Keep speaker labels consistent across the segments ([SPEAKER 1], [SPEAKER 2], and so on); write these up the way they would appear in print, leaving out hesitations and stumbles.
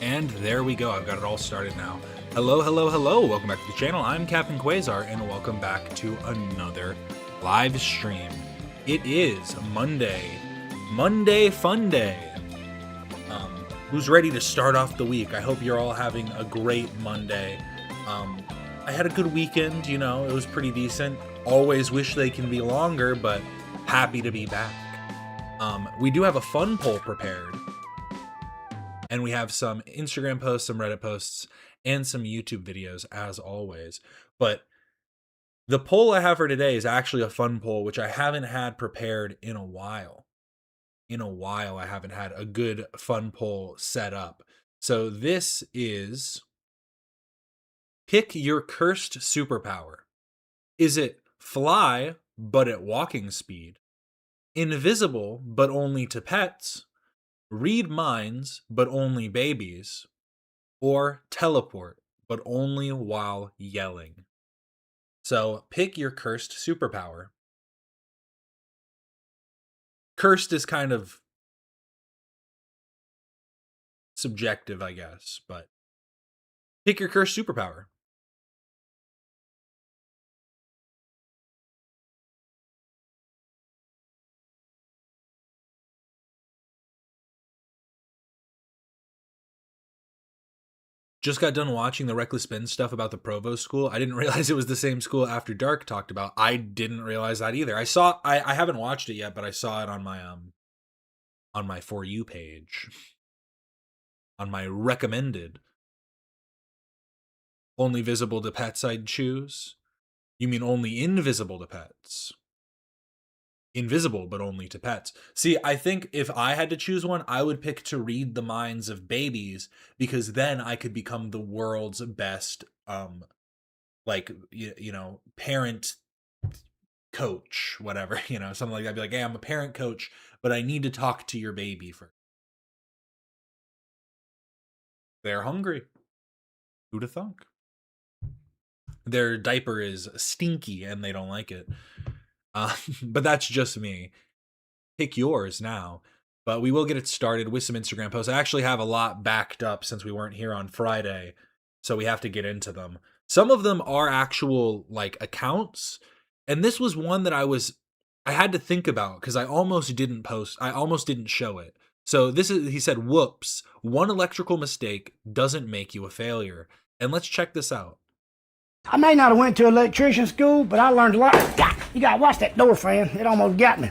[SPEAKER 1] And there we go. I've got it all started now. Hello, hello, hello. Welcome back to the channel. I'm Captain Quasar, and welcome back to another live stream. It is Monday Fun Day. Who's ready to start off the week? I hope you're all having a great Monday. I had a good weekend, you know, it was pretty decent. Always wish they can be longer, but happy to be back. We do have a fun poll prepared. And we have some Instagram posts, some Reddit posts, and some YouTube videos, as always. But the poll I have for today is actually a fun poll, which I haven't had prepared in a while. I haven't had a good fun poll set up. So this is, pick your cursed superpower. Is it fly, but at walking speed? Invisible, but only to pets? Read minds, but only babies? Or teleport, but only while yelling? So pick your cursed superpower. Cursed is kind of subjective, I guess, but pick your cursed superpower. Just got done watching the Reckless Ben stuff about the Provost school. I didn't realize it was the same school After Dark talked about. I didn't realize that either. I haven't watched it yet, but I saw it on my For You page. On my recommended. Only visible to pets I'd choose? You mean only invisible to pets? Invisible, but only to pets. See, I think if I had to choose one, I would pick to read the minds of babies, because then I could become the world's best, parent coach, whatever, something like that. I'd be like, hey, I'm a parent coach, but I need to talk to your baby first. They're hungry. Who'da thunk? Their diaper is stinky and they don't like it. But that's just me. Pick yours now. But we will get it started with some Instagram posts. I actually have a lot backed up since we weren't here on Friday, so we have to get into them. Some of them are actual accounts, and this was one that I had to think about because I almost didn't show it. So he said, whoops, one electrical mistake doesn't make you a failure. And let's check this out.
[SPEAKER 2] I may not have went to electrician school, but I learned a lot. You gotta watch that door, friend. It almost got me.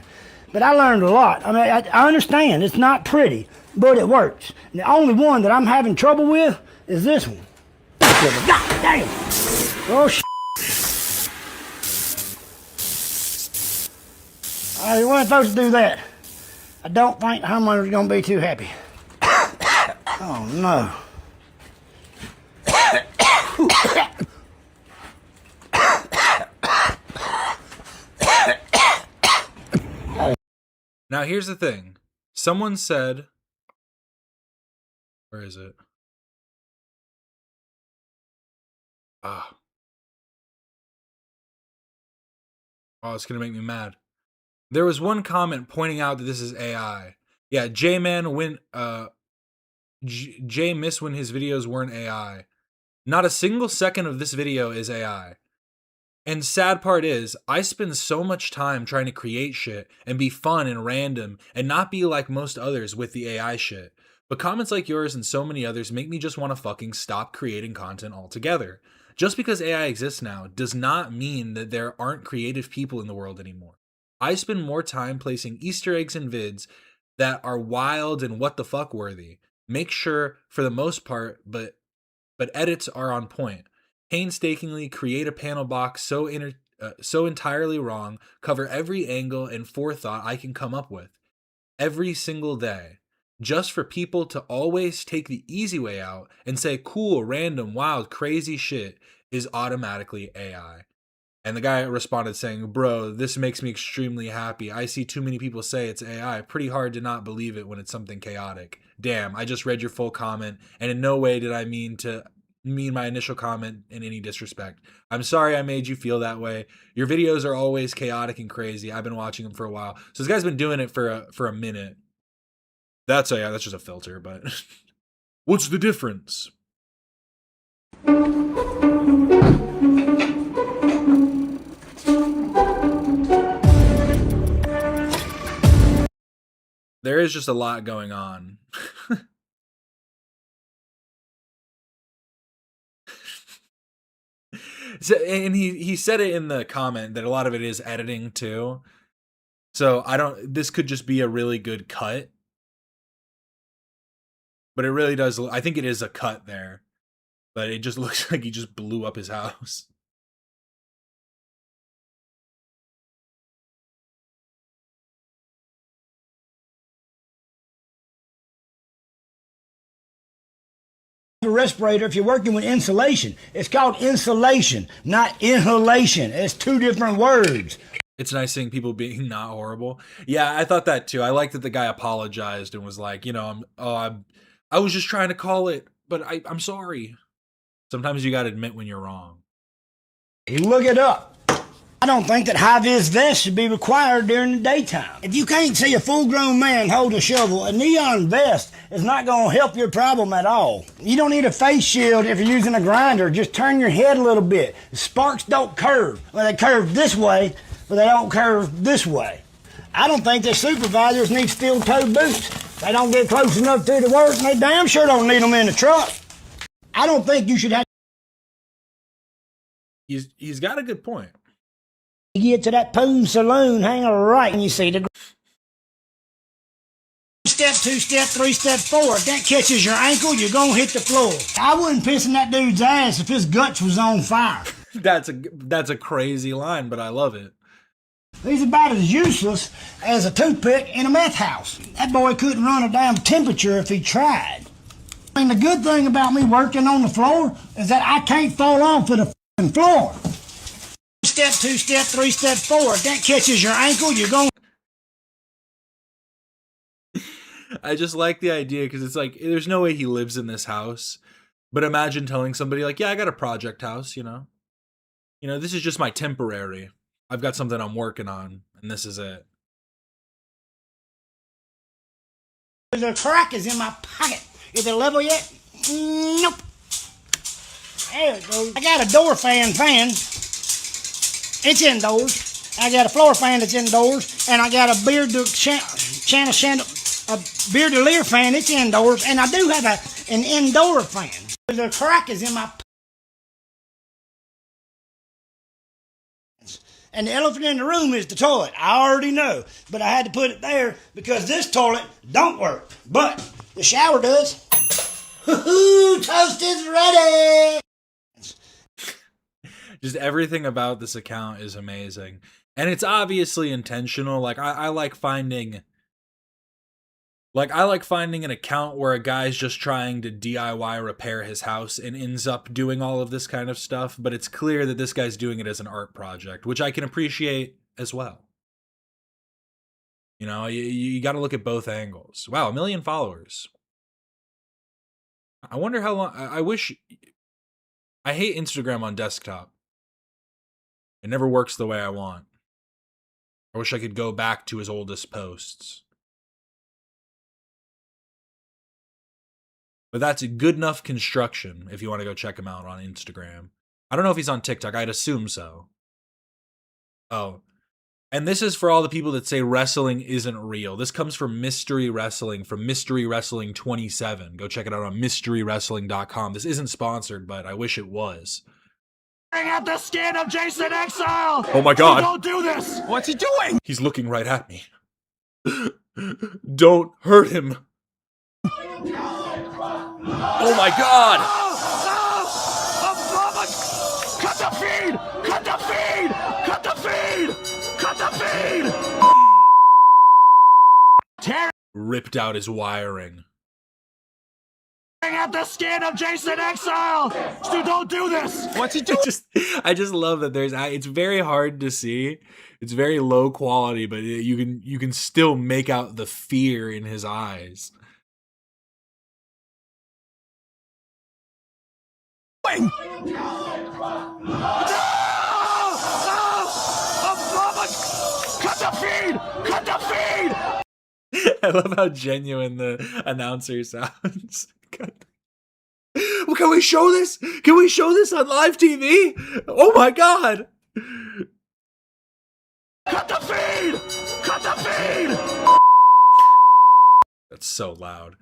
[SPEAKER 2] But I learned a lot. I mean, I understand it's not pretty, but it works. And the only one that I'm having trouble with is this one. God damn! Oh, I wasn't supposed to do that. I don't think the homeowner's gonna be too happy. Oh, no.
[SPEAKER 1] Now, here's the thing. Someone said, where is it? Oh, it's going to make me mad. There was one comment pointing out that this is AI. Yeah, J-Man Jay missed when his videos weren't AI. Not a single second of this video is AI. And sad part is, I spend so much time trying to create shit and be fun and random and not be like most others with the AI shit. But comments like yours and so many others make me just want to fucking stop creating content altogether. Just because AI exists now does not mean that there aren't creative people in the world anymore. I spend more time placing Easter eggs in vids that are wild and what the fuck worthy. Make sure for the most part, but edits are on point. Painstakingly create a panel box so entirely wrong, cover every angle and forethought I can come up with every single day, just for people to always take the easy way out and say cool, random, wild, crazy shit is automatically AI. And the guy responded saying, bro, this makes me extremely happy. I see too many people say it's AI. Pretty hard to not believe it when it's something chaotic. Damn, I just read your full comment, and in no way did I mean my initial comment in any disrespect. I'm sorry I made you feel that way. Your videos are always chaotic and crazy. I've been watching them for a while. So this guy's been doing it for a minute. That's just a filter, but What's the difference? There is just a lot going on. So, and he said it in the comment that a lot of it is editing too. So this could just be a really good cut. But it really does, I think it is a cut there. But it just looks like he just blew up his house.
[SPEAKER 2] A respirator if you're working with insulation. It's called insulation, not inhalation. It's two different words.
[SPEAKER 1] It's nice seeing people being not horrible. Yeah, I thought that too. I like that the guy apologized and was like, you know, I was just trying to call it, but I'm sorry. Sometimes you got to admit when you're wrong.
[SPEAKER 2] You look it up. I don't think that high-vis vests should be required during the daytime. If you can't see a full-grown man hold a shovel, a neon vest is not going to help your problem at all. You don't need a face shield if you're using a grinder. Just turn your head a little bit. Sparks don't curve. Well, they curve this way, but they don't curve this way. I don't think that supervisors need steel-toed boots. They don't get close enough to the work, and they damn sure don't need them in the truck. I don't think you should have.
[SPEAKER 1] He's got a good point.
[SPEAKER 2] You get to that Poon Saloon, hang a right, and you see the step 2, step 3, step 4. If that catches your ankle, you're gonna hit the floor. I wouldn't piss in that dude's ass if his guts was on fire.
[SPEAKER 1] That's a crazy line, but I love it.
[SPEAKER 2] He's about as useless as a toothpick in a meth house. That boy couldn't run a damn temperature if he tried. I mean, the good thing about me working on the floor is that I can't fall off of the f***ing floor. Step 2, step 3, step 4. If that catches your ankle, you're going.
[SPEAKER 1] I just like the idea because it's like, there's no way he lives in this house. But imagine telling somebody like, yeah, I got a project house, you know. You know, this is just my temporary. I've got something I'm working on, and this is it.
[SPEAKER 2] The crack is in my pocket. Is it level yet? Nope. There it goes. I got a door fan. It's indoors. I got a floor fan that's indoors, and I got a beer de leer fan. It's indoors, and I do have an indoor fan. The crack is in my. And the elephant in the room is the toilet. I already know, but I had to put it there because this toilet don't work, but the shower does. Toast is ready.
[SPEAKER 1] Just everything about this account is amazing. And it's obviously intentional. Like I like finding an account where a guy's just trying to DIY repair his house and ends up doing all of this kind of stuff, but it's clear that this guy's doing it as an art project, which I can appreciate as well. You know, you got to look at both angles. Wow, 1 million followers. I wonder how long. I hate Instagram on desktop. It never works the way I want. I wish I could go back to his oldest posts. But that's a good enough construction if you want to go check him out on Instagram. I don't know if he's on TikTok. I'd assume so. Oh. And this is for all the people that say wrestling isn't real. This comes from Mystery Wrestling, from Mystery Wrestling 27. Go check it out on MysteryWrestling.com. This isn't sponsored, but I wish it was.
[SPEAKER 3] Bring out the skin of Jason Exile!
[SPEAKER 1] Oh my god.
[SPEAKER 3] Don't do this!
[SPEAKER 4] What's he doing?
[SPEAKER 1] He's looking right at me. Don't hurt him. Oh my god!
[SPEAKER 3] Cut the feed! Cut the feed! Cut the feed! Cut the feed! Tear
[SPEAKER 1] Ripped out his wiring.
[SPEAKER 3] out the skin of Jason Exile! Stu, don't do this!
[SPEAKER 4] What's he doing?
[SPEAKER 1] I just love that it's very hard to see. It's very low quality, but you can still make out the fear in his eyes.
[SPEAKER 3] No! Cut the feed! Cut the feed!
[SPEAKER 1] I love how genuine the announcer sounds. can we show this? Can we show this on live TV? Oh my God.
[SPEAKER 3] Cut the feed! Cut the feed!
[SPEAKER 1] That's so loud.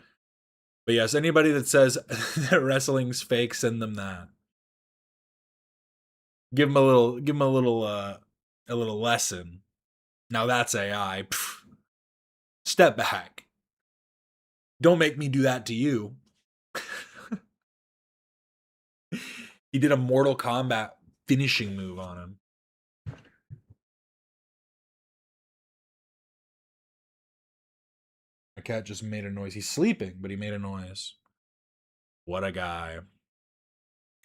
[SPEAKER 1] But yes, anybody that says that wrestling's fake, send them that. Give them a little lesson. Now that's AI. Pfft. Step back. Don't make me do that to you. He did a Mortal Kombat finishing move on him. My cat just made a noise. He's sleeping, but he made a noise. What a guy.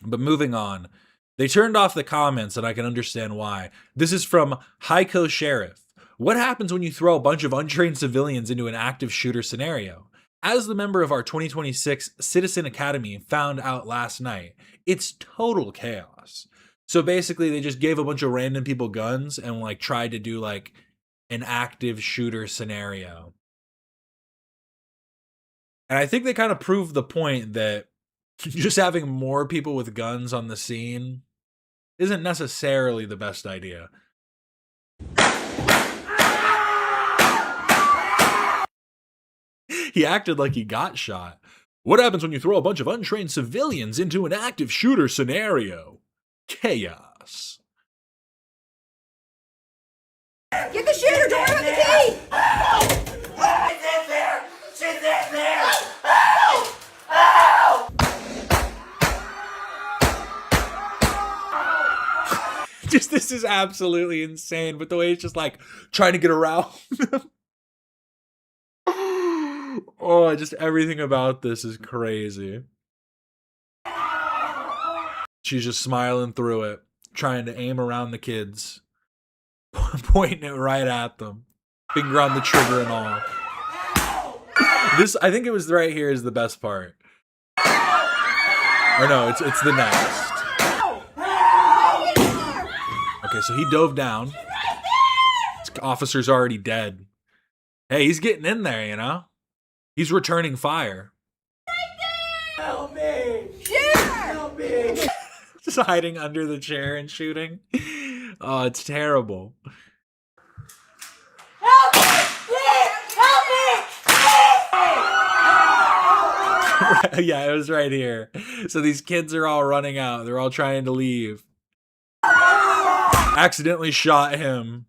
[SPEAKER 1] But moving on. They turned off the comments, and I can understand why. This is from Heiko Sheriff. What happens when you throw a bunch of untrained civilians into an active shooter scenario? As the member of our 2026 Citizen Academy found out last night, it's total chaos. So basically, they just gave a bunch of random people guns and like tried to do like an active shooter scenario. And I think they kind of proved the point that just having more people with guns on the scene isn't necessarily the best idea. He acted like he got shot. What happens when you throw a bunch of untrained civilians into an active shooter scenario? Chaos.
[SPEAKER 4] Get the shooter! Don't worry about the key!
[SPEAKER 3] She's in there! She's in there!
[SPEAKER 1] Just this is absolutely insane, but the way it's just like trying to get around them. Oh, just everything about this is crazy. She's just smiling through it, trying to aim around the kids, pointing it right at them, finger on the trigger and all. This, I think it was right here, is the best part. Or no, it's the next. Okay, so he dove down. This officer's already dead. Hey, he's getting in there, you know? He's returning fire.
[SPEAKER 3] Help me!
[SPEAKER 4] Shooter!
[SPEAKER 3] Help me!
[SPEAKER 1] Just hiding under the chair and shooting. Oh, it's terrible.
[SPEAKER 4] Help me! Please! Help me!
[SPEAKER 1] Yeah, it was right here. So these kids are all running out. They're all trying to leave. Accidentally shot him.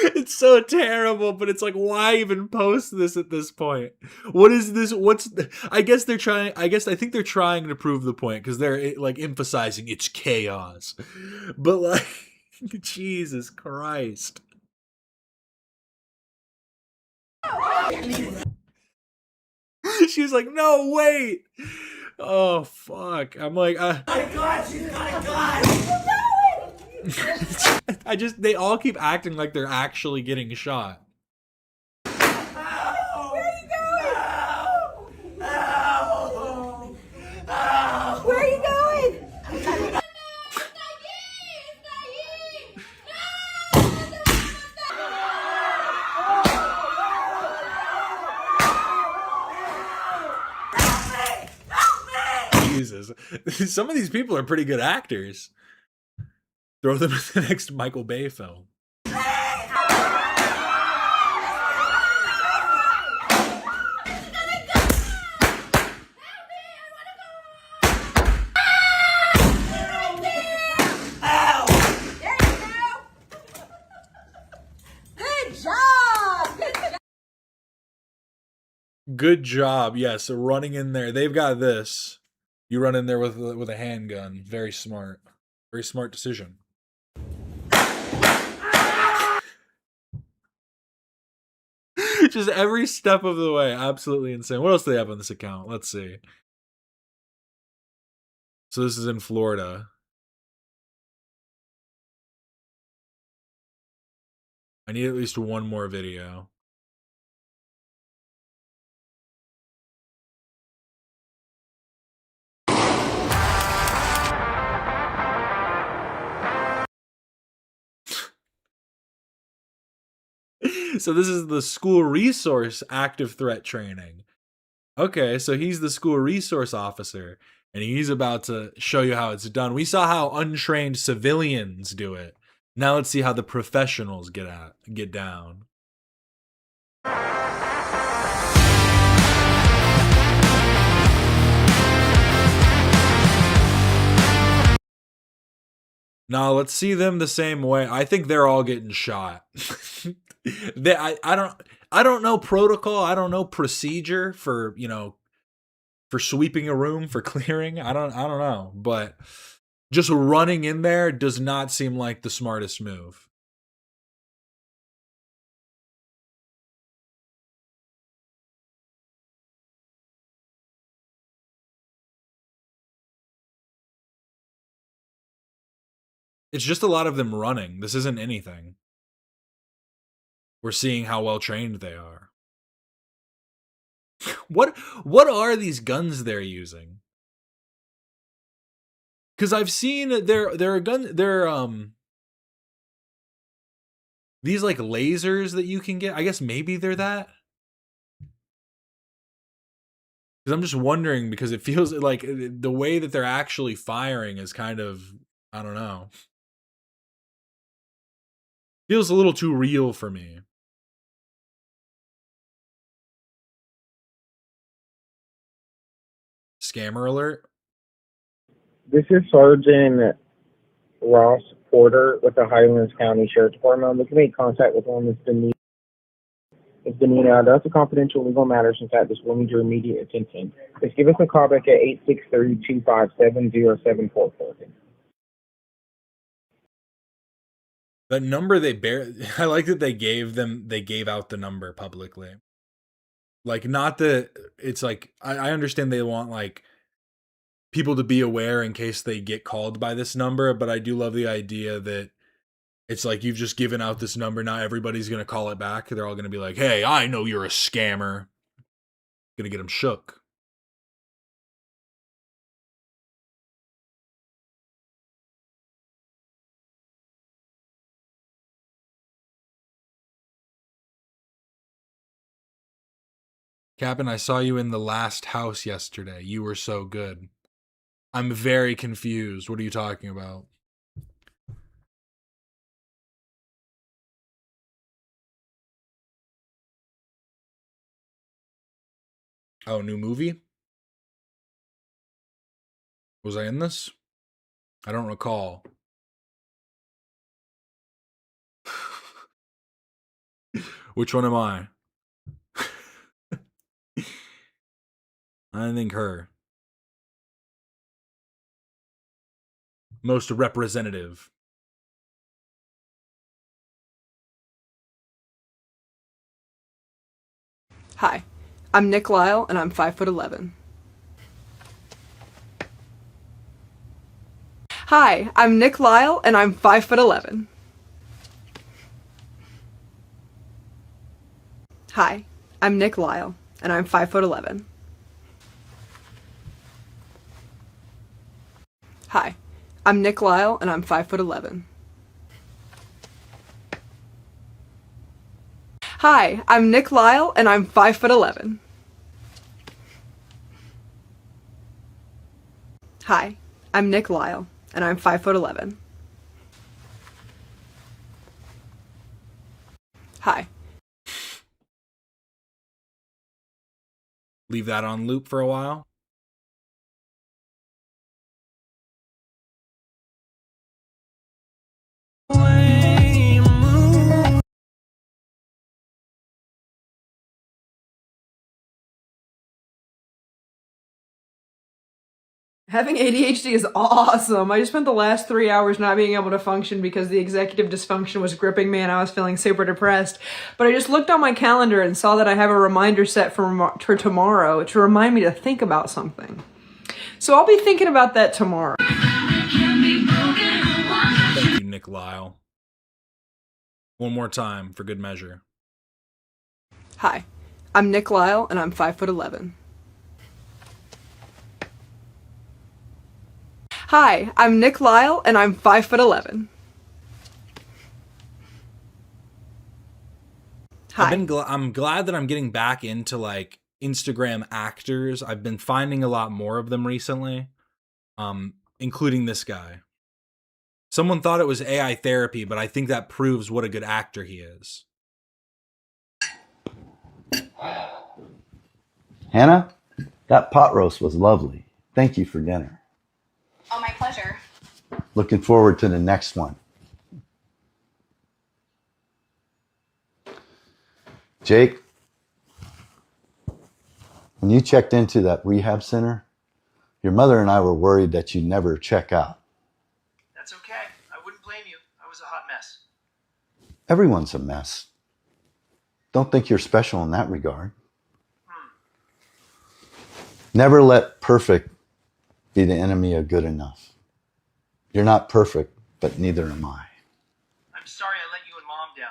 [SPEAKER 1] It's so terrible, but it's like, why even post this at this point? What is this? I think they're trying to prove the point because they're like emphasizing it's chaos. But like, Jesus Christ. She was like, no, wait. Oh, fuck. I'm like,
[SPEAKER 3] My God, she's got a gun!
[SPEAKER 1] they all keep acting like they're actually getting shot.
[SPEAKER 4] Where are you going?
[SPEAKER 3] Ow! Ow!
[SPEAKER 4] Where are you going?
[SPEAKER 1] Jesus. Some of these people are pretty good actors. Throw them in the next Michael Bay film. Good job. Yes, running in there. They've got this. You run in there with a handgun. Very smart. Very smart decision. Just every step of the way. Absolutely insane. What else do they have on this account? Let's see. So this is in Florida. I need at least one more video. So this is the school resource active threat training. Okay, so he's the school resource officer, and he's about to show you how it's done. We saw how untrained civilians do it. Now let's see how the professionals get down. Now let's see them the same way. I think they're all getting shot. I don't know protocol. I don't know procedure for, for sweeping a room, for clearing. I don't know, but just running in there does not seem like the smartest move. It's just a lot of them running. This isn't anything. We're seeing how well trained they are. What are these guns they're using? Because I've seen they're these like lasers that you can get. I guess maybe they're that. Because I'm just wondering, because it feels like the way that they're actually firing is kind of, I don't know. Feels a little too real for me. Scammer alert.
[SPEAKER 5] This is Sergeant Ross Porter with the Highlands County Sheriff's Department. I'm looking to make contact with one Ms. Denise. Ms. Denina, that's a confidential legal matter since that this will need your immediate attention. Just give us a call back at 863-257-0744.
[SPEAKER 1] That number I like that they gave out the number publicly. Like, not that it's like, I understand they want like people to be aware in case they get called by this number, but I do love the idea that it's like you've just given out this number, now everybody's going to call it back. They're all going to be like, hey, I know you're a scammer. Gonna get them shook. Captain, I saw you in the last house yesterday. You were so good. I'm very confused. What are you talking about? Oh, new movie? Was I in this? I don't recall. Which one am I? I think her. Most representative.
[SPEAKER 6] Hi, I'm Nick Lyle, and I'm 5'11". Hi, I'm Nick Lyle, and I'm 5'11". Hi, I'm Nick Lyle, and I'm 5'11". Hi, I'm Nick Lyle, and I'm 5'11". Hi, I'm Nick Lyle, and I'm 5'11". Hi, I'm Nick Lyle, and I'm 5'11". Hi.
[SPEAKER 1] Leave that on loop for a while.
[SPEAKER 6] Having ADHD is awesome. I just spent the last 3 hours not being able to function because the executive dysfunction was gripping me and I was feeling super depressed. But I just looked on my calendar and saw that I have a reminder set for tomorrow to remind me to think about something. So I'll be thinking about that tomorrow.
[SPEAKER 1] Thank you, Nick Lyle. One more time for good measure.
[SPEAKER 6] Hi, I'm Nick Lyle, and I'm 5'11". Hi, I'm Nick Lyle, and I'm 5'11". Hi.
[SPEAKER 1] I'm glad that I'm getting back into like Instagram actors. I've been finding a lot more of them recently, including this guy. Someone thought it was AI therapy, but I think that proves what a good actor he is.
[SPEAKER 7] Hannah, that pot roast was lovely. Thank you for dinner.
[SPEAKER 8] Oh, my pleasure.
[SPEAKER 7] Looking forward to the next one. Jake, when you checked into that rehab center, your mother and I were worried that you'd never check out.
[SPEAKER 9] That's okay. I wouldn't blame you. I was a hot mess.
[SPEAKER 7] Everyone's a mess. Don't think you're special in that regard. Never let perfect be the enemy of good enough. You're not perfect, but neither am I.
[SPEAKER 9] I'm sorry I let you and Mom down.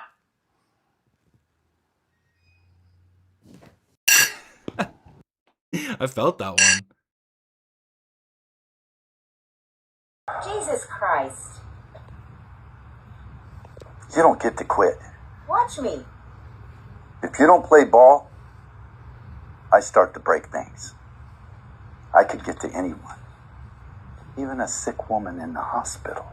[SPEAKER 1] I felt that one.
[SPEAKER 10] Jesus Christ.
[SPEAKER 11] You don't get to quit.
[SPEAKER 10] Watch me.
[SPEAKER 11] If you don't play ball, I start to break things. I could get to anyone, even a sick woman in the hospital.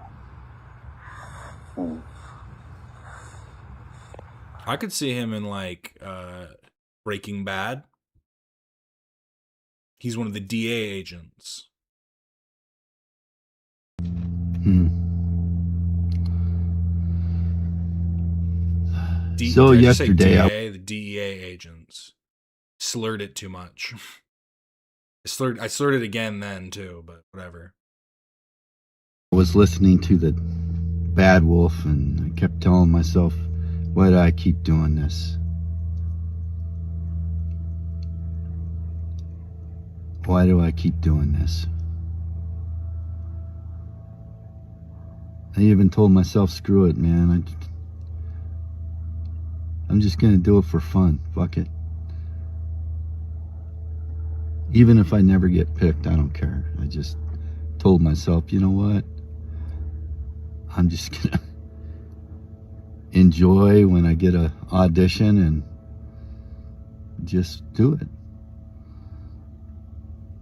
[SPEAKER 1] I could see him in like Breaking Bad. He's one of the DA agents.
[SPEAKER 7] So
[SPEAKER 1] did I
[SPEAKER 7] yesterday,
[SPEAKER 1] say DA, the DEA agents slurred it too much. I slurred it again then too, but whatever.
[SPEAKER 7] I was listening to the Bad Wolf and I kept telling myself, why do I keep doing this? Why do I keep doing this? I even told myself, screw it, man. I'm just gonna do it for fun. Fuck it. Even if I never get picked, I don't care. I just told myself, you know what? I'm just gonna enjoy when I get an audition and just do it.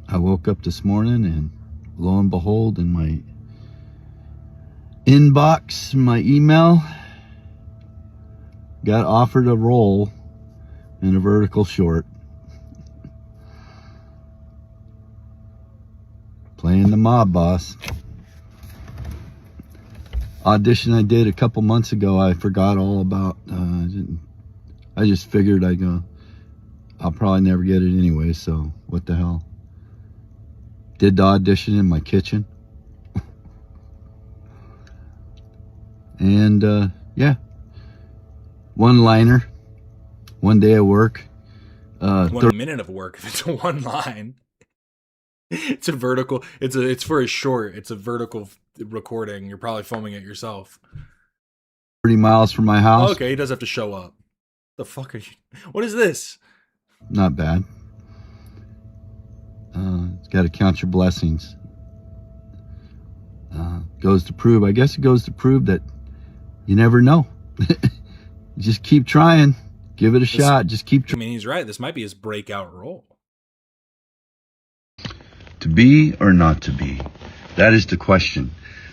[SPEAKER 7] I woke up this morning and lo and behold, in my inbox, my email, got offered a role in a vertical short. Playing the mob boss. Audition I did a couple months ago, I forgot all about. I just figured I'll probably never get it anyway, so what the hell. Did the audition in my kitchen. And yeah, one liner, one day of work.
[SPEAKER 1] 1 minute of work if it's one line. It's a vertical. It's for a short. It's a vertical recording. You're probably filming it yourself.
[SPEAKER 7] 30 miles from my house.
[SPEAKER 1] Oh, okay, he does have to show up. The fuck are you? What is this?
[SPEAKER 7] Not bad. Got to count your blessings. Goes to prove. I guess it goes to prove that you never know. Just keep trying. Give it a shot. Just keep trying.
[SPEAKER 1] I mean, he's right. This might be his breakout role.
[SPEAKER 7] To be or not to be? That is the question.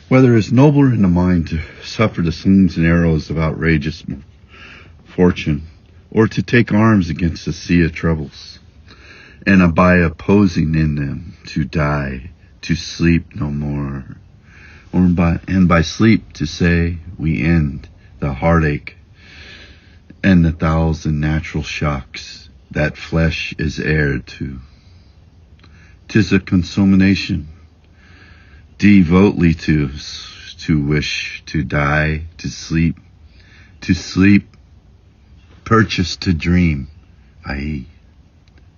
[SPEAKER 7] Whether it's nobler in the mind to suffer the slings and arrows of outrageous fortune, or to take arms against a sea of troubles, and by opposing in them to die, to sleep no more, or by sleep to say we end the heartache and the thousand natural shocks that flesh is heir to. 'Tis a consummation, devotedly to wish, to die, to sleep, purchase to dream. Aye,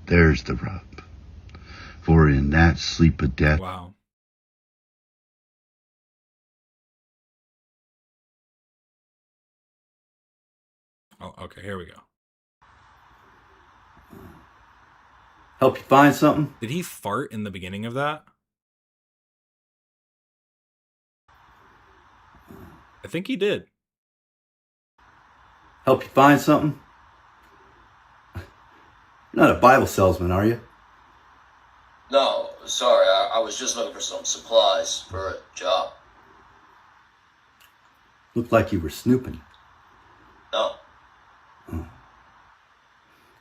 [SPEAKER 7] there's the rub. For in that sleep of death.
[SPEAKER 1] Wow. Oh, okay, here we go.
[SPEAKER 7] Help you find something?
[SPEAKER 1] Did he fart in the beginning of that? I think he did.
[SPEAKER 7] Help you find something? You're not a Bible salesman, are you?
[SPEAKER 12] No, sorry, I was just looking for some supplies for a job.
[SPEAKER 7] Looked like you were snooping.
[SPEAKER 12] No.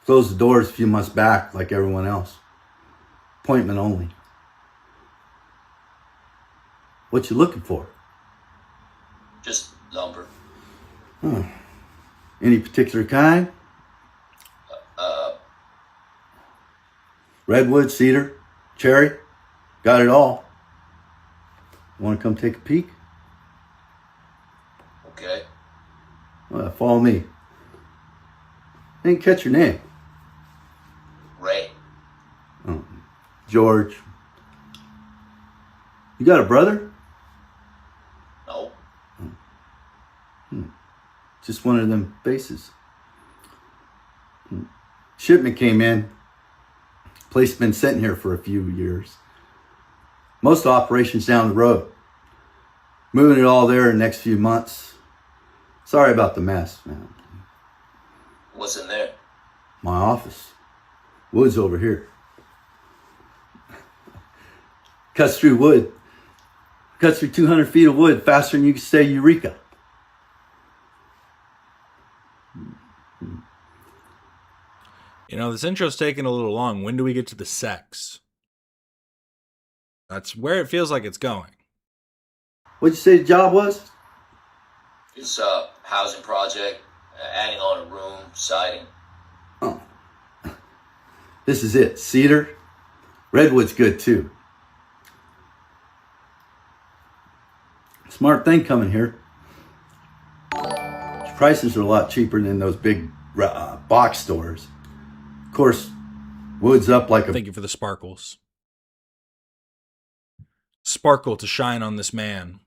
[SPEAKER 7] Closed the doors a few months back like everyone else. Appointment only. What you looking for?
[SPEAKER 12] Just lumber.
[SPEAKER 7] Any particular kind? Redwood, cedar, cherry? Got it all. Want to come take a peek?
[SPEAKER 12] Okay.
[SPEAKER 7] Well, follow me. I didn't catch your name.
[SPEAKER 12] Ray.
[SPEAKER 7] Oh, George. You got a brother?
[SPEAKER 12] No.
[SPEAKER 7] Just one of them faces. Shipment came in. Place been sitting here for a few years. Most operations down the road. Moving it all there in the next few months. Sorry about the mess, man.
[SPEAKER 12] What's in there?
[SPEAKER 7] My office. Wood's over here. Cuts through wood. Cuts through 200 feet of wood faster than you can say Eureka.
[SPEAKER 1] You know, this intro's taking a little long. When do we get to the sex? That's where it feels like it's going.
[SPEAKER 7] What'd you say the job was?
[SPEAKER 12] It's a housing project, adding on a room, siding.
[SPEAKER 7] Oh. This is it. Cedar. Redwood's good too. Smart thing coming here. Prices are a lot cheaper than those big box stores. Of course, wood's up like a...
[SPEAKER 1] Thank you for the sparkles. Sparkle to shine on this man.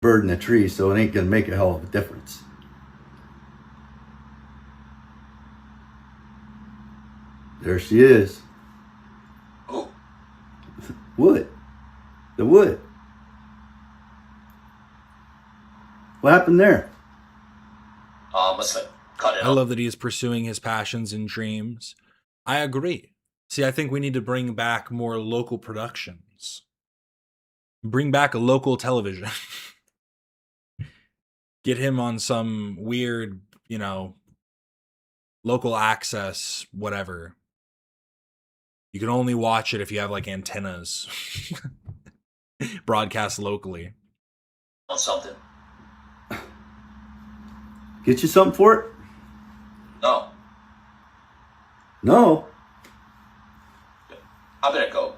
[SPEAKER 7] Bird in a tree, so it ain't gonna make a hell of a difference. There she is.
[SPEAKER 12] Who?
[SPEAKER 7] Wood. The wood. What happened there?
[SPEAKER 12] Must have cut it
[SPEAKER 1] I
[SPEAKER 12] off.
[SPEAKER 1] love that he is pursuing his passions and dreams. I agree. See, I think we need to bring back more local productions. Bring back a local television. Get him on some weird, you know, local access, whatever. You can only watch it if you have like antennas. Broadcast locally.
[SPEAKER 12] On something?
[SPEAKER 7] Get you something for it?
[SPEAKER 12] No.
[SPEAKER 7] No.
[SPEAKER 12] I better go.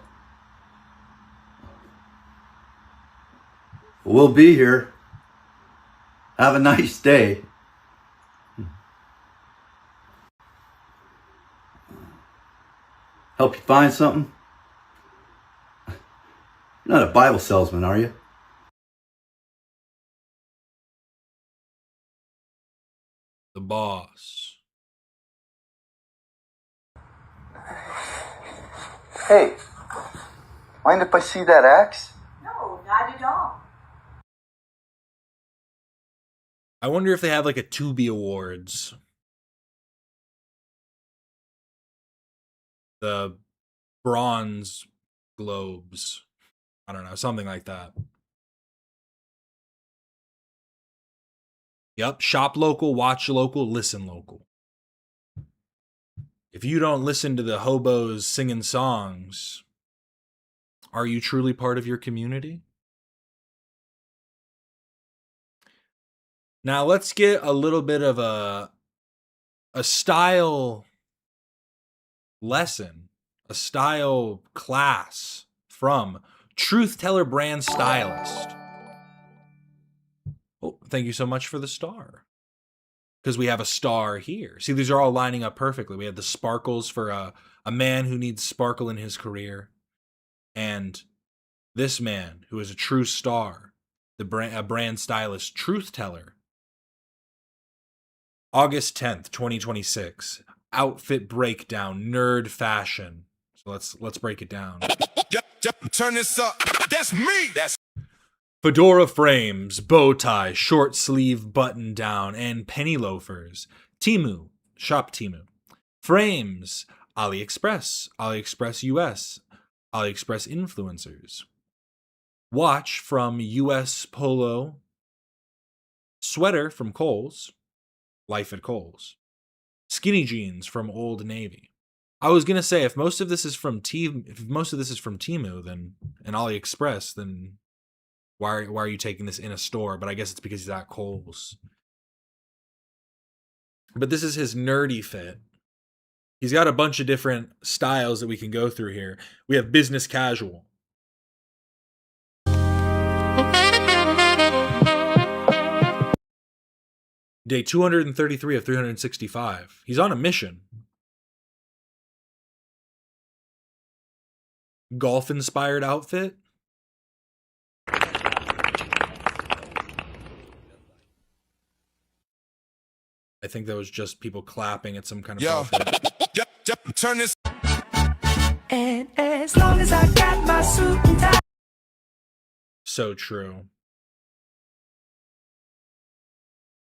[SPEAKER 7] We'll be here. Have a nice day. Help you find something? You're not a Bible salesman, are you?
[SPEAKER 1] The boss.
[SPEAKER 11] Hey, mind if I see that axe?
[SPEAKER 10] No, not at all.
[SPEAKER 1] I wonder if they have like a Tubi Awards. The Bronze Globes. I don't know, something like that. Yep, shop local, watch local, listen local. If you don't listen to the hobos singing songs, are you truly part of your community? Now let's get a little bit of a style lesson, a style class from Truth Teller Brand Stylist. Oh, thank you so much for the star. Because we have a star here. See, these are all lining up perfectly. We have the sparkles for a man who needs sparkle in his career. And this man who is a true star, a brand stylist, Truth Teller. August 10th, 2026. Outfit breakdown, nerd fashion. So let's break it down.
[SPEAKER 3] Turn this up. That's me. That's
[SPEAKER 1] Fedora frames, bow tie, short sleeve button down, and penny loafers. Temu, shop Temu. Frames, AliExpress, AliExpress US, AliExpress influencers. Watch from US Polo. Sweater from Kohl's, Life at Kohl's. Skinny jeans from Old Navy. I was gonna say if most of this is from Temu, then and AliExpress, then why are you taking this in a store? But I guess it's because he's at Kohl's. But this is his nerdy fit. He's got a bunch of different styles that we can go through here. We have business casual. Day 233 of 365. He's on a mission. Golf-inspired outfit. I think that was just people clapping at some kind of outfit.
[SPEAKER 3] Turn this.
[SPEAKER 13] And as long as I got my suit and tie.
[SPEAKER 1] So true.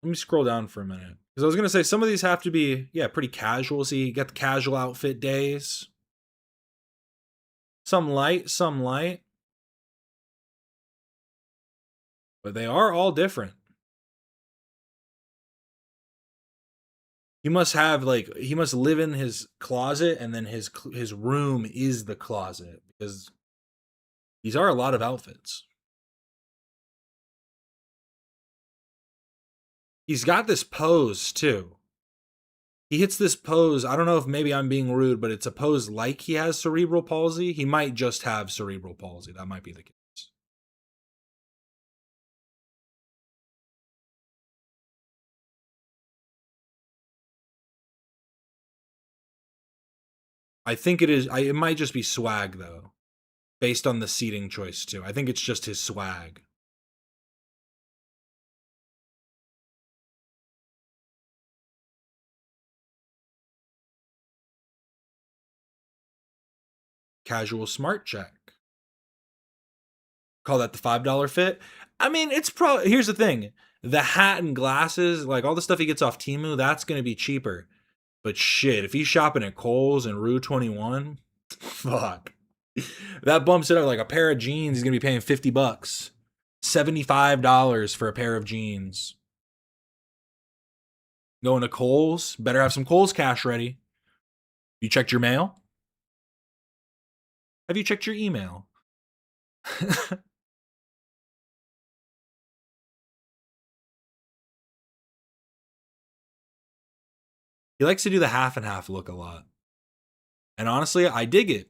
[SPEAKER 1] Let me scroll down for a minute. Because I was going to say, some of these have to be, pretty casual. See, you got the casual outfit days. Some light, some light. But they are all different. He must have, he must live in his closet, and then his room is the closet. Because these are a lot of outfits. He's got this pose, too. He hits this pose. I don't know if maybe I'm being rude, but it's a pose like he has cerebral palsy. He might just have cerebral palsy. That might be the case. I think it is. It might just be swag, though. Based on the seating choice, too. I think it's just his swag. Casual smart check. Call that the $5 fit. I mean, it's probably, here's the thing. The hat and glasses, like all the stuff he gets off Temu, that's going to be cheaper. But shit, if he's shopping at Kohl's and Rue 21, fuck. That bumps it up. Like a pair of jeans, he's going to be paying $50. $75 for a pair of jeans. Going to Kohl's, better have some Kohl's cash ready. You checked your mail? Have you checked your email? He likes to do the half and half look a lot. And honestly, I dig it.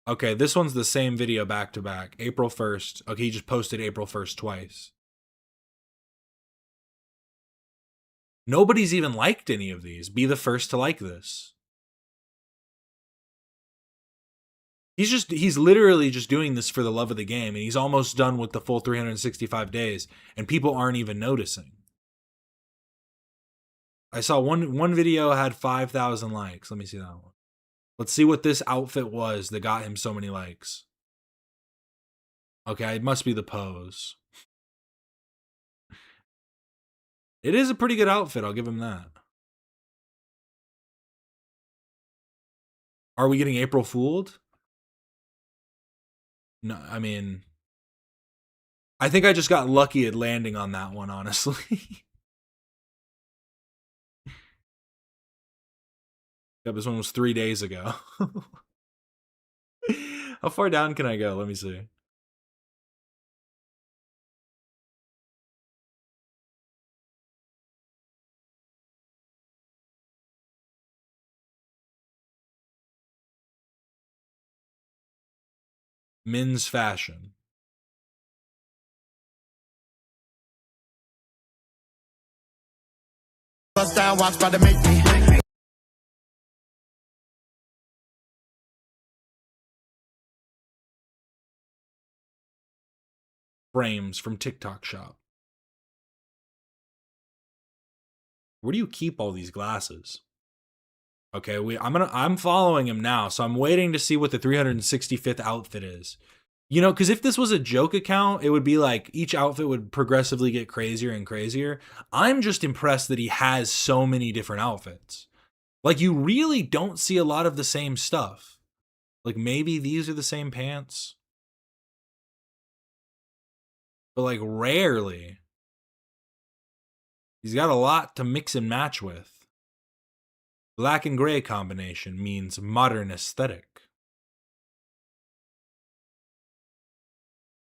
[SPEAKER 1] Okay, this one's the same video back to back. April 1st. Okay, he just posted April 1st twice. Nobody's even liked any of these. Be the first to like this. He's literally just doing this for the love of the game, and he's almost done with the full 365 days, and people aren't even noticing. I saw one video had 5,000 likes. Let me see that one. Let's see what this outfit was that got him so many likes. Okay, it must be the pose. It is a pretty good outfit, I'll give him that. Are we getting April Fooled? No, I mean, I think I just got lucky at landing on that one, honestly. Yeah, this one was 3 days ago. How far down can I go? Let me see. Men's fashion.
[SPEAKER 3] Bust down, watch about to make me.
[SPEAKER 1] Frames from TikTok shop. Where do you keep all these glasses? Okay, I'm following him now, so I'm waiting to see what the 365th outfit is. You know, because if this was a joke account, it would be like each outfit would progressively get crazier and crazier. I'm just impressed that he has so many different outfits. Like, you really don't see a lot of the same stuff. Like, maybe these are the same pants. But, like, rarely. He's got a lot to mix and match with. Black and gray combination means modern aesthetic.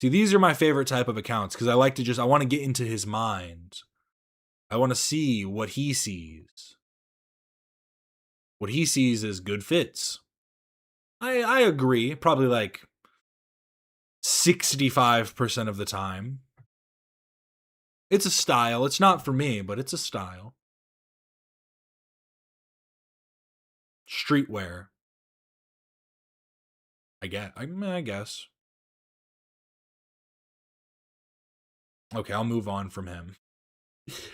[SPEAKER 1] See, these are my favorite type of accounts because I want to get into his mind. I want to see what he sees. What he sees is good fits. I agree, probably like 65% of the time. It's a style. It's not for me, but it's a style. Streetwear. I guess. Okay, I'll move on from him.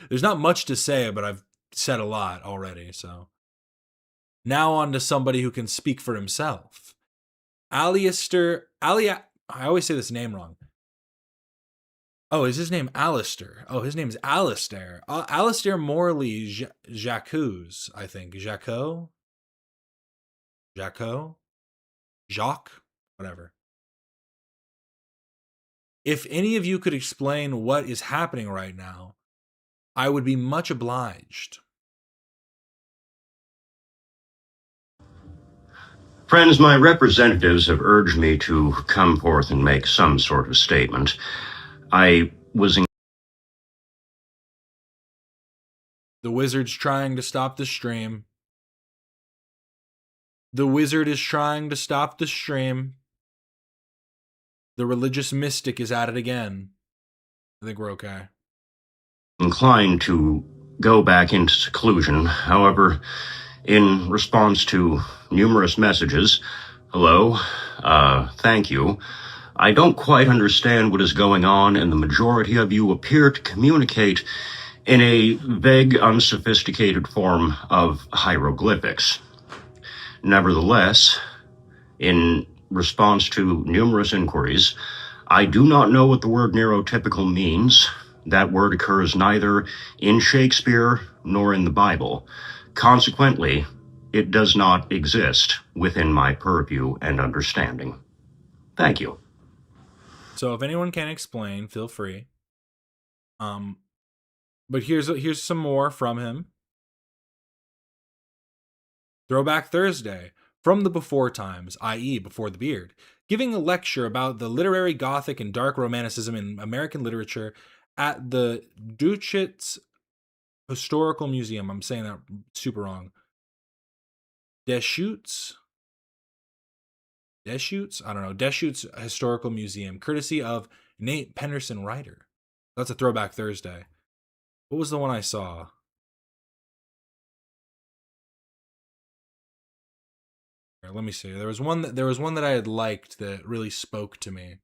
[SPEAKER 1] There's not much to say, but I've said a lot already, so. Now on to somebody who can speak for himself. I always say this name wrong. Oh, is his name Alistair? Oh, his name's Alistair. Alistair Morley Jacques, I think. Jacques? Jacques? Whatever. If any of you could explain what is happening right now, I would be much obliged.
[SPEAKER 14] Friends, my representatives have urged me to come forth and make some sort of statement. I was in...
[SPEAKER 1] The wizard's trying to stop the stream. The wizard is trying to stop the stream. The religious mystic is at it again. I think we're okay.
[SPEAKER 14] Inclined to go back into seclusion. However, in response to numerous messages, hello, thank you, I don't quite understand what is going on, and the majority of you appear to communicate in a vague, unsophisticated form of hieroglyphics. Nevertheless, in response to numerous inquiries, I do not know what the word neurotypical means. That word occurs neither in Shakespeare nor in the Bible. Consequently, it does not exist within my purview and understanding. Thank you.
[SPEAKER 1] So if anyone can explain, feel free. But here's some more from him. Throwback Thursday, from the before times, i.e. before the beard, giving a lecture about the literary Gothic and dark romanticism in American literature at the Deutsches Historical Museum. I'm saying that super wrong. Deschutes? I don't know. Deschutes Historical Museum, courtesy of Nate Penderson Ryder. That's a Throwback Thursday. What was the one I saw? Here, let me see. There was one that I had liked that really spoke to me.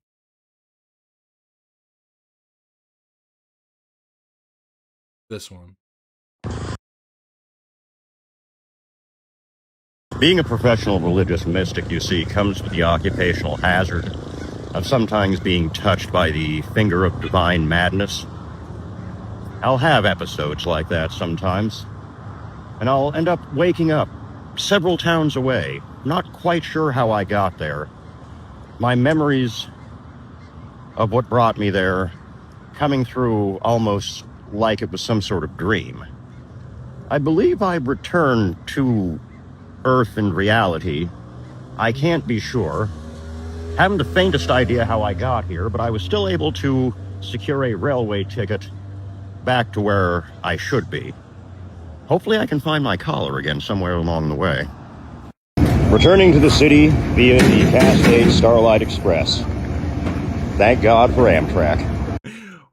[SPEAKER 1] This one.
[SPEAKER 14] Being a professional religious mystic, you see, comes with the occupational hazard of sometimes being touched by the finger of divine madness. I'll have episodes like that sometimes, and I'll end up waking up several towns away, not quite sure how I got there. My memories of what brought me there coming through almost like it was some sort of dream. I believe I returned to Earth and reality. I can't be sure. Haven't the faintest idea how I got here, but I was still able to secure a railway ticket back to where I should be. Hopefully I can find my collar again somewhere along the way. Returning to the city via the Cascade Starlight Express. Thank God for Amtrak.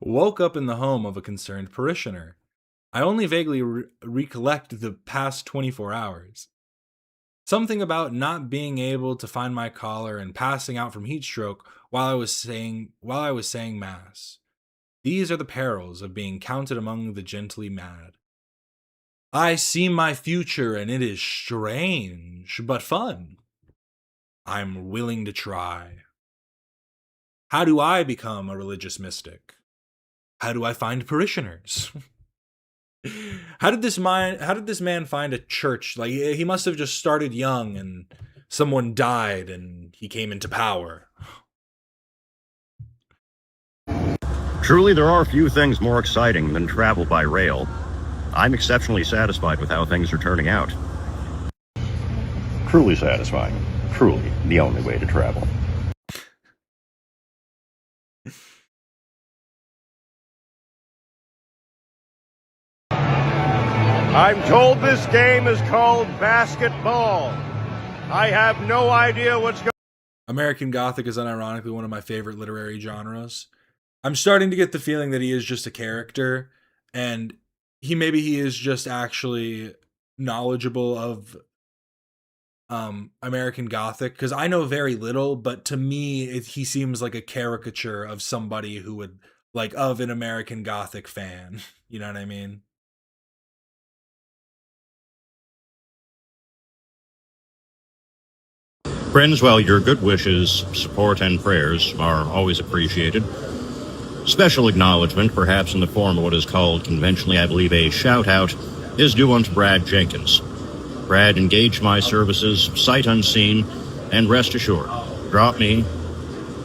[SPEAKER 1] Woke up in the home of a concerned parishioner. I only vaguely recollect the past 24 hours. Something about not being able to find my collar and passing out from heat stroke while I was saying mass. These are the perils of being counted among the gently mad. I see my future and it is strange, but fun. I'm willing to try. How do I become a religious mystic? How do I find parishioners? How did this man find a church? Like, he must have just started young and someone died and he came into power.
[SPEAKER 14] Truly, there are few things more exciting than travel by rail. I'm exceptionally satisfied with how things are turning out. Truly satisfying. Truly the only way to travel. I'm told this game is called basketball. I have no idea what's going on.
[SPEAKER 1] American Gothic is unironically one of my favorite literary genres. I'm starting to get the feeling that he is just a character, and maybe he is just actually knowledgeable of American Gothic, because I know very little, but to me he seems like a caricature of somebody who would, like, of an American Gothic fan. You know what I mean?
[SPEAKER 14] Friends, well, your good wishes, support, and prayers are always appreciated. Special acknowledgement, perhaps in the form of what is called conventionally, I believe, a shout-out, is due unto Brad Jenkins. Brad engaged my services, sight unseen, and rest assured, drop me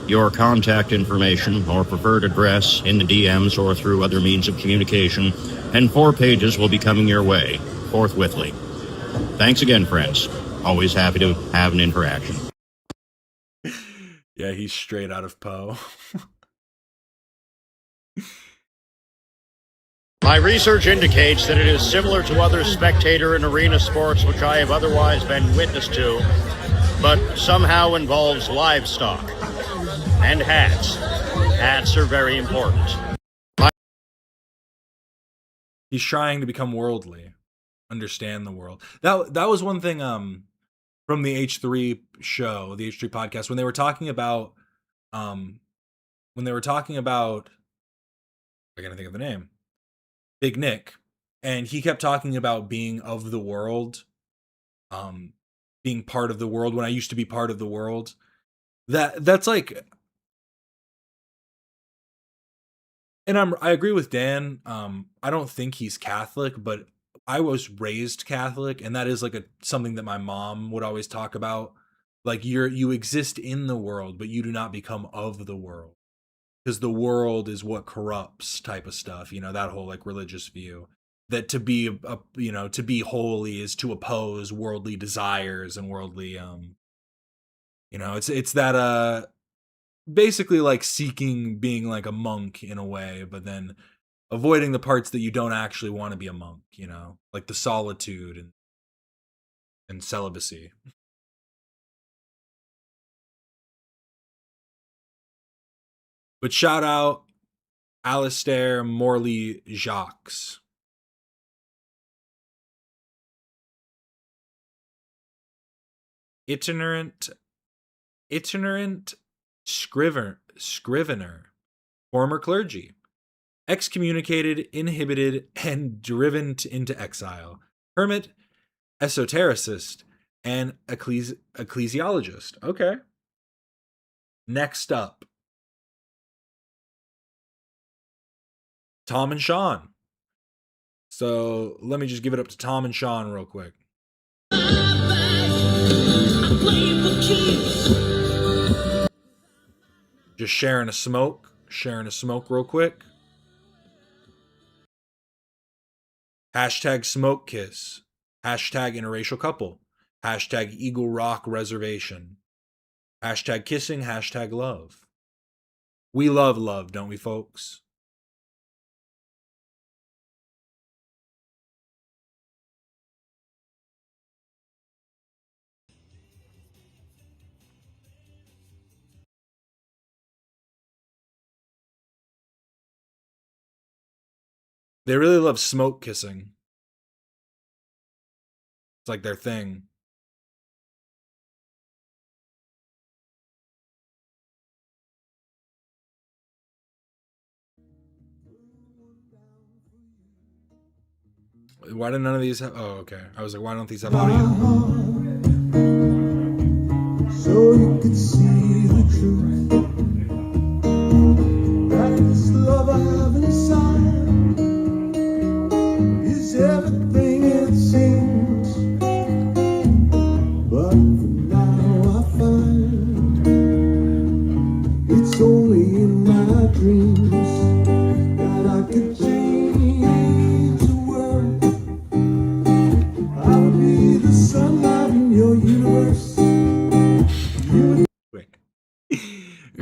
[SPEAKER 14] your contact information or preferred address in the DMs or through other means of communication, and 4 pages will be coming your way, forthwithly. Thanks again, friends. Always happy to have an interaction.
[SPEAKER 1] Yeah, he's straight out of Poe.
[SPEAKER 14] My research indicates that it is similar to other spectator and arena sports which I have otherwise been witness to, but somehow involves livestock and hats. Hats are very important.
[SPEAKER 1] He's trying to become worldly, understand the world. That was one thing from the H3 show, the H3 podcast, when they were talking about I gotta think of the name. Big Nick, and he kept talking about being of the world, being part of the world when I used to be part of the world. That's like, and I agree with Dan. I don't think he's Catholic, but I was raised Catholic, and that is like something that my mom would always talk about. Like, you exist in the world, but you do not become of the world, because the world is what corrupts, type of stuff. You know, that whole like religious view that to be to be holy is to oppose worldly desires and worldly it's that basically like seeking being like a monk in a way, but then avoiding the parts that you don't actually want to be a monk, like the solitude and celibacy. But shout out Alistair Morley Jacques. Itinerant scrivener, former clergy, excommunicated, inhibited, and driven into exile, hermit, esotericist, and ecclesiologist. Okay. Next up, Tom and Sean. So let me just give it up to Tom and Sean real quick. Just sharing a smoke real quick. Hashtag smoke kiss. Hashtag interracial couple. Hashtag Eagle Rock Reservation. Hashtag kissing. Hashtag love. We love love, don't we, folks? They really love smoke kissing. It's like their thing. Why did none of these have... Oh, okay. I was like, why don't these have audio?
[SPEAKER 3] So you could see the truth.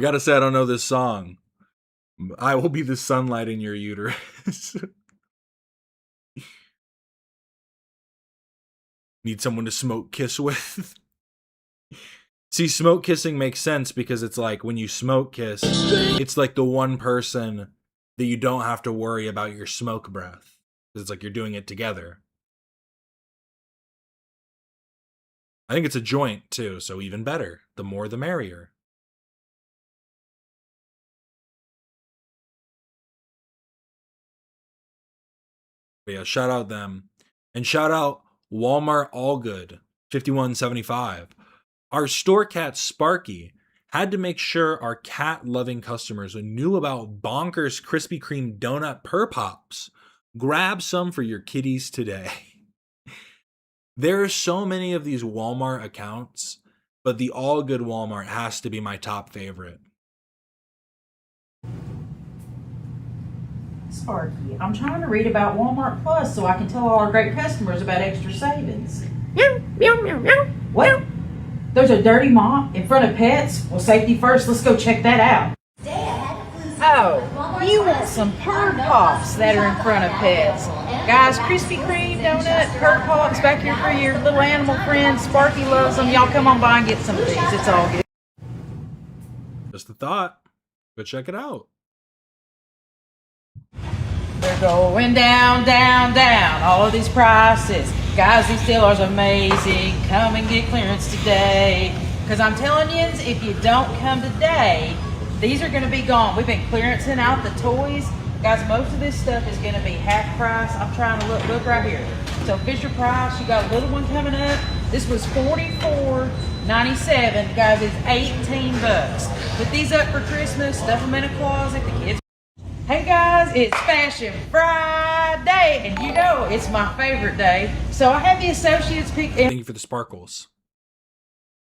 [SPEAKER 1] gotta say, I don't know this song. I will be the sunlight in your uterus. Need someone to smoke kiss with? See, smoke kissing makes sense because it's like when you smoke kiss, it's like the one person that you don't have to worry about your smoke breath. It's like you're doing it together. I think it's a joint too, so even better. The more the merrier. But yeah, shout out them. And shout out Walmart Allgood 5175. Our store cat Sparky had to make sure our cat-loving customers knew about Bonkers Krispy Kreme Donut Purr Pops. Grab some for your kitties today. There are so many of these Walmart accounts, but the Allgood Walmart has to be my top favorite.
[SPEAKER 15] Sparky, I'm trying to read about Walmart Plus so I can tell all our great customers about extra savings. What? There's a dirty mop in front of pets? Well, safety first, let's go check that out. Oh, you want some Purr Pops that are in front of pets. Guys, Krispy Kreme donut, Purr Pops back here for your little animal friends. Sparky loves them. Y'all come on by and get some of these. It's all good.
[SPEAKER 1] Just a thought. Go check it out.
[SPEAKER 15] They're going down, down, down. All of these prices. Guys, these dealers are amazing. Come and get clearance today. Because I'm telling you, if you don't come today, these are going to be gone. We've been clearancing out the toys. Guys, most of this stuff is going to be half price. I'm trying to look right here. So Fisher Price, you got a little one coming up. This was $44.97. Guys, it's $18. Put these up for Christmas. Stuff them in a closet. The kids. Hey guys, it's Fashion Friday, and you know it's my favorite day. So I had the associates pick.
[SPEAKER 1] Thank you for the sparkles.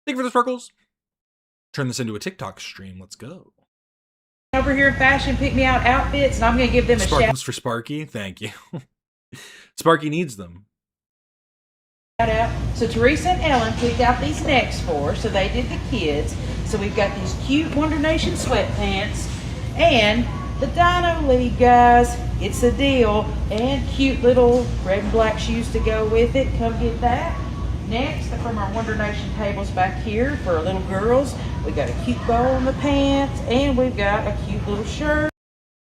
[SPEAKER 1] Thank you for the sparkles. Turn this into a TikTok stream. Let's go.
[SPEAKER 15] Over here in Fashion Pick Me Out outfits, and I'm going to give them a
[SPEAKER 1] Sparkles for Sparky. Thank you. Sparky needs them.
[SPEAKER 15] Shout out. So Teresa and Ellen picked out these next for us, so they did the kids. So we've got these cute Wonder Nation sweatpants and the Dino League, guys. It's a deal. And cute little red and black shoes to go with it. Come get that. Next, from our Wonder Nation tables back here for our little girls, we got a cute bow on the pants, and we've got a cute little shirt.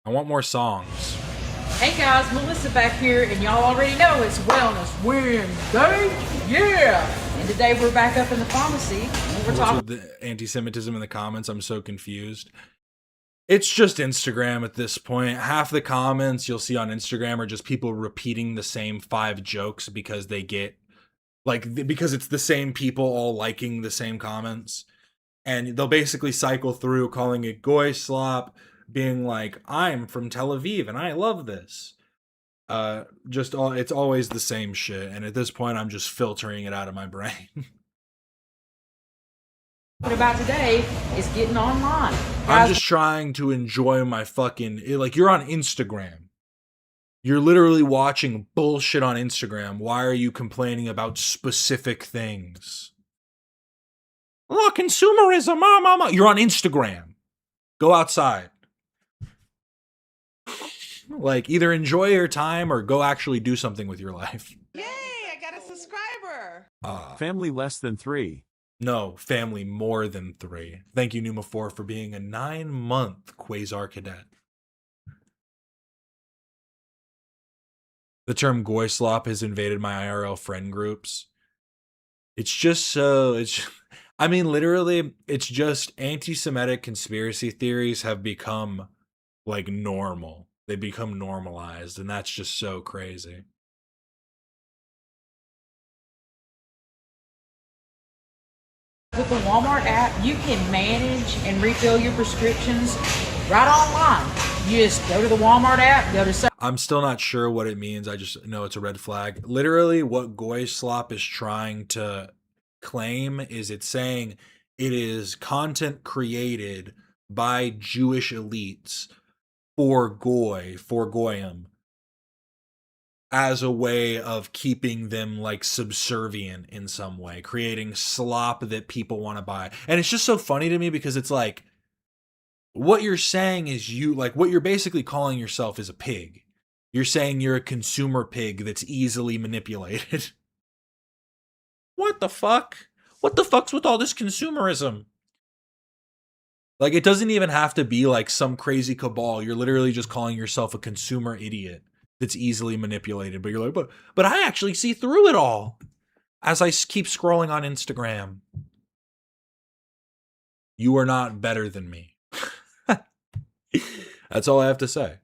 [SPEAKER 1] I want more songs.
[SPEAKER 15] Hey guys, Melissa back here, and y'all already know it's Wellness Wednesday. Yeah! And today we're back up in the pharmacy. We're talking
[SPEAKER 1] with the anti-Semitism in the comments. I'm so confused. It's just Instagram at this point. Half the comments you'll see on Instagram are just people repeating the same 5 jokes because they get, like, because it's the same people all liking the same comments. And they'll basically cycle through calling it goy slop, being like, I'm from Tel Aviv and I love this. It's always the same shit. And at this point, I'm just filtering it out of my brain.
[SPEAKER 15] about today is getting online.
[SPEAKER 1] I'm just trying to enjoy my fucking, like, you're on Instagram. You're literally watching bullshit on Instagram. Why are you complaining about specific things? Oh, consumerism, mama. You're on Instagram. Go outside. Like, either enjoy your time or go actually do something with your life.
[SPEAKER 16] Yay, I got a subscriber.
[SPEAKER 17] Family less than 3.
[SPEAKER 1] No, family more than 3. Thank you, Numa4, for being a 9-month Quasar cadet. The term goy slop has invaded my IRL friend groups. It's just so, I mean, literally, it's just anti-Semitic conspiracy theories have become, like, normal. They become normalized, and that's just so crazy.
[SPEAKER 15] With the Walmart app, you can manage and refill your prescriptions right online. You just go to the Walmart app, go to...
[SPEAKER 1] I'm still not sure what it means. I just know it's a red flag. Literally, what goy slop is trying to claim is it's saying it is content created by Jewish elites for goy, for goyim, as a way of keeping them, like, subservient in some way, creating slop that people want to buy. And it's just so funny to me because it's like, what you're saying is what you're basically calling yourself is a pig. You're saying you're a consumer pig that's easily manipulated. What the fuck? What the fuck's with all this consumerism? Like, it doesn't even have to be like some crazy cabal. You're literally just calling yourself a consumer idiot that's easily manipulated. But you're like, but I actually see through it all as I keep scrolling on Instagram. You are not better than me. That's all I have to say.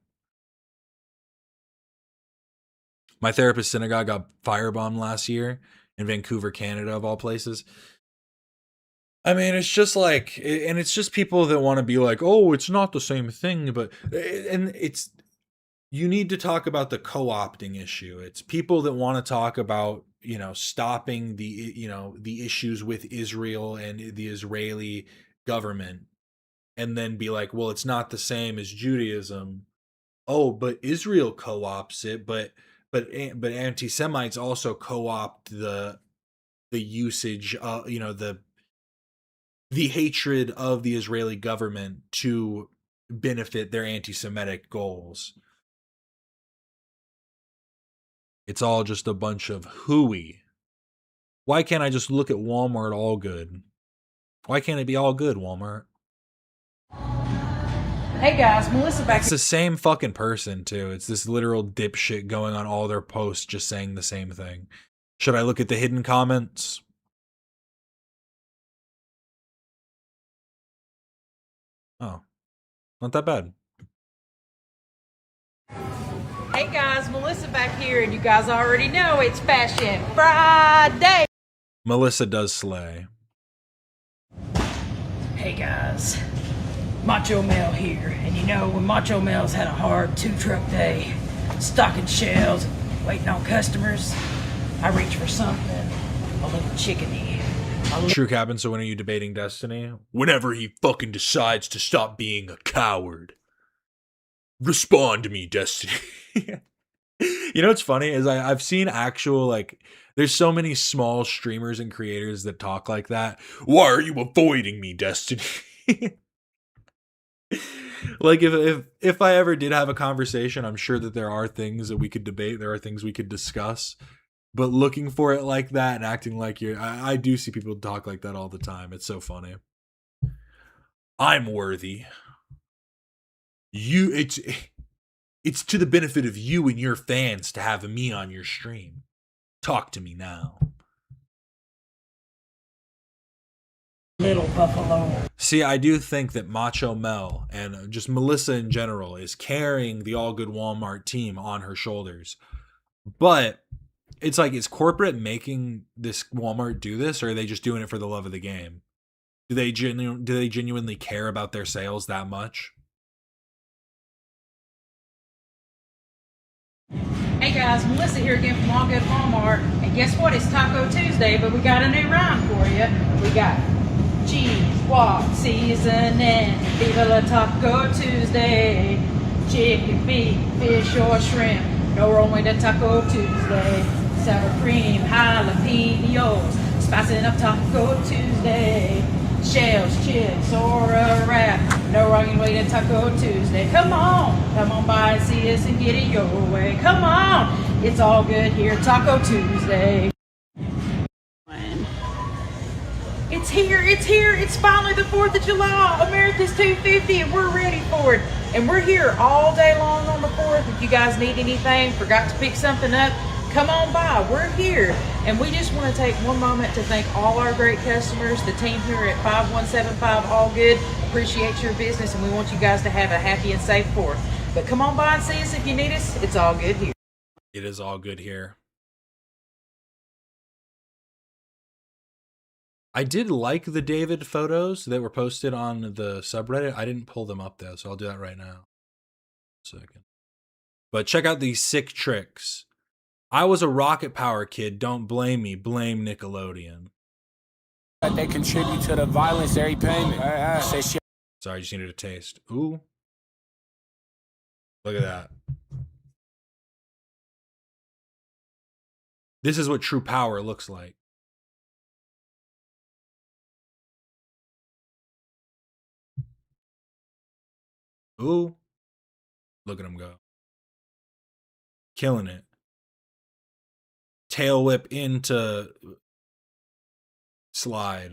[SPEAKER 1] My therapist's synagogue got firebombed last year in Vancouver, Canada, of all places. I mean, it's just like, and it's just people that want to be like, oh, it's not the same thing, but, and it's, you need to talk about the co-opting issue. It's people that want to talk about, stopping the issues with Israel and the Israeli government, and then be like, well, it's not the same as Judaism. Oh, but Israel co-opts it, but anti-Semites also co-opt the usage, the hatred of the Israeli government to benefit their anti-Semitic goals. It's all just a bunch of hooey. Why can't I just look at Walmart all good? Why can't it be all good, Walmart?
[SPEAKER 15] Hey guys, Melissa back.
[SPEAKER 1] It's the same fucking person too. It's this literal dipshit going on all their posts just saying the same thing. Should I look at the hidden comments? Oh, not that bad.
[SPEAKER 15] Hey guys, Melissa back here, and you guys already know it's Fashion Friday.
[SPEAKER 1] Melissa does slay.
[SPEAKER 15] Hey guys, Macho Mel here, and when Macho Mel's had a hard 2-truck day, stocking shelves, waiting on customers, I reach for something a little chickeny.
[SPEAKER 1] True Cabin, so when are you debating Destiny? Whenever he fucking decides to stop being a coward. Respond to me, Destiny. What's funny is I've seen actual, there's so many small streamers and creators that talk like that. Why are you avoiding me, Destiny? Like, if I ever did have a conversation, I'm sure that there are things that we could debate. There are things we could discuss. But looking for it like that and acting like I do see people talk like that all the time. It's so funny. I'm worthy. It's to the benefit of you and your fans to have me on your stream. Talk to me now.
[SPEAKER 15] Little buffalo.
[SPEAKER 1] See, I do think that Macho Mel and just Melissa in general is carrying the All Good Walmart team on her shoulders. But it's like, is corporate making this Walmart do this, or are they just doing it for the love of the game? Do they genuinely care about their sales that much?
[SPEAKER 15] Hey guys, Melissa here again from All Good Walmart, and guess what? It's Taco Tuesday, but we got a new rhyme for you. We got cheese, guac, seasoning, Viva la Taco Tuesday. Chicken, beef, fish, or shrimp, no wrong way to Taco Tuesday. Sour cream, jalapenos, spicing up Taco Tuesday. Shells, chips, or a wrap, no wrong way to Taco Tuesday. Come on by and see us and get it your way. Come on, it's all good here, Taco Tuesday. It's here, it's finally the 4th of July, America's 250, and we're ready for it. And we're here all day long on the 4th. If you guys need anything, forgot to pick something up, come on by, we're here. And we just want to take one moment to thank all our great customers, the team here at 5175 All Good. Appreciate your business, and we want you guys to have a happy and safe 4th. But come on by and see us if you need us. It's all good here.
[SPEAKER 1] It is all good here. I did like the David photos that were posted on the subreddit. I didn't pull them up though, so I'll do that right now. Second. But check out these sick tricks. I was a Rocket Power kid. Don't blame me. Blame Nickelodeon.
[SPEAKER 18] They contribute to the violence every payment.
[SPEAKER 1] Sorry, I just needed a taste. Ooh. Look at that. This is what true power looks like. Ooh. Look at him go. Killing it. Tail whip into slide.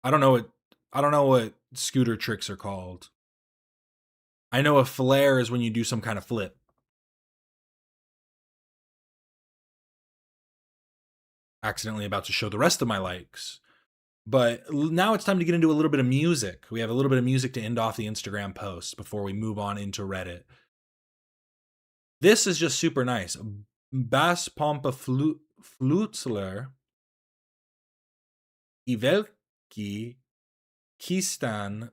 [SPEAKER 1] I don't know what scooter tricks are called. I know a flare is when you do some kind of flip. Accidentally about to show the rest of my likes. But now it's time to get into a little bit of music. We have a little bit of music to end off the Instagram post before we move on into Reddit. This is just super nice. Bass Pompa Flutzler Ivelki Kistan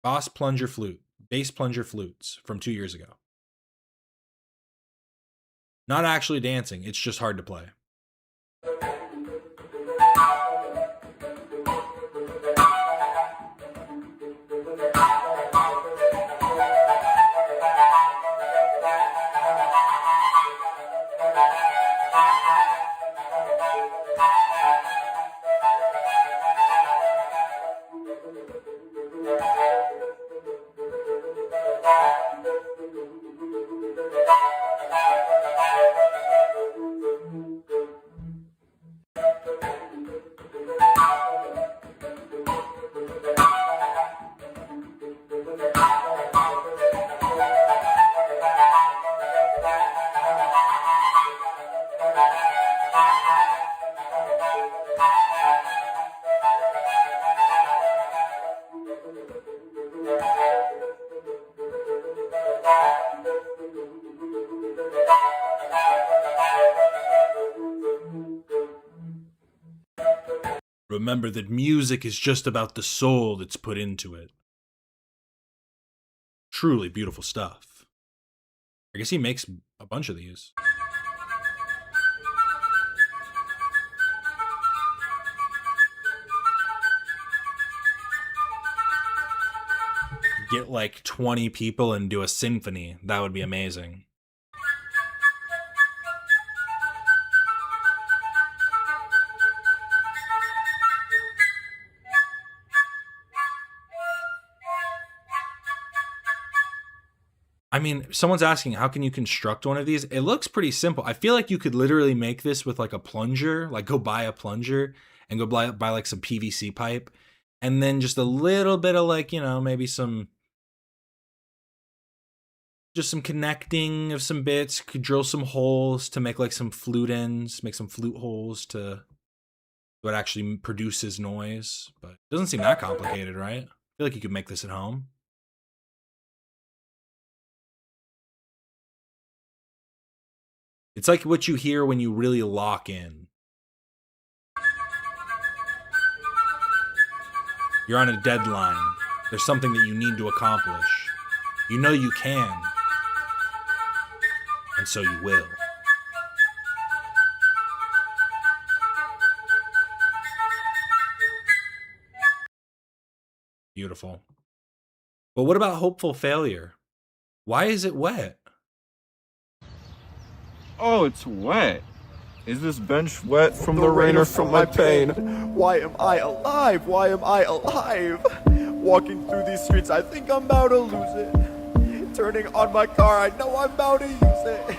[SPEAKER 1] Bass Plunger Flute. Bass Plunger Flutes from 2 years ago. Not actually dancing, it's just hard to play. Remember that music is just about the soul that's put into it. Truly beautiful stuff. I guess he makes a bunch of these. Get like 20 people and do a symphony. That would be amazing. I mean, someone's asking, how can you construct one of these? It looks pretty simple. I feel like you could literally make this with like a plunger, like go buy a plunger and go buy like some PVC pipe. And then just a little bit of like, you know, maybe just some connecting of some bits. Could drill some holes to make like some flute ends, make some flute holes to what actually produces noise. But it doesn't seem that complicated, right? I feel like you could make this at home. It's like what you hear when you really lock in. You're on a deadline. There's something that you need to accomplish. You know you can. And so you will. Beautiful. But what about hopeful failure? Why is it wet?
[SPEAKER 19] Oh, it's wet. Is this bench wet from the rain or from my pain?
[SPEAKER 3] Why am I alive? Why am I alive? Walking through these streets, I think I'm about to lose it. Turning on my car, I know I'm about to use it.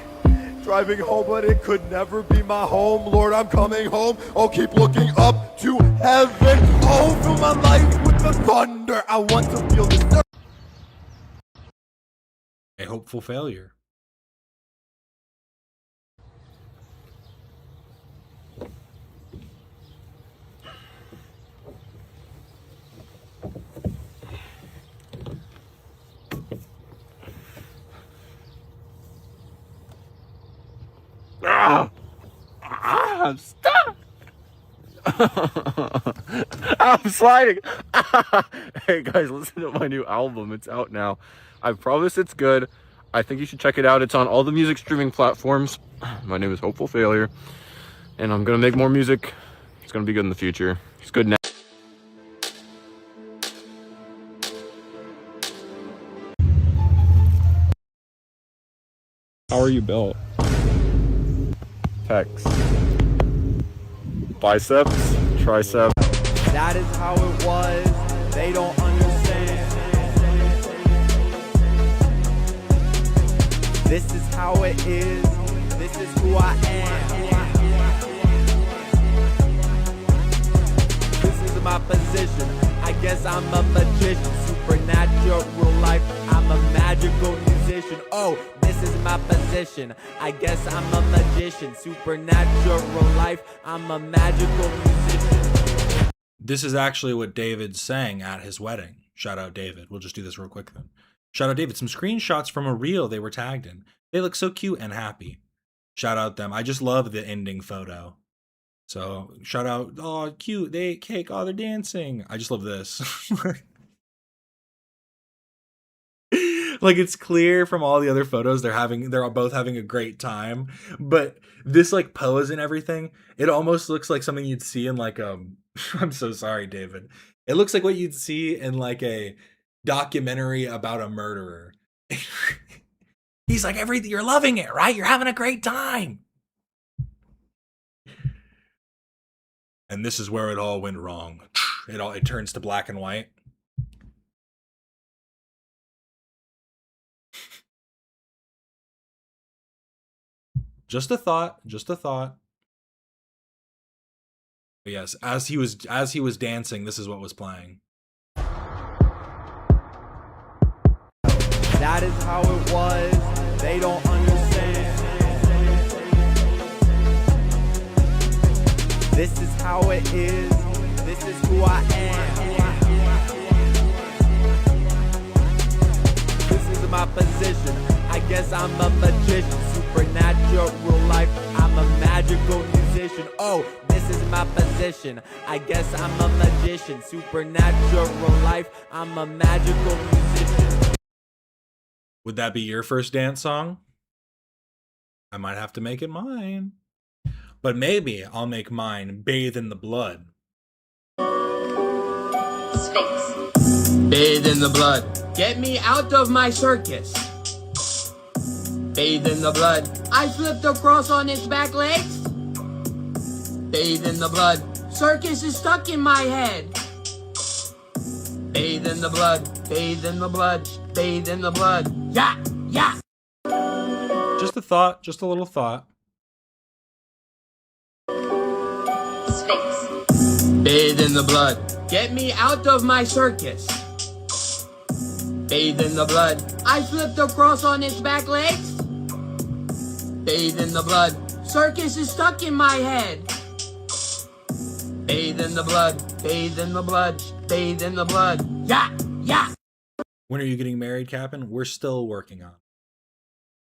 [SPEAKER 3] Driving home, but it could never be my home. Lord, I'm coming home. Oh, keep looking up to heaven. Oh, fill my life with the thunder. I want to feel this.
[SPEAKER 1] A hopeful failure.
[SPEAKER 19] I'm stuck. I'm sliding. Hey guys, listen to my new album. It's out now. I promise it's good. I think you should check it out. It's on all the music streaming platforms. My name is Hopeful Failure, and I'm gonna make more music. It's gonna be good in the future. It's good now. How are you built? Pecs. Biceps, triceps.
[SPEAKER 3] That is how it was. They don't understand. This is how it is. This is who I am. This is my position. I guess I'm a magician. Supernatural life. I'm a magical musician. Oh, this is my position. I guess I'm a magician. Supernatural life. I'm a magical musician.
[SPEAKER 1] This is actually what David sang at his wedding. Shout out David. We'll just do this real quick then. Shout out David. Some screenshots from a reel they were tagged in. They look so cute and happy. Shout out them. I just love the ending photo. So shout out, oh, cute. They ate cake. Oh, they're dancing. I just love this. Like, it's clear from all the other photos they're both having a great time. But this like pose and everything, it almost looks like something you'd see in like I'm so sorry, David. It looks like what you'd see in like a documentary about a murderer. He's like, you're loving it, right? You're having a great time. And this is where it all went wrong. It turns to black and white. Just a thought. Just a thought. But yes, as he was dancing, this is what was playing.
[SPEAKER 3] That is how it was. They don't understand. This is how it is. This is who I am. This is my position. I guess I'm a magician. Supernatural life. I'm a magical musician. Oh, this is my position. I guess I'm a magician. Supernatural life. I'm a magical musician.
[SPEAKER 1] Would that be your first dance song? I might have to make it mine. But maybe I'll make mine Bathe in the Blood.
[SPEAKER 20] Sphinx. Bathe in the blood. Get me out of my circus. Bathe in the blood. I flipped across on its back legs. Bathe in the blood. Circus is stuck in my head. Bathe in the blood. Bathe in the blood. Bathe in the blood. Yeah, yeah.
[SPEAKER 1] Just a thought, just a little thought.
[SPEAKER 20] Sphinx. Bathe in the blood. Get me out of my circus. Bathe in the blood. I flipped across on its back legs. Bathe in the blood. Circus is stuck in my head. Bathe in the blood. Bathe in the blood. Bathe in the blood. Yeah, yeah.
[SPEAKER 1] When are you getting married, Captain? We're still working on it.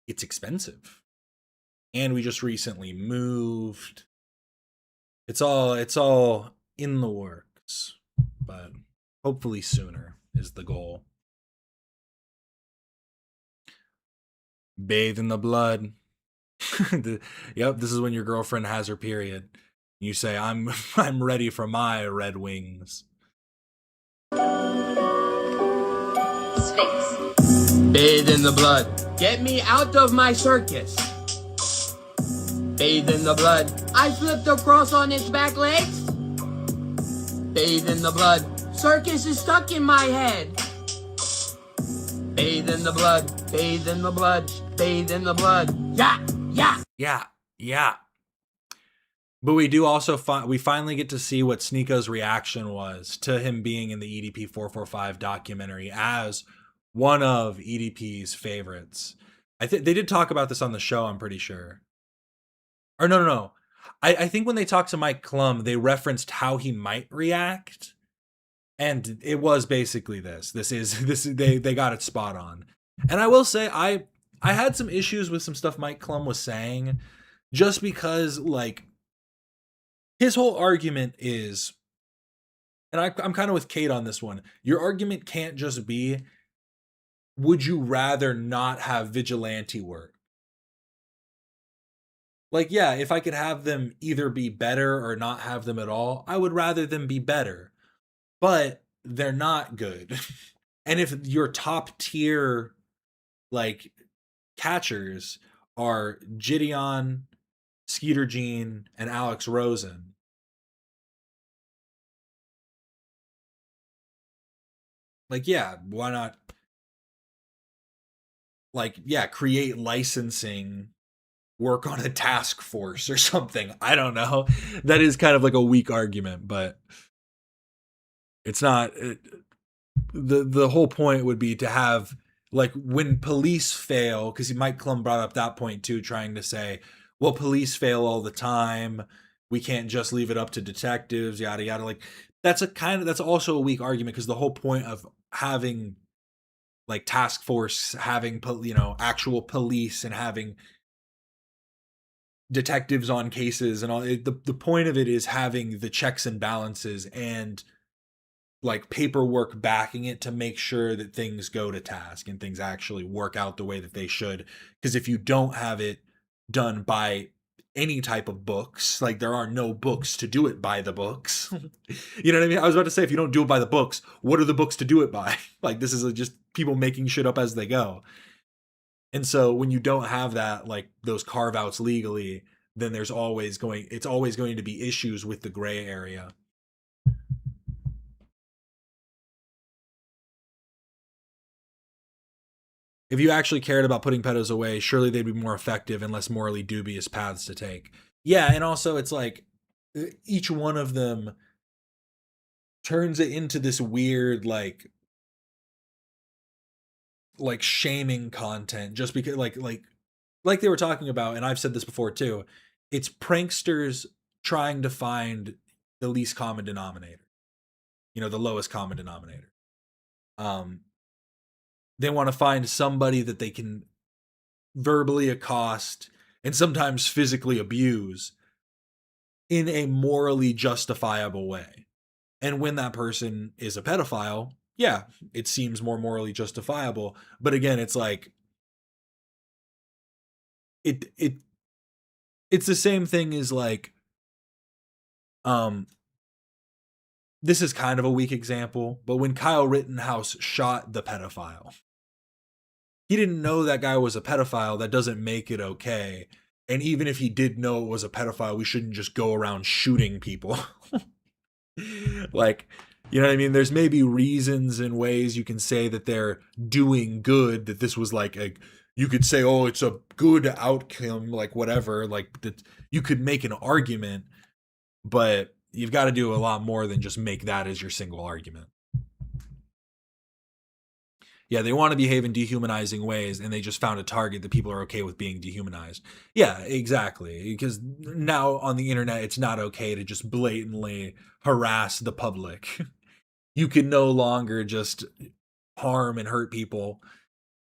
[SPEAKER 1] It's expensive. And we just recently moved. It's all in the works. But hopefully sooner is the goal. Bathe in the blood. Yep, this is when your girlfriend has her period. You say, I'm ready for my red wings.
[SPEAKER 20] Sphinx. Bathe in the blood. Get me out of my circus. Bathe in the blood. I flipped across on its back legs. Bathe in the blood. Circus is stuck in my head. Bathe in the blood. Bathe in the blood. Bathe in the blood. Yeah, yeah.
[SPEAKER 1] Yeah, yeah. But we do also we finally get to see what Sneako's reaction was to him being in the EDP 445 documentary as one of EDP's favorites. I think they did talk about this on the show, I'm pretty sure. Or no. I think when they talked to Mike Klum, they referenced how he might react. And it was basically this. They got it spot on. And I will say, I had some issues with some stuff Mike Klum was saying, just because, like, his whole argument is, and I'm kind of with Kate on this one, your argument can't just be, would you rather not have vigilante work? Like, yeah, if I could have them either be better or not have them at all, I would rather them be better. But they're not good. And if your top tier, like, catchers are Gideon, Skeeter Jean, and Alex Rosen, like, yeah, why not? like, yeah, create licensing, work on a task force or something. I don't know. That is kind of like a weak argument, but it's not. The whole point would be to have, like, when police fail, because Mike Klum brought up that point too, trying to say, well, police fail all the time. We can't just leave it up to detectives, yada yada. Like, that's also a weak argument, because the whole point of having like task force, having actual police, and having detectives on cases and all, the point of it is having the checks and balances and like paperwork backing it to make sure that things go to task and things actually work out the way that they should. Because if you don't have it done by any type of books, like, there are no books to do it by the books. You know what I mean? I was about to say, if you don't do it by the books, what are the books to do it by? Like, this is just people making shit up as they go. And so when you don't have that, like, those carve outs legally, then it's always going to be issues with the gray area. If you actually cared about putting pedos away, surely they'd be more effective and less morally dubious paths to take. Yeah, and also it's like each one of them turns it into this weird like shaming content, just because like they were talking about, and I've said this before too, it's pranksters trying to find the least common denominator. The lowest common denominator. They want to find somebody that they can verbally accost and sometimes physically abuse in a morally justifiable way. And when that person is a pedophile, yeah, it seems more morally justifiable. But again, it's like it's the same thing as like this is kind of a weak example, but when Kyle Rittenhouse shot the pedophile, he didn't know that guy was a pedophile. That doesn't make it okay. And even if he did know it was a pedophile, we shouldn't just go around shooting people. Like, you know what I mean? There's maybe reasons and ways you can say that they're doing good, that this was like you could say, oh, it's a good outcome, like whatever, like that you could make an argument, but you've got to do a lot more than just make that as your single argument. Yeah, they want to behave in dehumanizing ways, and they just found a target that people are okay with being dehumanized. Yeah, exactly. Because now on the internet, it's not okay to just blatantly harass the public. You can no longer just harm and hurt people.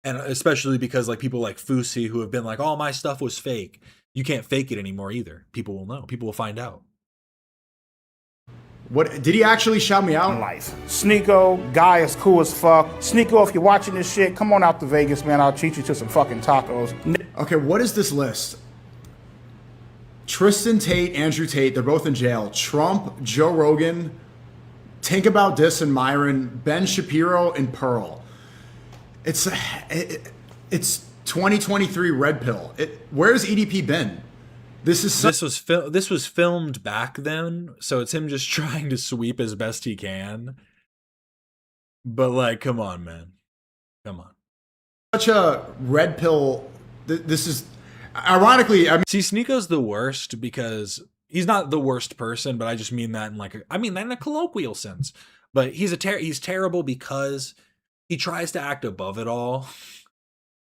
[SPEAKER 1] And especially because like people like Fusi, who have been like, oh, my stuff was fake. You can't fake it anymore either. People will know. People will find out.
[SPEAKER 21] What did he actually shout me out?
[SPEAKER 22] Life. Sneeko, guy is cool as fuck. Sneeko, if you're watching this shit, come on out to Vegas, man. I'll treat you to some fucking tacos.
[SPEAKER 21] Okay, what is this list? Tristan Tate, Andrew Tate, they're both in jail. Trump, Joe Rogan, Think About This and Myron, Ben Shapiro, and Pearl. It's 2023 Red Pill. Where's EDP been? This was filmed back then, so it's him just trying to sweep as best he can. But like, come on, man, come on. Such a red pill. This is ironically. I mean, see, Sneeko's the worst because he's not the worst person, but I just mean that in in a colloquial sense. But he's terrible because he tries to act above it all.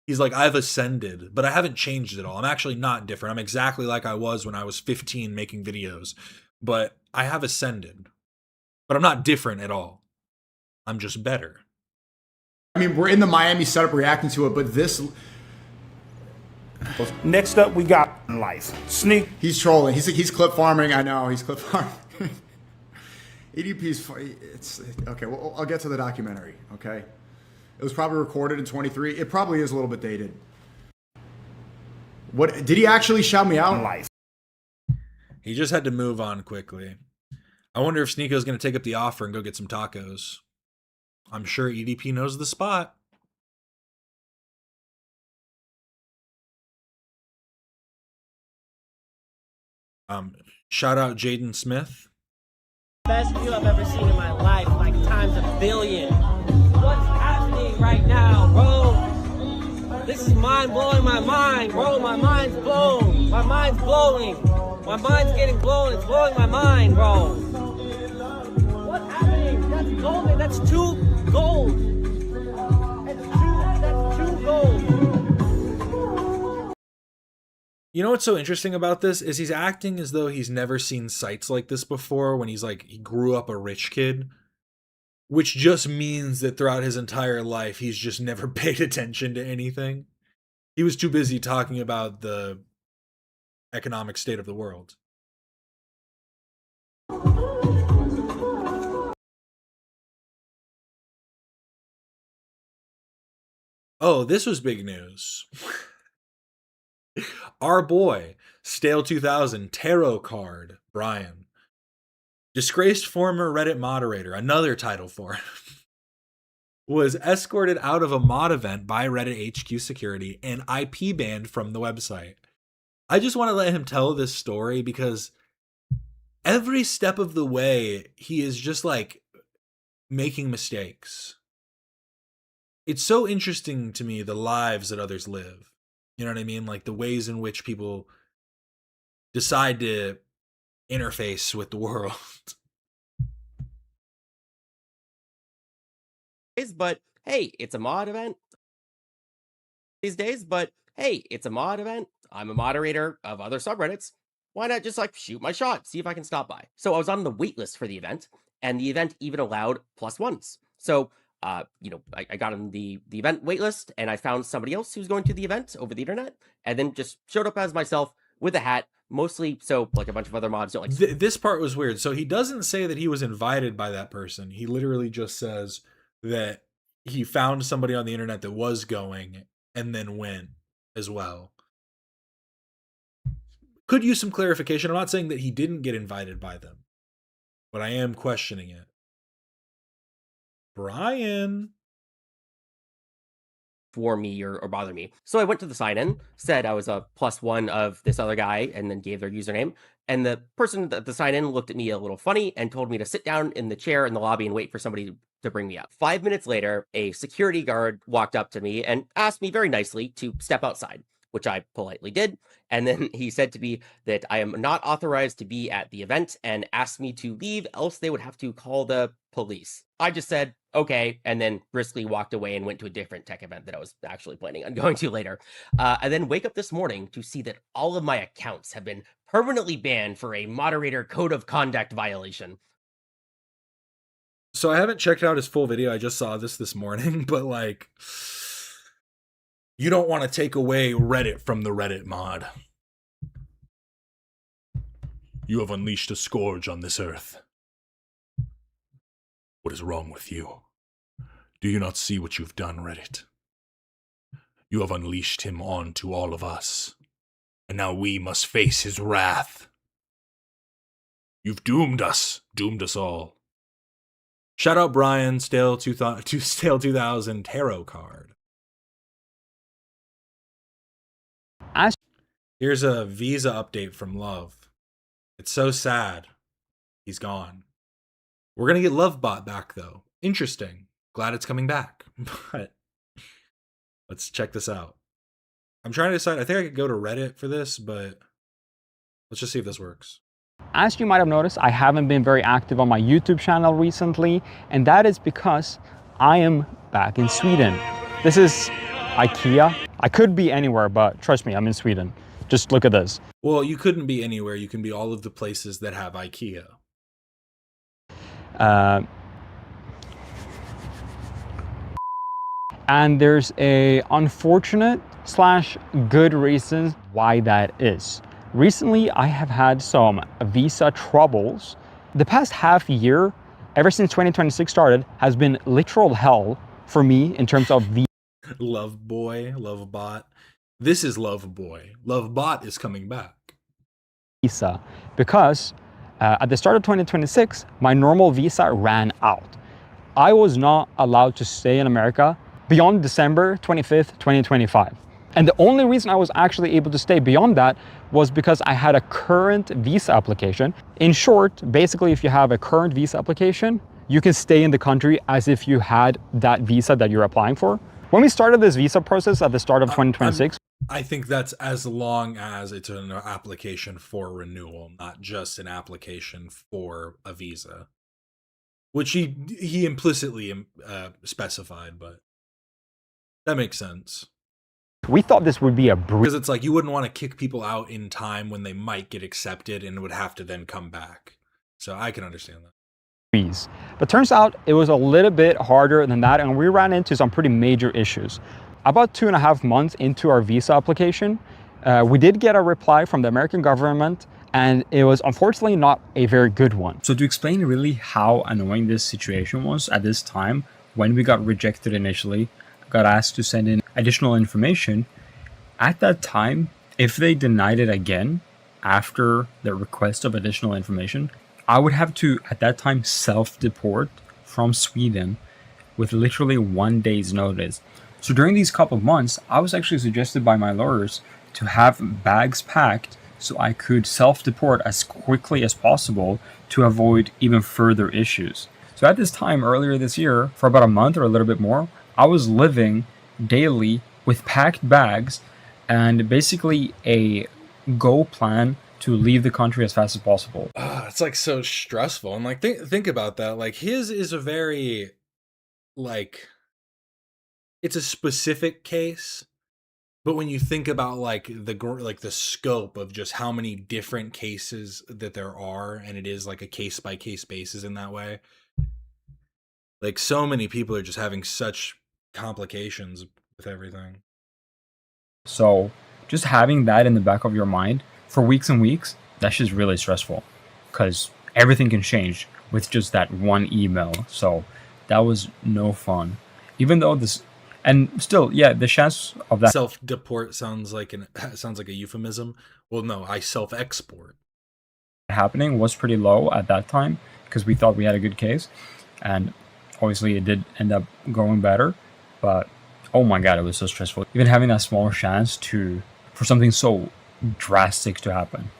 [SPEAKER 21] He's like, I've ascended, but I haven't changed at all. I'm actually not different. I'm exactly like I was when I was 15 making videos, but I have ascended. But I'm not different at all. I'm just better. I mean, we're in the Miami setup reacting to it, but this...
[SPEAKER 22] Next up, we got Life. Sneak.
[SPEAKER 21] He's trolling. He's clip farming. I know, he's clip farming. EDP's... It's okay, well, I'll get to the documentary, okay? It was probably recorded in 23. It probably is a little bit dated. What did he actually shout me out?
[SPEAKER 22] Life.
[SPEAKER 1] He just had to move on quickly. I wonder if Sneeko's going to take up the offer and go get some tacos. I'm sure EDP knows the spot. Shout out Jaden Smith.
[SPEAKER 23] Best view I've ever seen in my life, like times a billion. What's happening right now, bro? This is mind blowing my mind, bro. My mind's blown. My mind's blowing. My mind's getting blown. It's blowing my mind, bro. What's happening? That's golden. That's 2 gold. That's two gold.
[SPEAKER 1] You know what's so interesting about this is he's acting as though he's never seen sights like this before when he's like, he grew up a rich kid, which just means that throughout his entire life, he's just never paid attention to anything. He was too busy talking about the economic state of the world. Oh, this was big news. Our boy, Stale 2000 tarot card, Brian, disgraced former Reddit moderator, another title for him, was escorted out of a mod event by Reddit HQ security and IP banned from the website. I just want to let him tell this story because every step of the way, he is just like making mistakes. It's so interesting to me, the lives that others live. You know what I mean? Like the ways in which people decide to interface with the world.
[SPEAKER 2] But hey, it's a mod event these days, but hey, it's a mod event. I'm a moderator of other subreddits. Why not just like shoot my shot, see if I can stop by? So I was on the wait list for the event, and the event even allowed +1s. So I got on the event waitlist, and I found somebody else who's going to the event over the internet, and then just showed up as myself with a hat, mostly so like a bunch of other mods don't like.
[SPEAKER 1] This part was weird. So he doesn't say that he was invited by that person. He literally just says that he found somebody on the internet that was going and then went as well. Could use some clarification. I'm not saying that he didn't get invited by them, but I am questioning it. Brian.
[SPEAKER 2] For me or bother me. So I went to the sign-in, said I was a +1 of this other guy, and then gave their username. And the person at the sign-in looked at me a little funny and told me to sit down in the chair in the lobby and wait for somebody to bring me up. 5 minutes later, a security guard walked up to me and asked me very nicely to step outside, which I politely did. And then he said to me that I am not authorized to be at the event and asked me to leave, else they would have to call the police. I just said, okay, and then briskly walked away and went to a different tech event that I was actually planning on going to later. I then wake up this morning to see that all of my accounts have been permanently banned for a moderator code of conduct violation.
[SPEAKER 1] So I haven't checked out his full video. I just saw this morning, but like, you don't want to take away Reddit from the Reddit mod. You have unleashed a scourge on this earth. What is wrong with you? Do you not see what you've done, Reddit? You have unleashed him on to all of us, and now we must face his wrath. You've doomed us all. Shout out Brian, Stale 2000 tarot card. Here's a visa update from Love. It's so sad. He's gone. We're going to get Lovebot back, though. Interesting. Glad it's coming back. But let's check this out. I'm trying to decide. I think I could go to Reddit for this, but let's just see if this works.
[SPEAKER 4] As you might have noticed, I haven't been very active on my YouTube channel recently, and that is because I am back in Sweden. This is IKEA. I could be anywhere, but trust me, I'm in Sweden. Just look at this.
[SPEAKER 1] Well, you couldn't be anywhere. You can be all of the places that have IKEA.
[SPEAKER 4] And there's a unfortunate / good reason why that is. Recently, I have had some visa troubles. The past half year, ever since 2026 started, has been literal hell for me in terms of
[SPEAKER 1] Love boy, love bot. This is Love boy. Love bot is coming back.
[SPEAKER 4] Visa, because at the start of 2026, my normal visa ran out. I was not allowed to stay in America beyond December 25th, 2025. And the only reason I was actually able to stay beyond that was because I had a current visa application. In short, basically, if you have a current visa application, you can stay in the country as if you had that visa that you're applying for. When we started this visa process at the start of 2026,
[SPEAKER 21] I think that's as long as it's an application for renewal, not just an application for a visa, which he implicitly specified, but that makes sense.
[SPEAKER 4] We thought this would be a
[SPEAKER 21] because it's like you wouldn't want to kick people out in time when they might get accepted and would have to then come back. So I can understand that.
[SPEAKER 4] But turns out it was a little bit harder than that, and we ran into some pretty major issues. About 2.5 months into our visa application, we did get a reply from the American government, and it was unfortunately not a very good one. So to explain really how annoying this situation was at this time, when we got rejected initially, got asked to send in additional information. At that time, if they denied it again after the request of additional information, I would have to, at that time, self-deport from Sweden with literally 1 day's notice. So during these couple of months, I was actually suggested by my lawyers to have bags packed so I could self-deport as quickly as possible to avoid even further issues. So at this time, earlier this year, for about a month or a little bit more, I was living daily with packed bags and basically a go plan to leave the country as fast as possible.
[SPEAKER 21] It's like so stressful. And like think about that. Like his is a very like it's a specific case, but when you think about like the scope of just how many different cases that there are, and it is like a case by case basis in that way. Like so many people are just having such complications with everything.
[SPEAKER 4] So just having that in the back of your mind for weeks and weeks, that's just really stressful because everything can change with just that one email. So that was no fun. Even though this, and still, yeah, the chance of that
[SPEAKER 21] self-deport sounds like a euphemism. Well, no, I self-export.
[SPEAKER 4] Happening was pretty low at that time because we thought we had a good case, and obviously it did end up going better. But oh my god, it was so stressful. Even having that small chance for something so drastic to happen.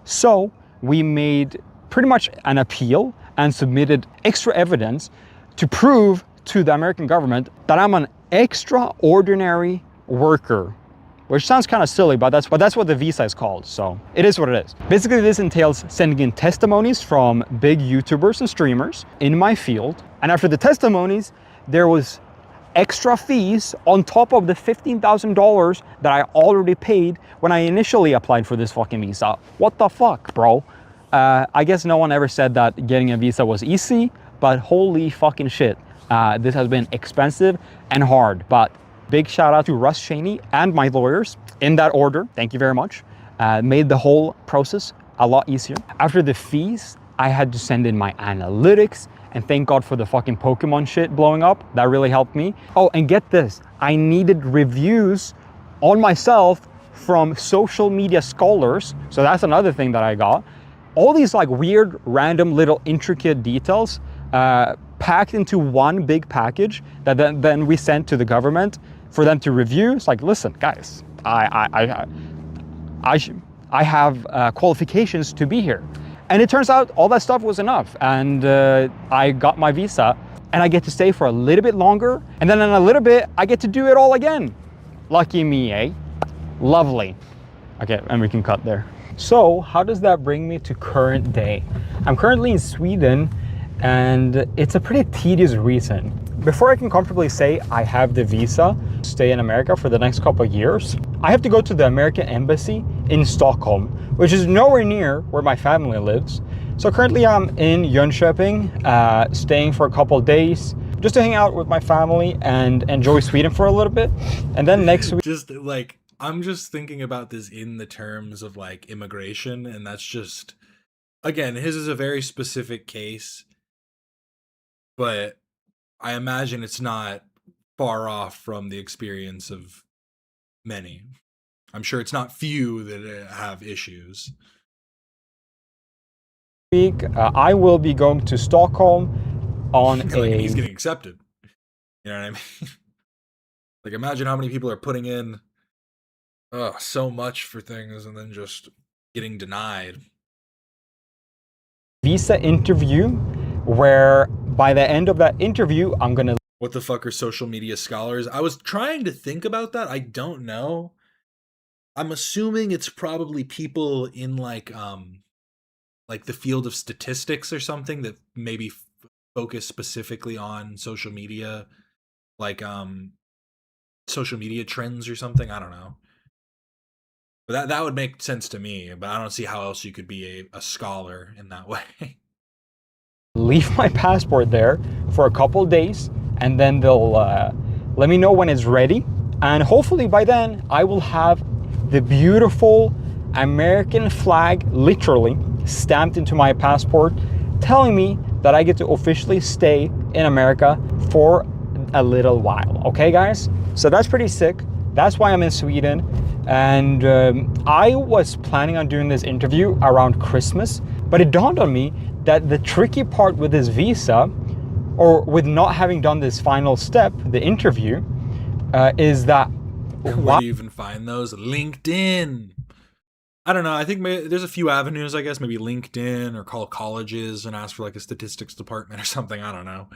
[SPEAKER 4] So we made pretty much an appeal and submitted extra evidence to prove to the American government that I'm an extraordinary worker, which sounds kind of silly, but that's what the visa is called. So it is what it is. Basically, this entails sending in testimonies from big YouTubers and streamers in my field. And after the testimonies, there was extra fees on top of the $15,000 that I already paid when I initially applied for this fucking visa. What the fuck, bro? I guess no one ever said that getting a visa was easy, but holy fucking shit. This has been expensive and hard, but big shout out to Russ Cheney and my lawyers in that order. Thank you very much. Made the whole process a lot easier. After the fees, I had to send in my analytics, and thank God for the fucking Pokemon shit blowing up. That really helped me. Oh, and get this, I needed reviews on myself from social media scholars. So that's another thing that I got. All these like weird, random little intricate details packed into one big package that then we sent to the government for them to review. It's like, listen, guys, I have qualifications to be here. And it turns out all that stuff was enough. And I got my visa and I get to stay for a little bit longer. And then in a little bit, I get to do it all again. Lucky me, eh? Lovely. Okay, and we can cut there. So how does that bring me to current day? I'm currently in Sweden, and it's a pretty tedious reason. Before I can comfortably say I have the visa to stay in America for the next couple of years, I have to go to the American embassy in Stockholm, which is nowhere near where my family lives. So currently I'm in Jönköping, staying for a couple of days, just to hang out with my family and enjoy Sweden for a little bit. And then next week,
[SPEAKER 21] just like, I'm just thinking about this in the terms of like immigration, and that's just, again, his is a very specific case, but I imagine it's not far off from the experience of many. I'm sure it's not few that have issues.
[SPEAKER 4] Week, I will be going to Stockholm on
[SPEAKER 21] like he's getting accepted. You know what I mean? Like, imagine how many people are putting in so much for things and then just getting denied.
[SPEAKER 4] Visa interview, where by the end of that interview, I'm gonna
[SPEAKER 1] What the fuck are social media scholars? I was trying to think about that. I don't know. I'm assuming it's probably people in like the field of statistics or something that maybe focus specifically on social media, like social media trends or something. I don't know. But that would make sense to me, but I don't see how else you could be a scholar in that way.
[SPEAKER 4] Leave my passport there for a couple days, and then they'll let me know when it's ready. And hopefully by then, I will have the beautiful American flag literally stamped into my passport, telling me that I get to officially stay in America for a little while. Okay, guys? So that's pretty sick. That's why I'm in Sweden. And I was planning on doing this interview around Christmas, but it dawned on me that the tricky part with this visa, or with not having done this final step, the interview, is that...
[SPEAKER 1] Where do you even find those? LinkedIn. I don't know. I think there's a few avenues, I guess. Maybe LinkedIn, or call colleges and ask for like a statistics department or something. I don't know.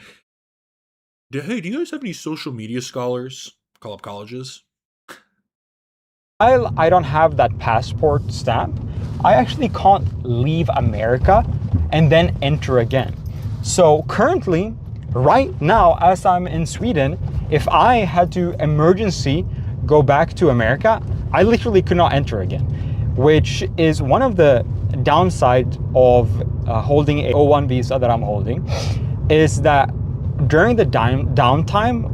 [SPEAKER 1] Hey, do you guys have any social media scholars? Call up colleges.
[SPEAKER 4] While I don't have that passport stamp, I actually can't leave America and then enter again. So currently, right now, as I'm in Sweden, if I had to emergency go back to America, I literally could not enter again, which is one of the downsides of holding a O1 visa that I'm holding, is that during the downtime,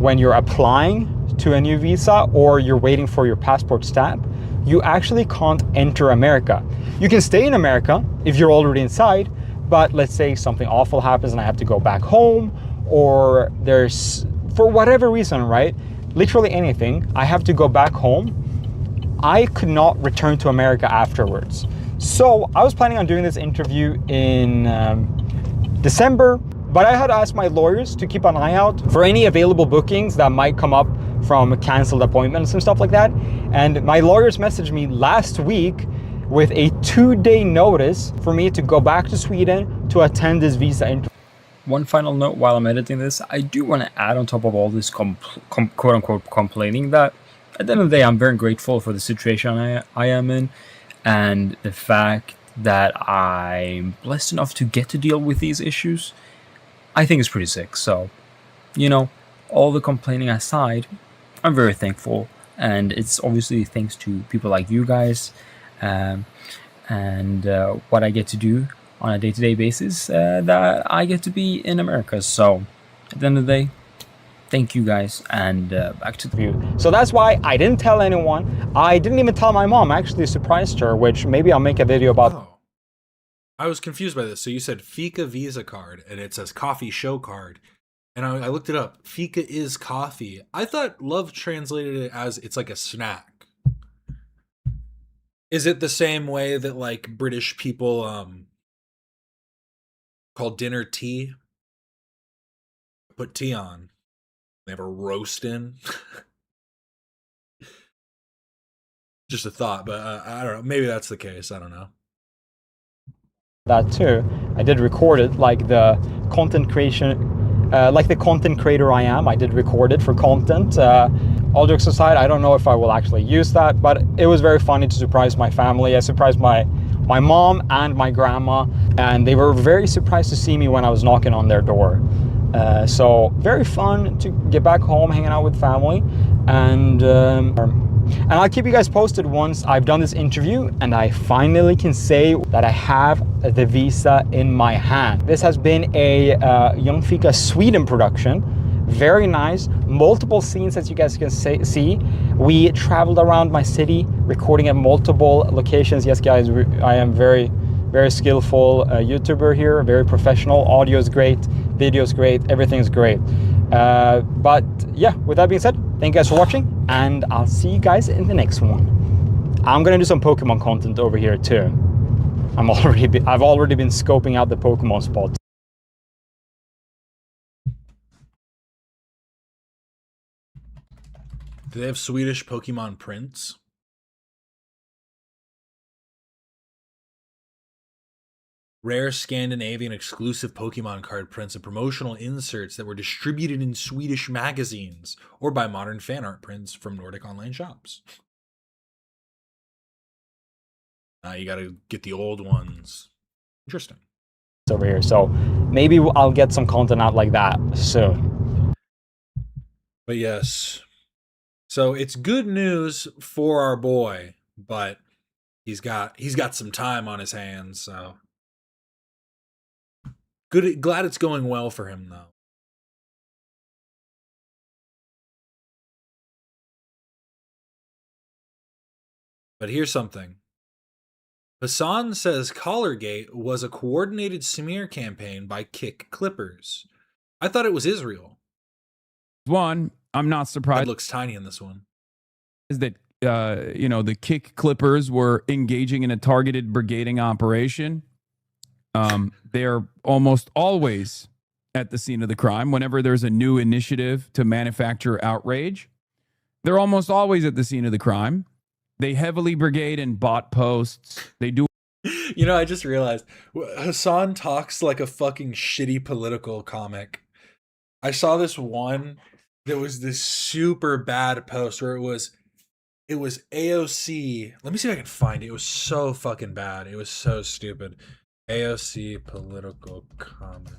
[SPEAKER 4] when you're applying to a new visa or you're waiting for your passport stamp, you actually can't enter America. You can stay in America if you're already inside, but let's say something awful happens and I have to go back home, or there's, for whatever reason, right? Literally anything, I have to go back home. I could not return to America afterwards. So I was planning on doing this interview in December, but I had asked my lawyers to keep an eye out for any available bookings that might come up from canceled appointments and stuff like that. And my lawyers messaged me last week with a 2-day notice for me to go back to Sweden to attend this visa interview. One final note while I'm editing this, I do want to add on top of all this quote-unquote complaining that at the end of the day, I'm very grateful for the situation I am in, and the fact that I'm blessed enough to get to deal with these issues. I think it's pretty sick. So, you know, all the complaining aside, I'm very thankful, and it's obviously thanks to people like you guys, and what I get to do on a day-to-day basis, that I get to be in America. So at the end of the day, thank you guys, and back to the view. So that's why I didn't tell anyone. I didn't even tell my mom. I actually surprised her, which maybe I'll make a video about.
[SPEAKER 1] Oh. I was confused by this. So you said Fika Visa card, and it says coffee show card. And I looked it up. Fika is coffee. I thought Love translated it as it's like a snack. Is it the same way that like British people call dinner tea? Put tea on. They have a roast in. Just a thought, but I don't know. Maybe that's the case. I don't know.
[SPEAKER 4] That too. I did record it like the content creation. Like the content creator I am, I did record it for content. All jokes aside, I don't know if I will actually use that, but it was very funny to surprise my family. I surprised my mom and my grandma, and they were very surprised to see me when I was knocking on their door. So very fun to get back home, hanging out with family, and I'll keep you guys posted once I've done this interview and I finally can say that I have the visa in my hand. This has been a YungFika Sweden production. Very nice, multiple scenes as you guys can see. We traveled around my city, recording at multiple locations. Yes guys, I am very skillful YouTuber here, very professional. Audio is great, video is great, everything's great. But yeah, with that being said, thank you guys for watching, and I'll see you guys in the next one. I'm gonna do some Pokemon content over here too. I've already been scoping out the Pokemon spots.
[SPEAKER 1] Do they have Swedish Pokemon prints? rare Scandinavian exclusive Pokemon card prints and promotional inserts that were distributed in Swedish magazines or by modern fan art prints from Nordic online shops. You gotta get the old ones. Interesting.
[SPEAKER 4] Over here, so maybe I'll get some content out like that soon.
[SPEAKER 1] But yes, so it's good news for our boy, but he's got some time on his hands, so glad it's going well for him though. But here's something. Hassan says Collargate was a coordinated smear campaign by Kick Clippers. I thought it was Israel.
[SPEAKER 5] One, I'm not surprised.
[SPEAKER 1] It looks tiny in this one.
[SPEAKER 5] Is that the Kick Clippers were engaging in a targeted brigading operation. They're almost always at the scene of the crime. Whenever there's a new initiative to manufacture outrage, they're almost always at the scene of the crime. They heavily brigade in bot posts. They do.
[SPEAKER 1] You know, I just realized Hassan talks like a fucking shitty political comic. I saw this one that was this super bad post where it was AOC. Let me see if I can find it. It was so fucking bad. It was so stupid. AOC political comic.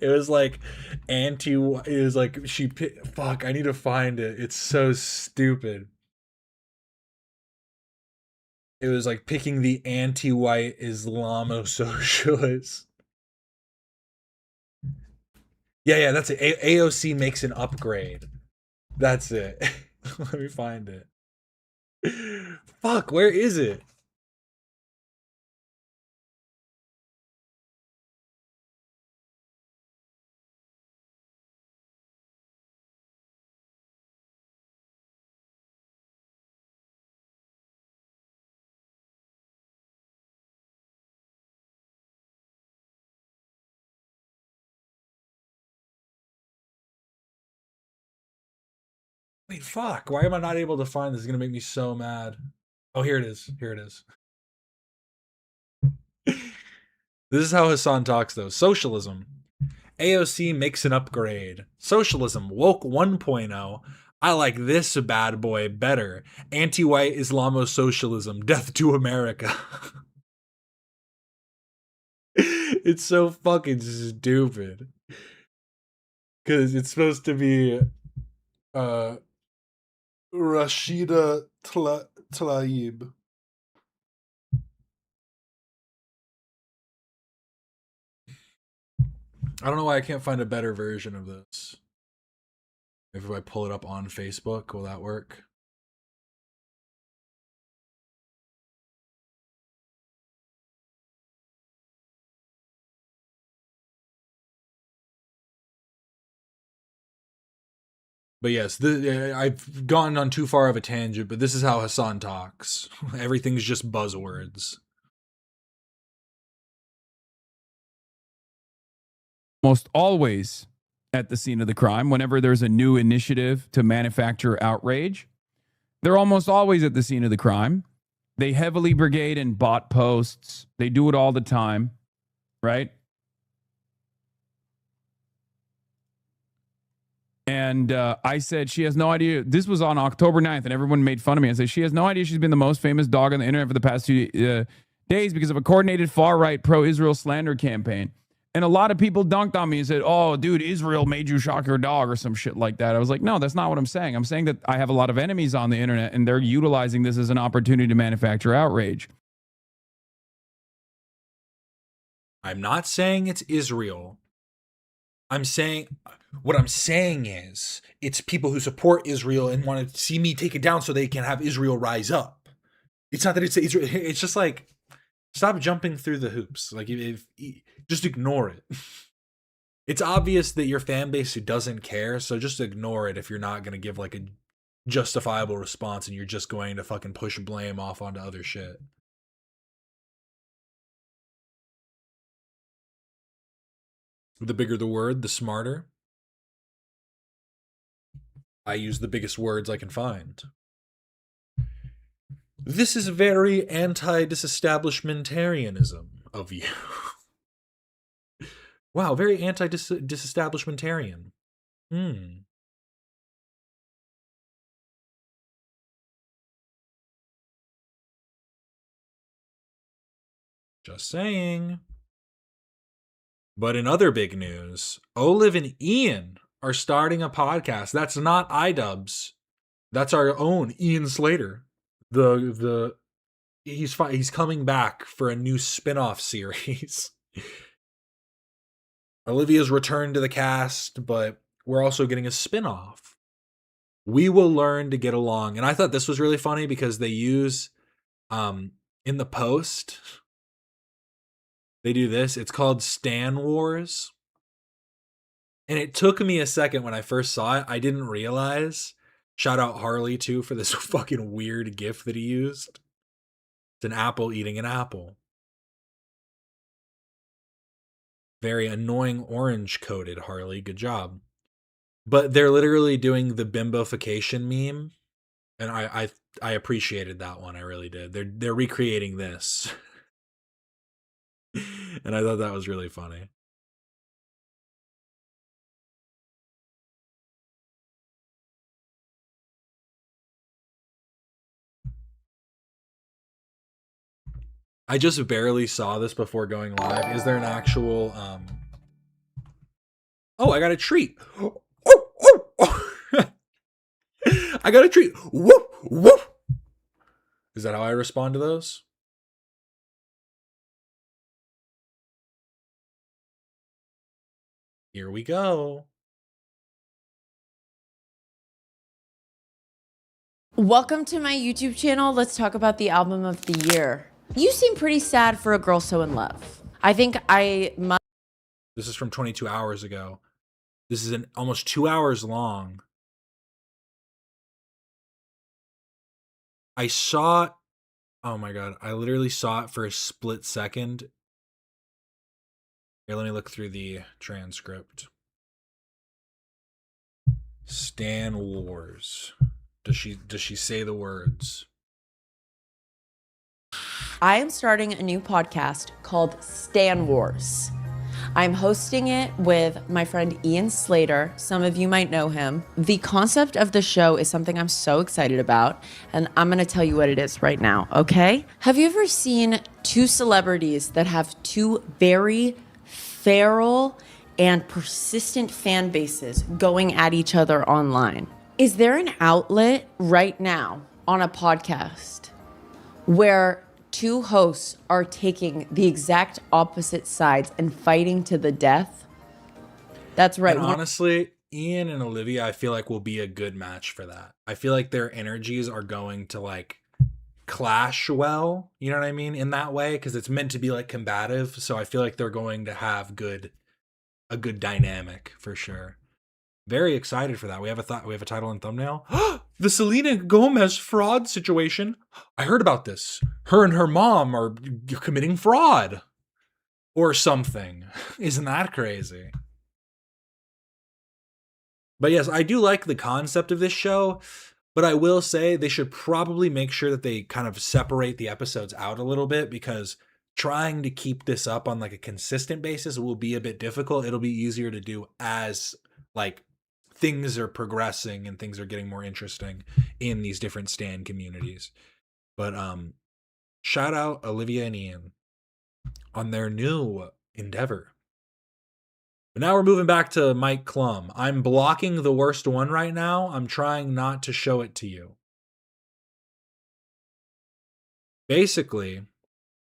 [SPEAKER 1] It was like fuck, I need to find it. It's so stupid. It was like picking the anti-white Islamo-socialist. Yeah, that's it. AOC makes an upgrade. That's it. Let me find it. Fuck, where is it? Wait, fuck. Why am I not able to find this? It's going to make me so mad. Oh, here it is. Here it is. This is how Hassan talks, though. Socialism. AOC makes an upgrade. Socialism. Woke 1.0. I like this bad boy better. Anti-white Islamo-socialism. Death to America. It's so fucking stupid. Because it's supposed to be Rashida Tlaib. I don't know why I can't find a better version of this. If I pull it up on Facebook, will that work? But yes, I've gone on too far of a tangent, but this is how Hassan talks. Everything's just buzzwords.
[SPEAKER 5] Almost always at the scene of the crime. Whenever there's a new initiative to manufacture outrage, they're almost always at the scene of the crime. They heavily brigade in bot posts. They do it all the time, right? And I said, she has no idea. This was on October 9th, and everyone made fun of me. I said, she has no idea she's been the most famous dog on the internet for the past 2 days because of a coordinated far-right pro-Israel slander campaign. And a lot of people dunked on me and said, oh, dude, Israel made you shock your dog or some shit like that. I was like, no, that's not what I'm saying. I'm saying that I have a lot of enemies on the internet, and they're utilizing this as an opportunity to manufacture outrage.
[SPEAKER 1] I'm not saying it's Israel. What I'm saying is it's people who support Israel and want to see me take it down so they can have Israel rise up. It's not that it's Israel. It's just like, stop jumping through the hoops. Like, just ignore it. It's obvious that your fan base who doesn't care, so just ignore it if you're not going to give like a justifiable response and you're just going to fucking push blame off onto other shit. The bigger the word, the smarter. I use the biggest words I can find. This is very anti-disestablishmentarianism of you. Wow, very anti-disestablishmentarian. Just saying. But in other big news, Olive and Ian are starting a podcast. That's not iDubbbz. That's our own Ian Slater. He's coming back for a new spin-off series. Olivia's returned to the cast, but we're also getting a spin-off. We will learn to get along. And I thought this was really funny because they use in the post, they do this. It's called Stan Wars. And it took me a second when I first saw it. I didn't realize. Shout out Harley, too, for this fucking weird gif that he used. It's an apple eating an apple. Very annoying orange-coated, Harley. Good job. But they're literally doing the bimbofication meme. And I appreciated that one. I really did. They're recreating this. And I thought that was really funny. I just barely saw this before going live. Is there an actual Oh, I got a treat. I got a treat. Woof, woof. Is that how I respond to those? Here we go.
[SPEAKER 6] Welcome to my YouTube channel. Let's talk about the album of the year. You seem pretty sad for a girl so in love. I think
[SPEAKER 1] This is from 22 hours ago. This is almost 2 hours long. I saw it. Oh my God. I literally saw it for a split second. Here, let me look through the transcript. Stan Wars. Does she say the words?
[SPEAKER 6] I am starting a new podcast called Stan Wars. I'm hosting it with my friend Ian Slater. Some of you might know him. The concept of the show is something I'm so excited about, and I'm gonna tell you what it is right now, okay? Have you ever seen two celebrities that have two very feral and persistent fan bases going at each other online? Is there an outlet right now on a podcast where two hosts are taking the exact opposite sides and fighting to the death? That's right.
[SPEAKER 1] And honestly, Ian and Olivia, I feel like will be a good match for that. I feel like their energies are going to like clash well, you know what I mean, in that way, because it's meant to be like combative. So I feel like they're going to have a good dynamic for sure. Very excited for that. We have a title and thumbnail. The Selena Gomez fraud situation. I heard about this. Her and her mom are committing fraud or something. Isn't that crazy? But yes, I do like the concept of this show, but I will say they should probably make sure that they kind of separate the episodes out a little bit, because trying to keep this up on like a consistent basis will be a bit difficult. It'll be easier to do as like things are progressing and things are getting more interesting in these different stan communities. But shout out Olivia and Ian on their new endeavor. But now we're moving back to Mike Klum. I'm blocking the worst one right now. I'm trying not to show it to you. Basically,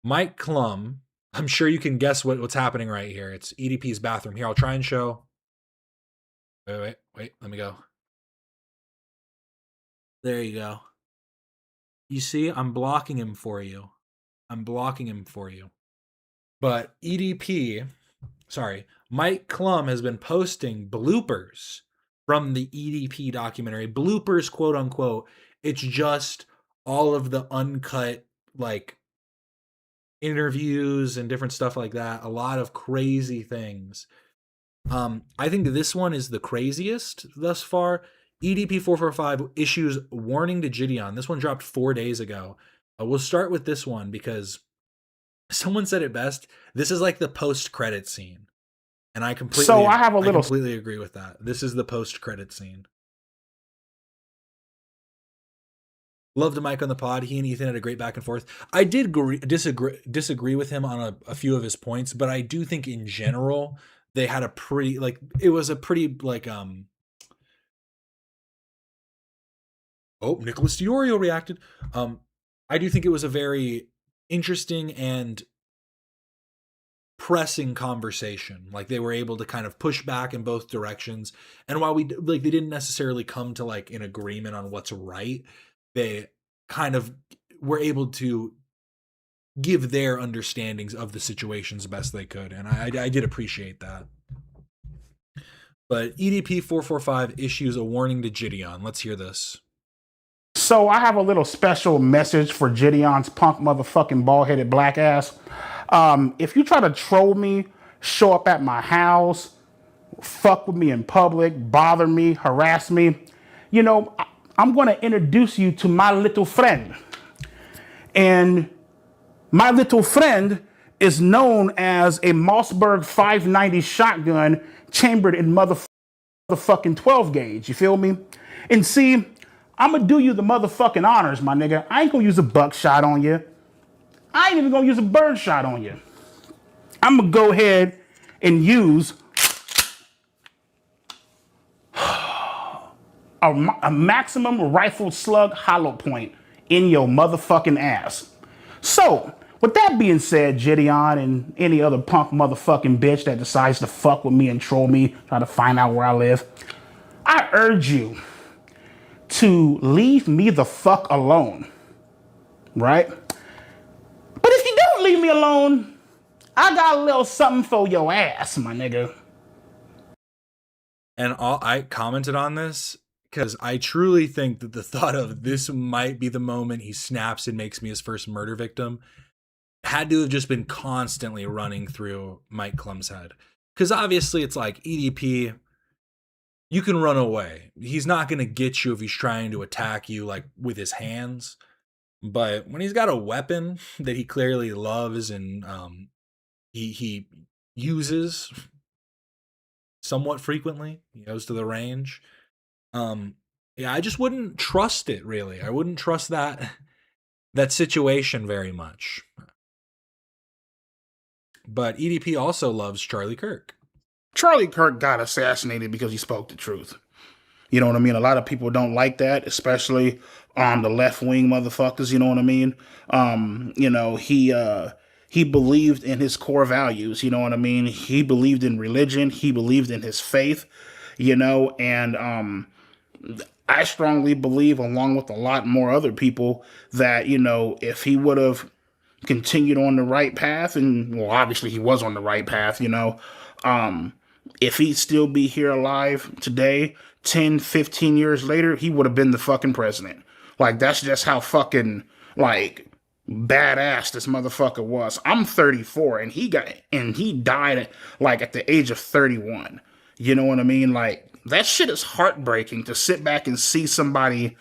[SPEAKER 1] Mike Klum, I'm sure you can guess what's happening right here. It's EDP's bathroom. Here, I'll try and show. Wait, let me go. There you go. You see, I'm blocking him for you. But Mike Klum has been posting bloopers from the EDP documentary. Bloopers, quote unquote. It's just all of the uncut, like, interviews and different stuff like that. A lot of crazy things. I think this one is the craziest thus far. EDP 445 issues warning to Gideon. This one dropped 4 days ago. We'll start with this one because someone said it best. This is like the post-credit scene. And I completely agree with that. This is the post-credit scene. Loved Mike on the pod. He and Ethan had a great back and forth. I did disagree with him on a few of his points, but I do think in general they had a pretty Nicholas DiOrio reacted. I do think it was a very interesting and pressing conversation. Like they were able to kind of push back in both directions. And while they didn't necessarily come to like an agreement on what's right, they kind of were able to give their understandings of the situations best they could. And I did appreciate that. But EDP 445 issues a warning to Gideon. Let's hear this.
[SPEAKER 22] So I have a little special message for Gideon's punk motherfucking bald-headed black ass. If you try to troll me, show up at my house, fuck with me in public, bother me, harass me, you know, I'm going to introduce you to my little friend. And my little friend is known as a Mossberg 590 shotgun chambered in motherfucking 12 gauge. You feel me? And see, I'm going to do you the motherfucking honors, my nigga. I ain't going to use a buckshot on you. I ain't even going to use a birdshot on you. I'm going to go ahead and use a maximum rifle slug hollow point in your motherfucking ass. So, with that being said, Gideon and any other punk motherfucking bitch that decides to fuck with me and troll me, try to find out where I live, I urge you to leave me the fuck alone, right? But if you don't leave me alone, I got a little something for your ass, my nigga.
[SPEAKER 1] And I commented on this because I truly think that the thought of this might be the moment he snaps and makes me his first murder victim had to have just been constantly running through Mike Clem's head. Because obviously it's like EDP, you can run away. He's not going to get you if he's trying to attack you like with his hands. But when he's got a weapon that he clearly loves and he uses somewhat frequently, he goes to the range. Yeah, I just wouldn't trust it really. I wouldn't trust that situation very much. But EDP also loves Charlie Kirk.
[SPEAKER 22] Charlie Kirk got assassinated because he spoke the truth. You know what I mean? A lot of people don't like that, especially the left-wing motherfuckers, you know what I mean? You know, he believed in his core values, you know what I mean? He believed in religion, he believed in his faith, you know, and I strongly believe, along with a lot more other people, that, you know, if he would have continued on the right path, and well, obviously he was on the right path, you know, if he'd still be here alive today, 10, 15 years later, he would have been the fucking president. Like, that's just how fucking, like, badass this motherfucker was. I'm 34, and he died, like, at the age of 31. You know what I mean? Like, that shit is heartbreaking to sit back and see somebody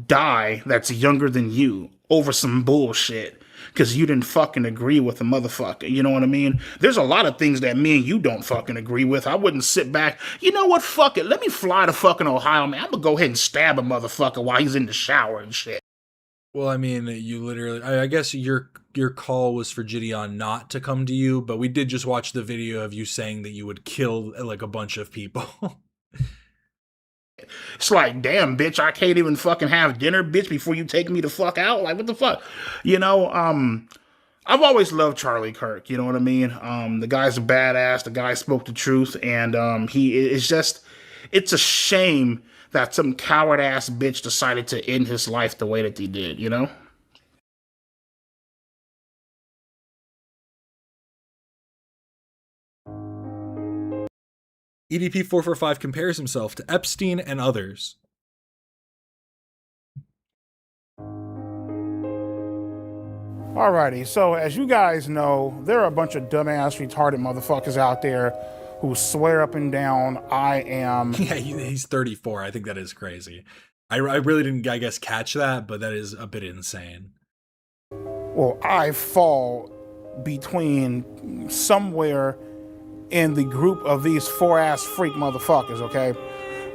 [SPEAKER 22] die that's younger than you over some bullshit because you didn't fucking agree with the motherfucker. You know what I mean? There's a lot of things that me and you don't fucking agree with. I wouldn't sit back. You know what? Fuck it. Let me fly to fucking Ohio, man. I'm gonna go ahead and stab a motherfucker while he's in the shower and shit.
[SPEAKER 1] Well, I mean, you literally, I guess your call was for Gideon not to come to you, but we did just watch the video of you saying that you would kill like a bunch of people.
[SPEAKER 22] It's like, damn, bitch, I can't even fucking have dinner, bitch, before you take me the fuck out. Like, what the fuck? You know, I've always loved Charlie Kirk. You know what I mean? The guy's a badass. The guy spoke the truth. And he is just, it's a shame that some coward ass bitch decided to end his life the way that he did, you know?
[SPEAKER 1] EDP 445 compares himself to Epstein and others.
[SPEAKER 22] Alrighty, so as you guys know, there are a bunch of dumbass, retarded motherfuckers out there who swear up and down I am.
[SPEAKER 1] Yeah, he's 34. I think that is crazy. I really didn't, I guess, catch that, but that is a bit insane.
[SPEAKER 22] Well, I fall between somewhere in the group of these 4-ass freak motherfuckers, okay?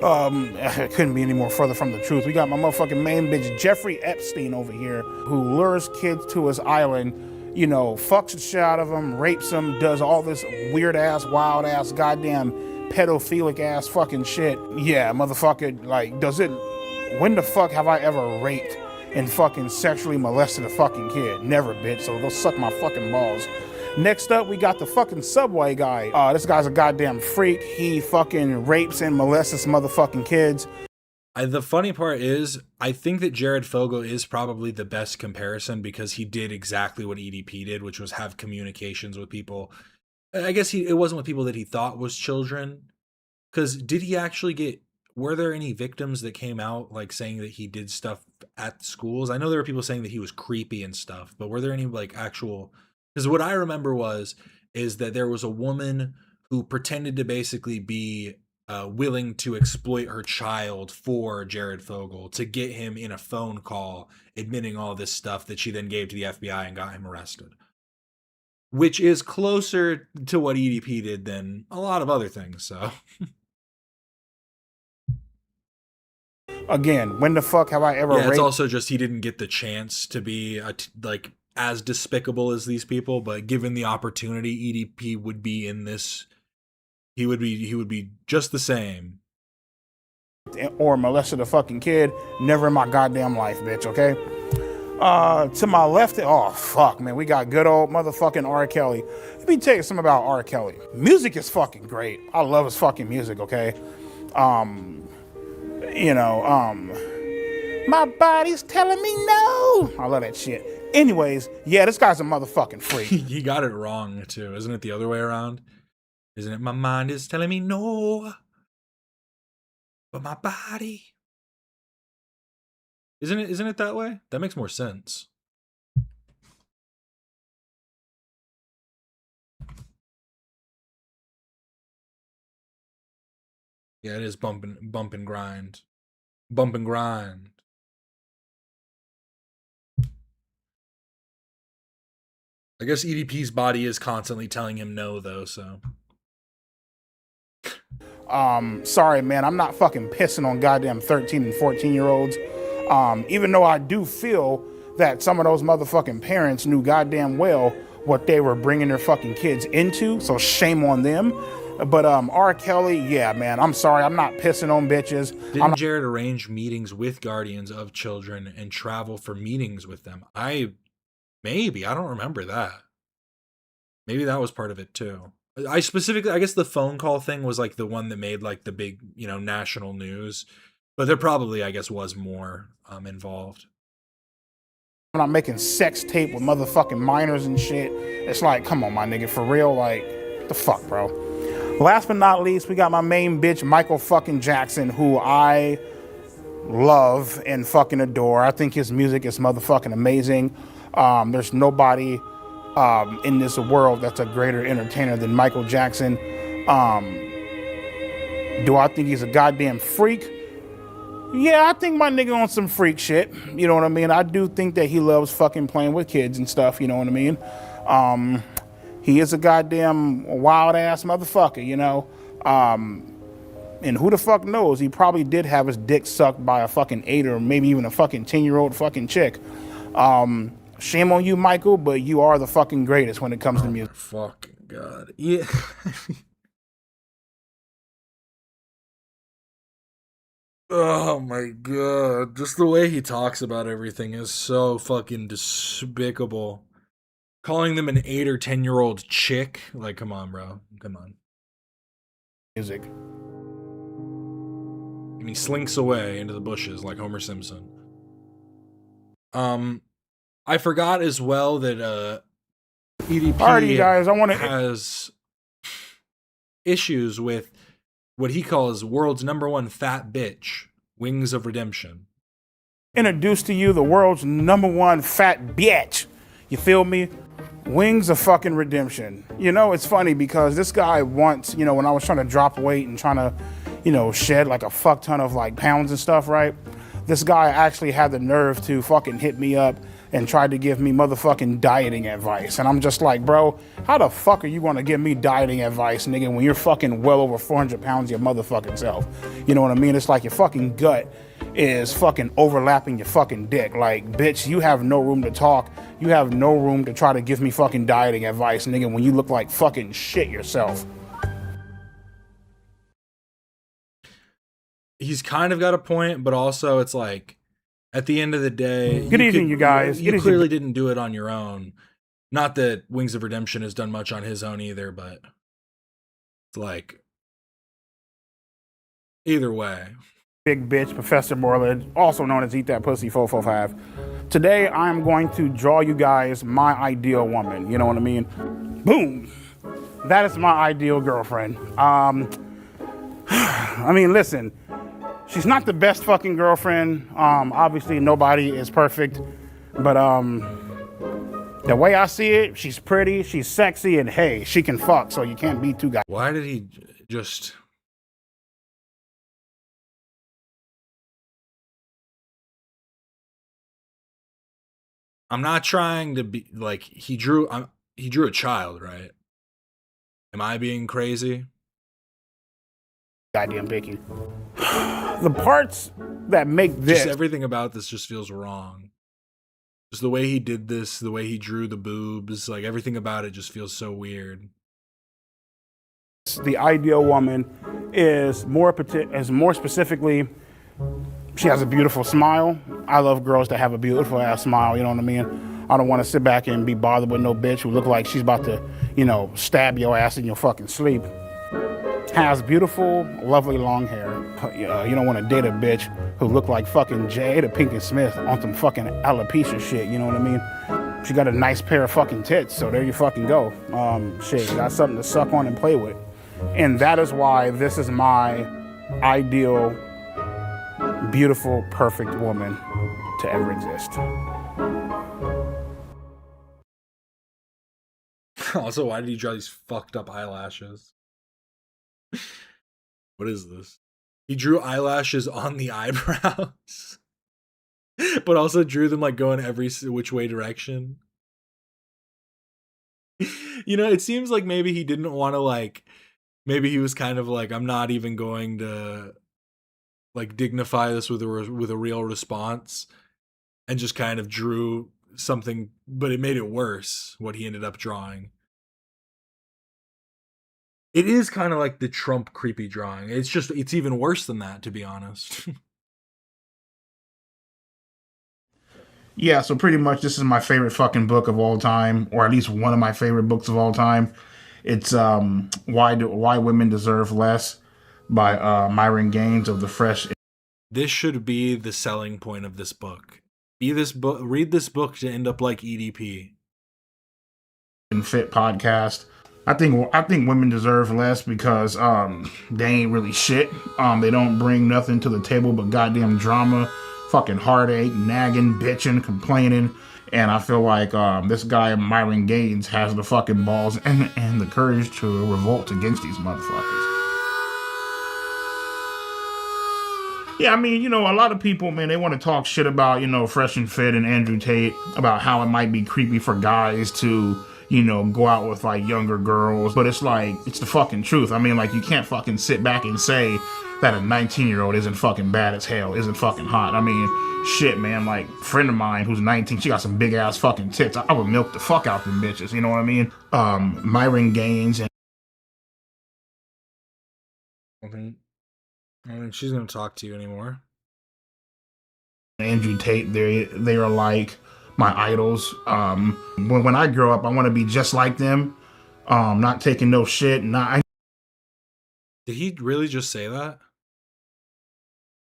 [SPEAKER 22] It couldn't be any more further from the truth. We got my motherfucking main bitch, Jeffrey Epstein over here, who lures kids to his island, you know, fucks the shit out of them, rapes them, does all this weird-ass, wild-ass, goddamn pedophilic-ass fucking shit. Yeah, motherfucker, like, does it... When the fuck have I ever raped and fucking sexually molested a fucking kid? Never, bitch, so go suck my fucking balls. Next up, we got the fucking Subway guy. This guy's a goddamn freak. He fucking rapes and molests motherfucking kids.
[SPEAKER 1] The funny part is, I think that Jared Fogle is probably the best comparison because he did exactly what EDP did, which was have communications with people. I guess it wasn't with people that he thought was children. Because did he actually get... Were there any victims that came out like saying that he did stuff at schools? I know there were people saying that he was creepy and stuff, but were there any like actual... Because what I remember is that there was a woman who pretended to basically be willing to exploit her child for Jared Fogle to get him in a phone call admitting all this stuff that she then gave to the FBI and got him arrested. Which is closer to what EDP did than a lot of other things, so...
[SPEAKER 22] Again, when the fuck have I ever raped?
[SPEAKER 1] It's also just he didn't get the chance to be like as despicable as these people, but given the opportunity, EDP would be in this. He would be just the same.
[SPEAKER 22] Or molested a fucking kid. Never in my goddamn life, bitch. Okay. To my left, oh fuck, man, we got good old motherfucking R. Kelly. Let me tell you something about R. Kelly. Music is fucking great. I love his fucking music. Okay. You know, my body's telling me no. I love that shit. Anyways, yeah, this guy's a motherfucking freak.
[SPEAKER 1] He got it wrong too, isn't it? The other way around, isn't it? My mind is telling me no, but my body. Isn't it that way? That makes more sense. Yeah, it is bump and grind. Bump and grind. I guess EDP's body is constantly telling him no, though, so.
[SPEAKER 22] Sorry, man, I'm not fucking pissing on goddamn 13 and 14-year-olds. Even though I do feel that some of those motherfucking parents knew goddamn well what they were bringing their fucking kids into, so shame on them. But R. Kelly, yeah, man, I'm sorry, I'm not pissing on bitches.
[SPEAKER 1] Didn't Jared arrange meetings with guardians of children and travel for meetings with them? I don't remember that. Maybe that was part of it too. I guess the phone call thing was like the one that made like the big, national news. But there probably, I guess, was more involved.
[SPEAKER 22] I'm not making sex tape with motherfucking minors and shit. It's like, come on, my nigga, for real, like, the fuck, bro. Last but not least, we got my main bitch, Michael fucking Jackson, who I love and fucking adore. I think his music is motherfucking amazing. There's nobody in this world that's a greater entertainer than Michael Jackson. Do I think he's a goddamn freak? Yeah, I think my nigga on some freak shit. You know what I mean? I do think that he loves fucking playing with kids and stuff. You know what I mean? He is a goddamn wild ass motherfucker, you know? And who the fuck knows? He probably did have his dick sucked by a fucking 8 or maybe even a fucking 10-year-old fucking chick. Shame on you, Michael, but you are the fucking greatest when it comes to music.
[SPEAKER 1] Fucking God. Yeah. Oh my God. Just the way he talks about everything is so fucking despicable. Calling them an 8 or 10-year-old chick. Like, come on, bro. Come on.
[SPEAKER 22] Music.
[SPEAKER 1] And he slinks away into the bushes like Homer Simpson. I forgot as well that EDP
[SPEAKER 22] Alrighty, guys,
[SPEAKER 1] has issues with what he calls world's #1 fat bitch, Wings of Redemption.
[SPEAKER 22] Introduce to you the world's #1 fat bitch. You feel me? Wings of fucking redemption. You know, it's funny because this guy once, you know, when I was trying to drop weight and trying to, you know, shed like a fuck ton of like pounds and stuff, right? This guy actually had the nerve to fucking hit me up and tried to give me motherfucking dieting advice. And I'm just like, bro, how the fuck are you gonna give me dieting advice, nigga, when you're fucking well over 400 pounds your motherfucking self? You know what I mean? It's like your fucking gut is fucking overlapping your fucking dick. Like, bitch, you have no room to talk. You have no room to try to give me fucking dieting advice, nigga, when you look like fucking shit yourself.
[SPEAKER 1] He's kind of got a point, but also it's like, at the end of the day,
[SPEAKER 22] Good evening, you guys.
[SPEAKER 1] You clearly didn't do it on your own. Not that Wings of Redemption has done much on his own either, but it's like, either way.
[SPEAKER 22] Big bitch, Professor Morlid, also known as Eat That Pussy 445. Today, I'm going to draw you guys my ideal woman. You know what I mean? Boom. That is my ideal girlfriend. I mean, listen. She's not the best fucking girlfriend. Obviously, nobody is perfect. But the way I see it, she's pretty, she's sexy, and hey, she can fuck, so you can't be too guys.
[SPEAKER 1] Why did he just... I'm not trying to be like he drew a child, right? Am I being crazy?
[SPEAKER 22] Goddamn picky. The parts that make this,
[SPEAKER 1] just everything about this just feels wrong. Just the way he did this, the way he drew the boobs, like everything about it just feels so weird.
[SPEAKER 22] The ideal woman is more specifically, she has a beautiful smile. I love girls that have a beautiful ass smile, you know what I mean? I don't want to sit back and be bothered with no bitch who look like she's about to, you know, stab your ass in your fucking sleep. Has beautiful, lovely long hair. You don't want to date a bitch who look like fucking Jada Pinkett Smith on some fucking alopecia shit, you know what I mean? She got a nice pair of fucking tits, so there you fucking go. Shit, got something to suck on and play with. And that is why this is my ideal, beautiful, perfect woman to ever exist.
[SPEAKER 1] Also, why did he draw these fucked up eyelashes? What is this? He drew eyelashes on the eyebrows, but also drew them like going every which way direction. You know, it seems like maybe he didn't want to like, maybe he was kind of like, I'm not even going to like dignify this with a real response, and just kind of drew something, but it made it worse what he ended up drawing. It is kind of like the Trump creepy drawing. It's even worse than that, to be honest.
[SPEAKER 22] Yeah, so pretty much this is my favorite fucking book of all time, or at least one of my favorite books of all time. It's Why Women Deserve Less by Myron Gaines of the Fresh.
[SPEAKER 1] This should be the selling point of this book. Read this book to end up like EDP.
[SPEAKER 22] And Fit podcast. I think women deserve less because they ain't really shit. They don't bring nothing to the table but goddamn drama, fucking heartache, nagging, bitching, complaining. And I feel like this guy Myron Gaines has the fucking balls and the courage to revolt against these motherfuckers. Yeah, I mean, you know, a lot of people, man, they want to talk shit about, you know, Fresh and Fit and Andrew Tate, about how it might be creepy for guys to, you know, go out with like younger girls. But it's like, it's the fucking truth. I mean, like, you can't fucking sit back and say that a 19-year-old isn't fucking bad as hell, isn't fucking hot. I mean, shit, man, like, a friend of mine who's 19, she got some big ass fucking tits. I would milk the fuck out them bitches, you know what I mean? Myron Gaines and
[SPEAKER 1] I don't think she's gonna talk to you anymore.
[SPEAKER 22] Andrew Tate, they are like my idols. When I grow up, I want to be just like them. Not taking no shit.
[SPEAKER 1] Did he really just say that?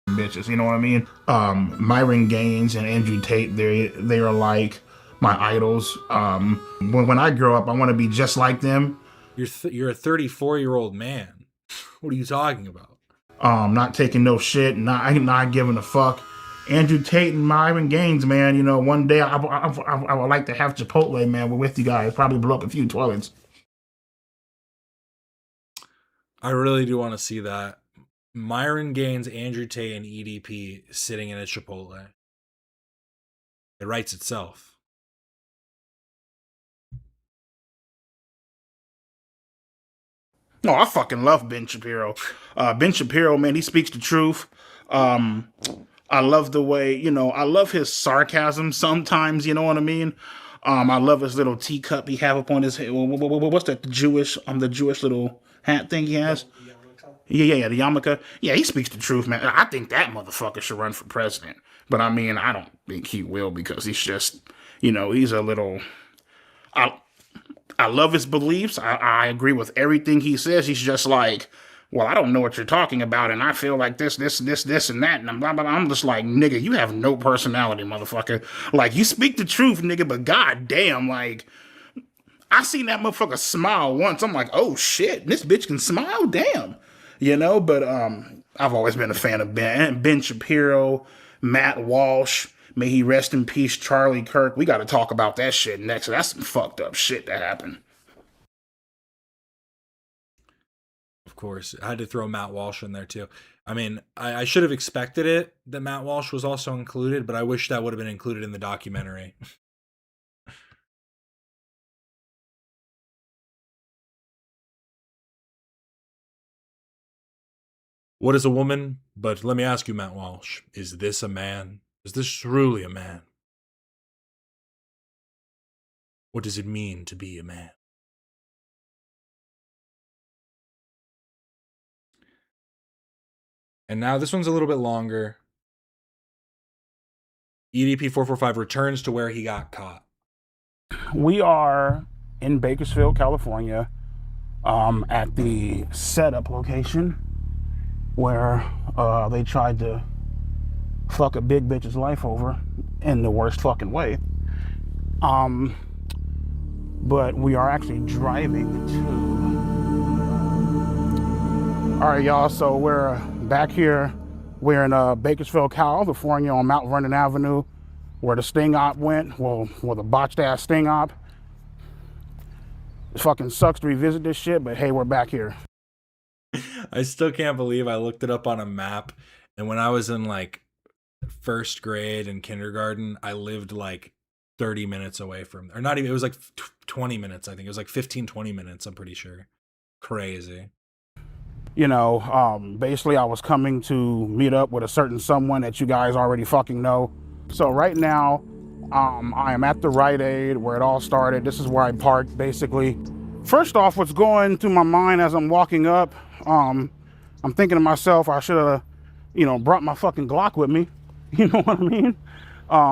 [SPEAKER 22] Bitches, you know what I mean? Myron Gaines and Andrew Tate, they are like my idols. When I grow up, I want to be just like them.
[SPEAKER 1] You're a 34-year-old man. What are you talking about?
[SPEAKER 22] Not taking no shit, not giving a fuck. Andrew Tate and Myron Gaines, man. You know, one day I would like to have Chipotle, man. We're with you guys. Probably blow up a few toilets.
[SPEAKER 1] I really do want to see that. Myron Gaines, Andrew Tate, and EDP sitting in a Chipotle. It writes itself.
[SPEAKER 22] No, I fucking love Ben Shapiro. Ben Shapiro, man, he speaks the truth. I love the way, you know, I love his sarcasm sometimes, you know what I mean? I love his little teacup he have up on his head. What's that, the Jewish little hat thing he has? Yeah, the yarmulke. Yeah, he speaks the truth, man. I think that motherfucker should run for president. But I mean, I don't think he will because he's just, you know, he's a little... I love his beliefs. I agree with everything he says. He's just like, well, I don't know what you're talking about, and I feel like this, and that, and I'm just like, nigga, you have no personality, motherfucker. Like, you speak the truth, nigga, but goddamn, like, I seen that motherfucker smile once. I'm like, oh shit, this bitch can smile, damn, you know. But I've always been a fan of Ben Shapiro, Matt Walsh. May he rest in peace, Charlie Kirk. We got to talk about that shit next. That's some fucked up shit that happened.
[SPEAKER 1] Of course. I had to throw Matt Walsh in there too. I mean, I should have expected it that Matt Walsh was also included, but I wish that would have been included in the documentary. What is a woman? But let me ask you, Matt Walsh, is this a man? Is this truly a man? What does it mean to be a man? And now this one's a little bit longer. EDP 445 returns to where he got caught.
[SPEAKER 22] We are in Bakersfield, California, at the setup location where they tried to fuck a big bitch's life over in the worst fucking way. But we are actually driving to... All right, y'all, so we're back here. We're in Bakersfield, California on Mount Vernon Avenue where the sting op went, well, the botched ass sting op. It fucking sucks to revisit this shit, but hey, we're back here.
[SPEAKER 1] I still can't believe I looked it up on a map, and when I was in like first grade and kindergarten, I lived like 30 minutes away from, or not even, it was like 20 minutes, I think. It was like 15, 20 minutes, I'm pretty sure. Crazy.
[SPEAKER 22] You know, basically I was coming to meet up with a certain someone that you guys already fucking know. So right now, I am at the Rite Aid where it all started. This is where I parked, basically. First off, what's going through my mind as I'm walking up, I'm thinking to myself, I should have, you know, brought my fucking Glock with me. You know what I mean?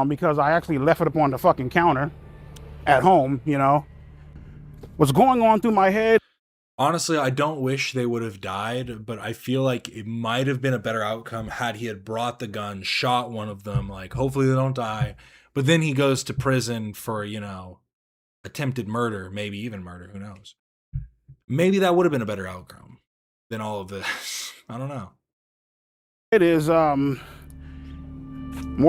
[SPEAKER 22] Because I actually left it up on the fucking counter at home, you know. What's going on through my head?
[SPEAKER 1] Honestly, I don't wish they would have died, but I feel like it might have been a better outcome had he had brought the gun, shot one of them, like, hopefully they don't die. But then he goes to prison for, you know, attempted murder, maybe even murder, who knows. Maybe that would have been a better outcome than all of this. I don't know.
[SPEAKER 22] It is, more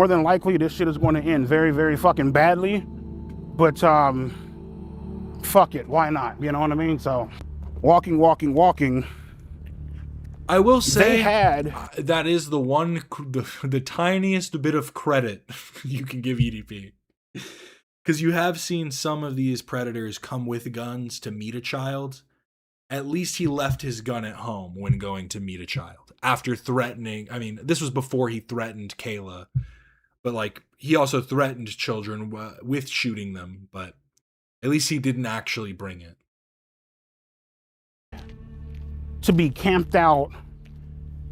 [SPEAKER 22] than likely this shit is going to end very, very fucking badly. But, fuck it, why not? You know what I mean? So... Walking.
[SPEAKER 1] I will say that is the one, the tiniest bit of credit you can give EDP. Because you have seen some of these predators come with guns to meet a child. At least he left his gun at home when going to meet a child. After threatening, I mean, this was before he threatened Kayla. But like, he also threatened children with shooting them. But at least he didn't actually bring it.
[SPEAKER 22] To be camped out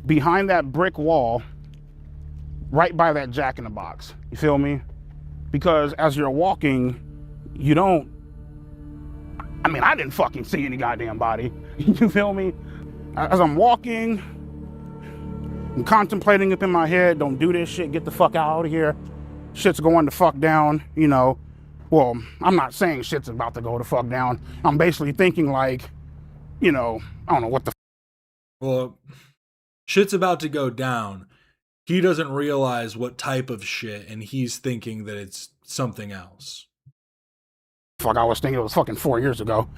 [SPEAKER 22] behind that brick wall right by that Jack in the Box. You feel me? Because as you're walking, you don't... I mean, I didn't fucking see any goddamn body. You feel me? As I'm walking, I'm contemplating up in my head, don't do this shit, get the fuck out of here. Shit's going the fuck down, you know. Well, I'm not saying shit's about to go the fuck down. I'm basically thinking like, you know, I don't know what the...
[SPEAKER 1] Well, shit's about to go down. He doesn't realize what type of shit, and he's thinking that it's something else.
[SPEAKER 22] Fuck, I was thinking it was fucking 4 years ago.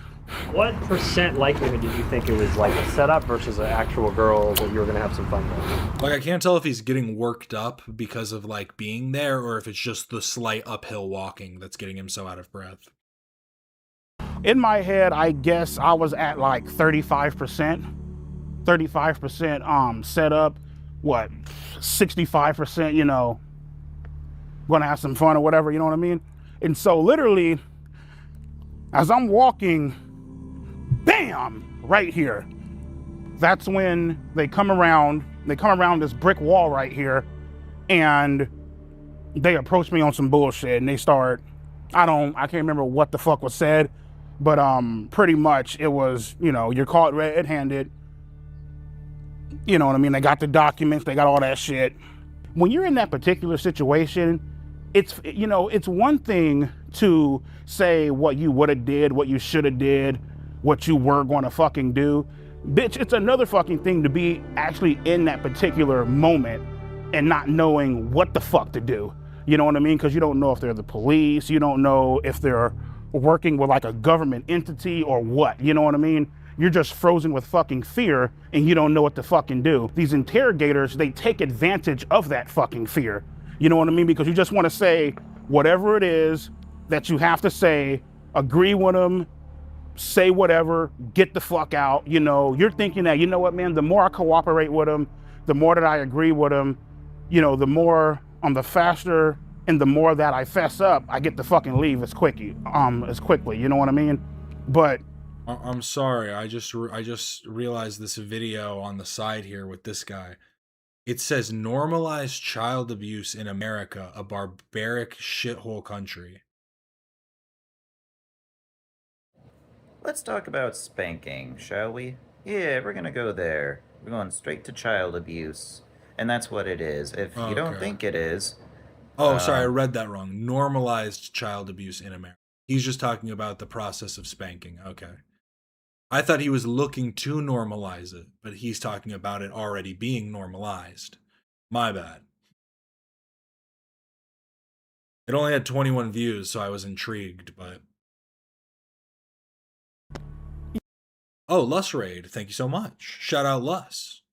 [SPEAKER 8] What % likelihood did you think it was like a setup versus an actual girl that you were gonna have some fun with?
[SPEAKER 1] Like, I can't tell if he's getting worked up because of like being there, or if it's just the slight uphill walking that's getting him so out of breath.
[SPEAKER 22] In my head, I guess I was at like 35%. 35% set up. What? 65%, you know, gonna have some fun or whatever, you know what I mean? And so literally, as I'm walking, bam, right here. That's when they come around this brick wall right here, and they approach me on some bullshit, and they start, I can't remember what the fuck was said, but pretty much it was, you know, you're caught red-handed. You know what I mean? They got the documents, they got all that shit. When you're in that particular situation, it's, you know, it's one thing to say what you would have did, what you should have did, what you were going to fucking do. Bitch, it's another fucking thing to be actually in that particular moment and not knowing what the fuck to do. You know what I mean? Because you don't know if they're the police, you don't know if they're working with like a government entity or what, you know what I mean? You're just frozen with fucking fear and you don't know what to fucking do. These interrogators, they take advantage of that fucking fear. You know what I mean? Because you just want to say whatever it is that you have to say, agree with them, say whatever, get the fuck out. You know, you're thinking that, you know what, man, the more I cooperate with them, the more that I agree with them, you know, the more, the faster and the more that I fess up, I get to fucking leave as quickly, you know what I mean? But
[SPEAKER 1] I'm sorry, I just realized this video on the side here with this guy. It says normalized child abuse in America, a barbaric shithole country.
[SPEAKER 9] Let's talk about spanking, shall we? Yeah, we're gonna go there. We're going straight to child abuse. And that's what it is. If you don't think it is...
[SPEAKER 1] Oh, sorry, I read that wrong. Normalized child abuse in America. He's just talking about the process of spanking. Okay. I thought he was looking to normalize it, but he's talking about it already being normalized. My bad. It only had 21 views, so I was intrigued, but... Oh, Lus Raid, thank you so much. Shout out Lus.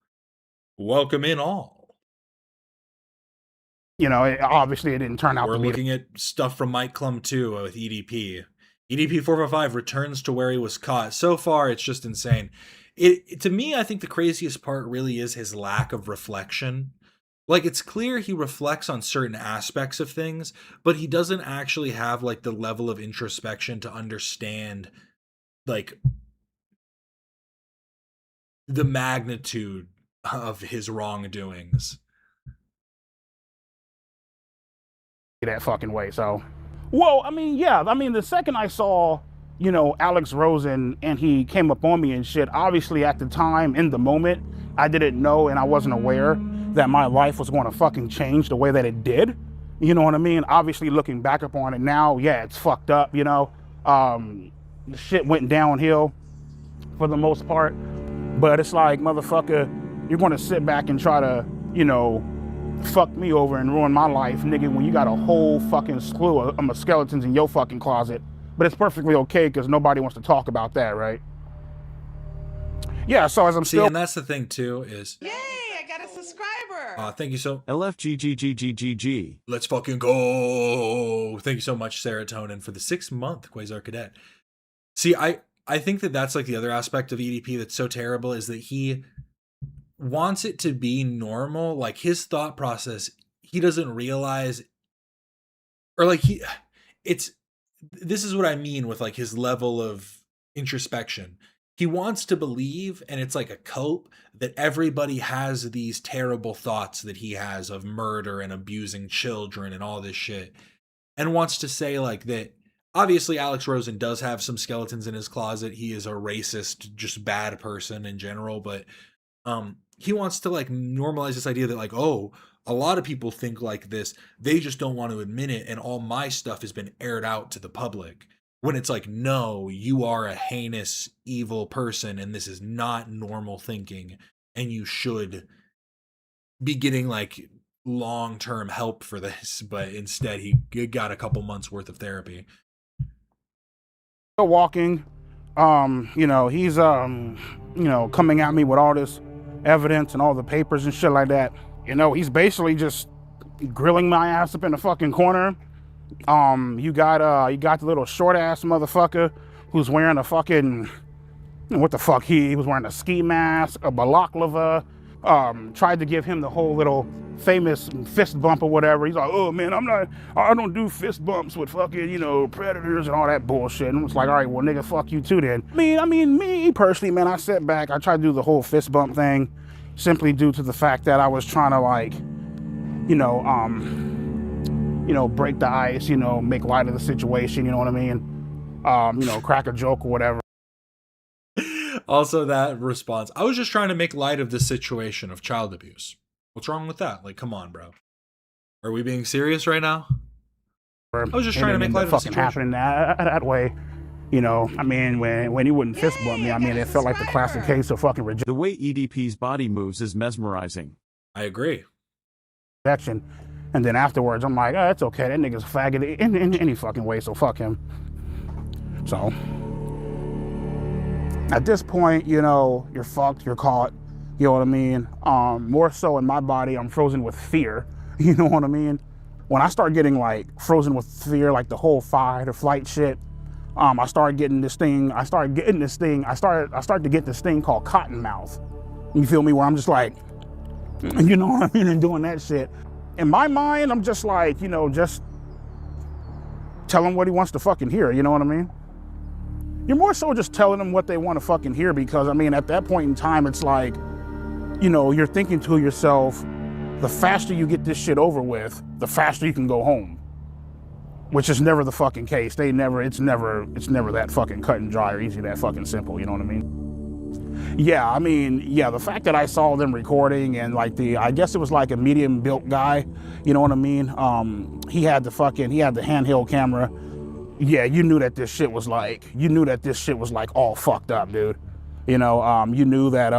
[SPEAKER 1] Welcome in all.
[SPEAKER 22] You know, obviously it didn't turn out to be...
[SPEAKER 1] We're looking at stuff from Mike Clum 2 with EDP. EDP 455 returns to where he was caught. So far, it's just insane. To me, I think the craziest part really is his lack of reflection. Like, it's clear he reflects on certain aspects of things, but he doesn't actually have, like, the level of introspection to understand, like, the magnitude of his wrongdoings.
[SPEAKER 22] That fucking way, so... Well, I mean, yeah, I mean, the second I saw, you know, Alex Rosen and he came up on me and shit, obviously at the time, in the moment, I didn't know and I wasn't aware that my life was going to fucking change the way that it did. You know what I mean? Obviously, looking back upon it now, yeah, it's fucked up, you know? The shit went downhill for the most part. But it's like, motherfucker, you're going to sit back and try to, you know, fuck me over and ruin my life, nigga, when you got a whole fucking slew of skeletons in your fucking closet. But it's perfectly okay because nobody wants to talk about that, right? Yeah, so as I'm still...
[SPEAKER 1] and that's the thing, too, is...
[SPEAKER 16] Yay, I got a subscriber!
[SPEAKER 1] Thank you so...
[SPEAKER 17] LFGGGGGG.
[SPEAKER 1] Let's fucking go! Thank you so much, Serotonin, for the 6-month Quasar Cadet. See, I think that that's, like, the other aspect of EDP that's so terrible, is that he wants it to be normal. Like, his thought process, he doesn't realize... Or, like, this is what I mean with, like, his level of introspection. He wants to believe, and it's like a cope, that everybody has these terrible thoughts that he has of murder and abusing children and all this shit. And wants to say, like, that obviously Alex Rosen does have some skeletons in his closet. He is a racist, just bad person in general. But he wants to, like, normalize this idea that, like, oh, a lot of people think like this. They just don't want to admit it. And all my stuff has been aired out to the public. When it's like, no, you are a heinous, evil person, and this is not normal thinking, and you should be getting, like, long-term help for this, but instead he got a couple months worth of therapy.
[SPEAKER 22] Walking, he's coming at me with all this evidence and all the papers and shit like that. He's basically just grilling my ass up in the fucking corner. You got the little short ass motherfucker who's wearing a fucking, what the fuck, he was wearing a ski mask, a balaclava, tried to give him the whole little famous fist bump or whatever. He's like, oh man, I don't do fist bumps with fucking, predators and all that bullshit. And it's like, all right, well nigga, fuck you too then. Me personally, man, I sat back, I tried to do the whole fist bump thing simply due to the fact that I was trying to break the ice, make light of the situation, you know what I mean? Crack a joke or whatever.
[SPEAKER 1] Also that response, I was just trying to make light of the situation of child abuse. What's wrong with that? Like, come on, bro. Are we being serious right now? I was just trying to make light of the situation.
[SPEAKER 22] Happening that way. When he wouldn't fist bump me, it felt like the classic case of fucking rejection.
[SPEAKER 17] The way EDP's body moves is mesmerizing.
[SPEAKER 1] I agree.
[SPEAKER 22] And then afterwards, I'm like, oh, it's okay. That nigga's a faggot in any fucking way, so fuck him. So, at this point, you're fucked, you're caught. You know what I mean? More so in my body, I'm frozen with fear. You know what I mean? When I start getting frozen with fear, like the whole fight or flight shit, I started to get this thing called cotton mouth. You feel me? Where I'm just like, you know what I mean? And doing that shit. In my mind, I'm just like, just tell him what he wants to fucking hear. You know what I mean? You're more so just telling them what they want to fucking hear because, at that point in time, it's like, you're thinking to yourself, the faster you get this shit over with, the faster you can go home. Which is never the fucking case. It's never that fucking cut and dry or easy, that fucking simple, you know what I mean? Yeah, the fact that I saw them recording and I guess it was like a medium built guy, you know what I mean? He had the handheld camera. Yeah, you knew that this shit was all fucked up, dude. You knew that,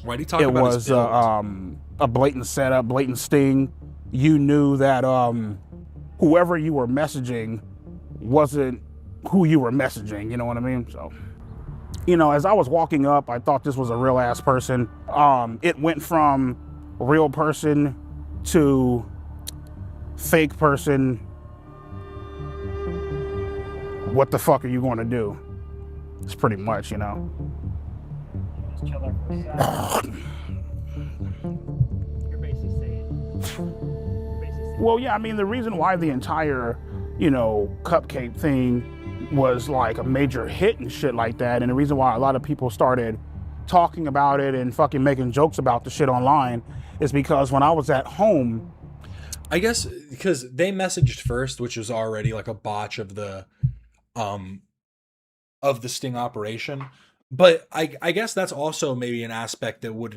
[SPEAKER 1] why'd he talk about his build?
[SPEAKER 22] A blatant setup, blatant sting. You knew that whoever you were messaging wasn't who you were messaging, you know what I mean? So, as I was walking up, I thought this was a real ass person. It went from real person to fake person. What the fuck are you going to do? It's pretty much,
[SPEAKER 8] Just chill there for a second. You're basically saying.
[SPEAKER 22] Well, yeah, the reason why the entire, cupcake thing was like a major hit and shit like that, and the reason why a lot of people started talking about it and fucking making jokes about the shit online is because when I was at home,
[SPEAKER 1] I guess because they messaged first, which was already like a botch of the sting operation. But I guess that's also maybe an aspect that it would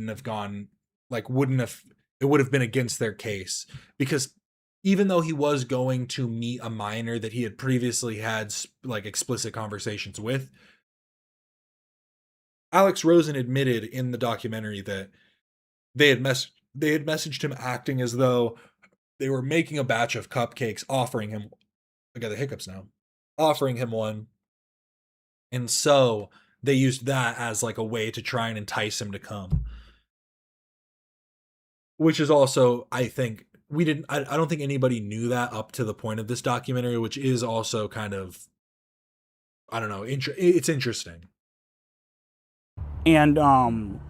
[SPEAKER 1] have been against their case, because even though he was going to meet a minor that he had previously had explicit conversations with, Alex Rosen admitted in the documentary that they had messaged him acting as though they were making a batch of cupcakes, offering him, I got the hiccups now, offering him one. And so they used that as a way to try and entice him to come. Which is also, I think, I don't think anybody knew that up to the point of this documentary, which is also kind of, I don't know, it's interesting.
[SPEAKER 22] And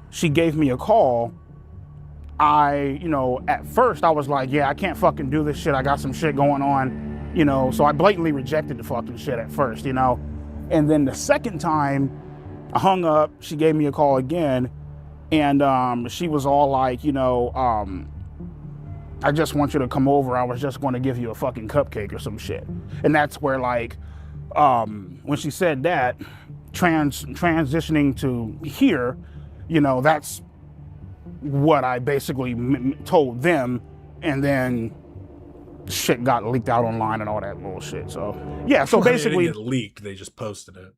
[SPEAKER 22] she gave me a call. At first I was like, yeah, I can't fucking do this shit. I got some shit going on, so I blatantly rejected the fucking shit at first, And then the second time I hung up, she gave me a call again. And she was all like, I just want you to come over. I was just going to give you a fucking cupcake or some shit. And that's where when she said that, transitioning to here, that's what I basically told them. And then shit got leaked out online and all that bullshit. So yeah, so basically
[SPEAKER 1] it didn't get leaked. They just posted it.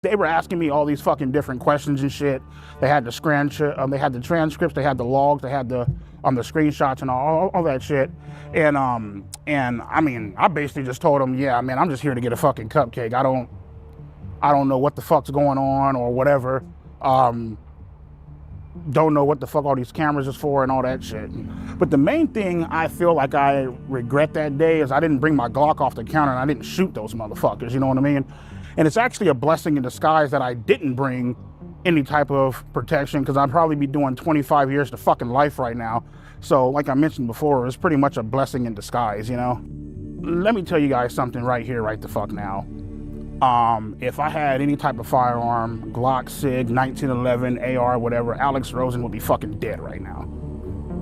[SPEAKER 22] They were asking me all these fucking different questions and shit. They had the they had the transcripts, they had the logs, they had the screenshots and all that shit. And I mean, I basically just told them, yeah, man, I'm just here to get a fucking cupcake. I don't know what the fuck's going on or whatever. Don't know what the fuck all these cameras is for and all that shit. But the main thing I feel like I regret that day is I didn't bring my Glock off the counter and I didn't shoot those motherfuckers, you know what I mean? And it's actually a blessing in disguise that I didn't bring any type of protection, because I'd probably be doing 25 years to fucking life right now. So like I mentioned before, it's pretty much a blessing in disguise, you know? Let me tell you guys something right here, right the fuck now. If I had any type of firearm, Glock, SIG, 1911, AR, whatever, Alex Rosen would be fucking dead right now.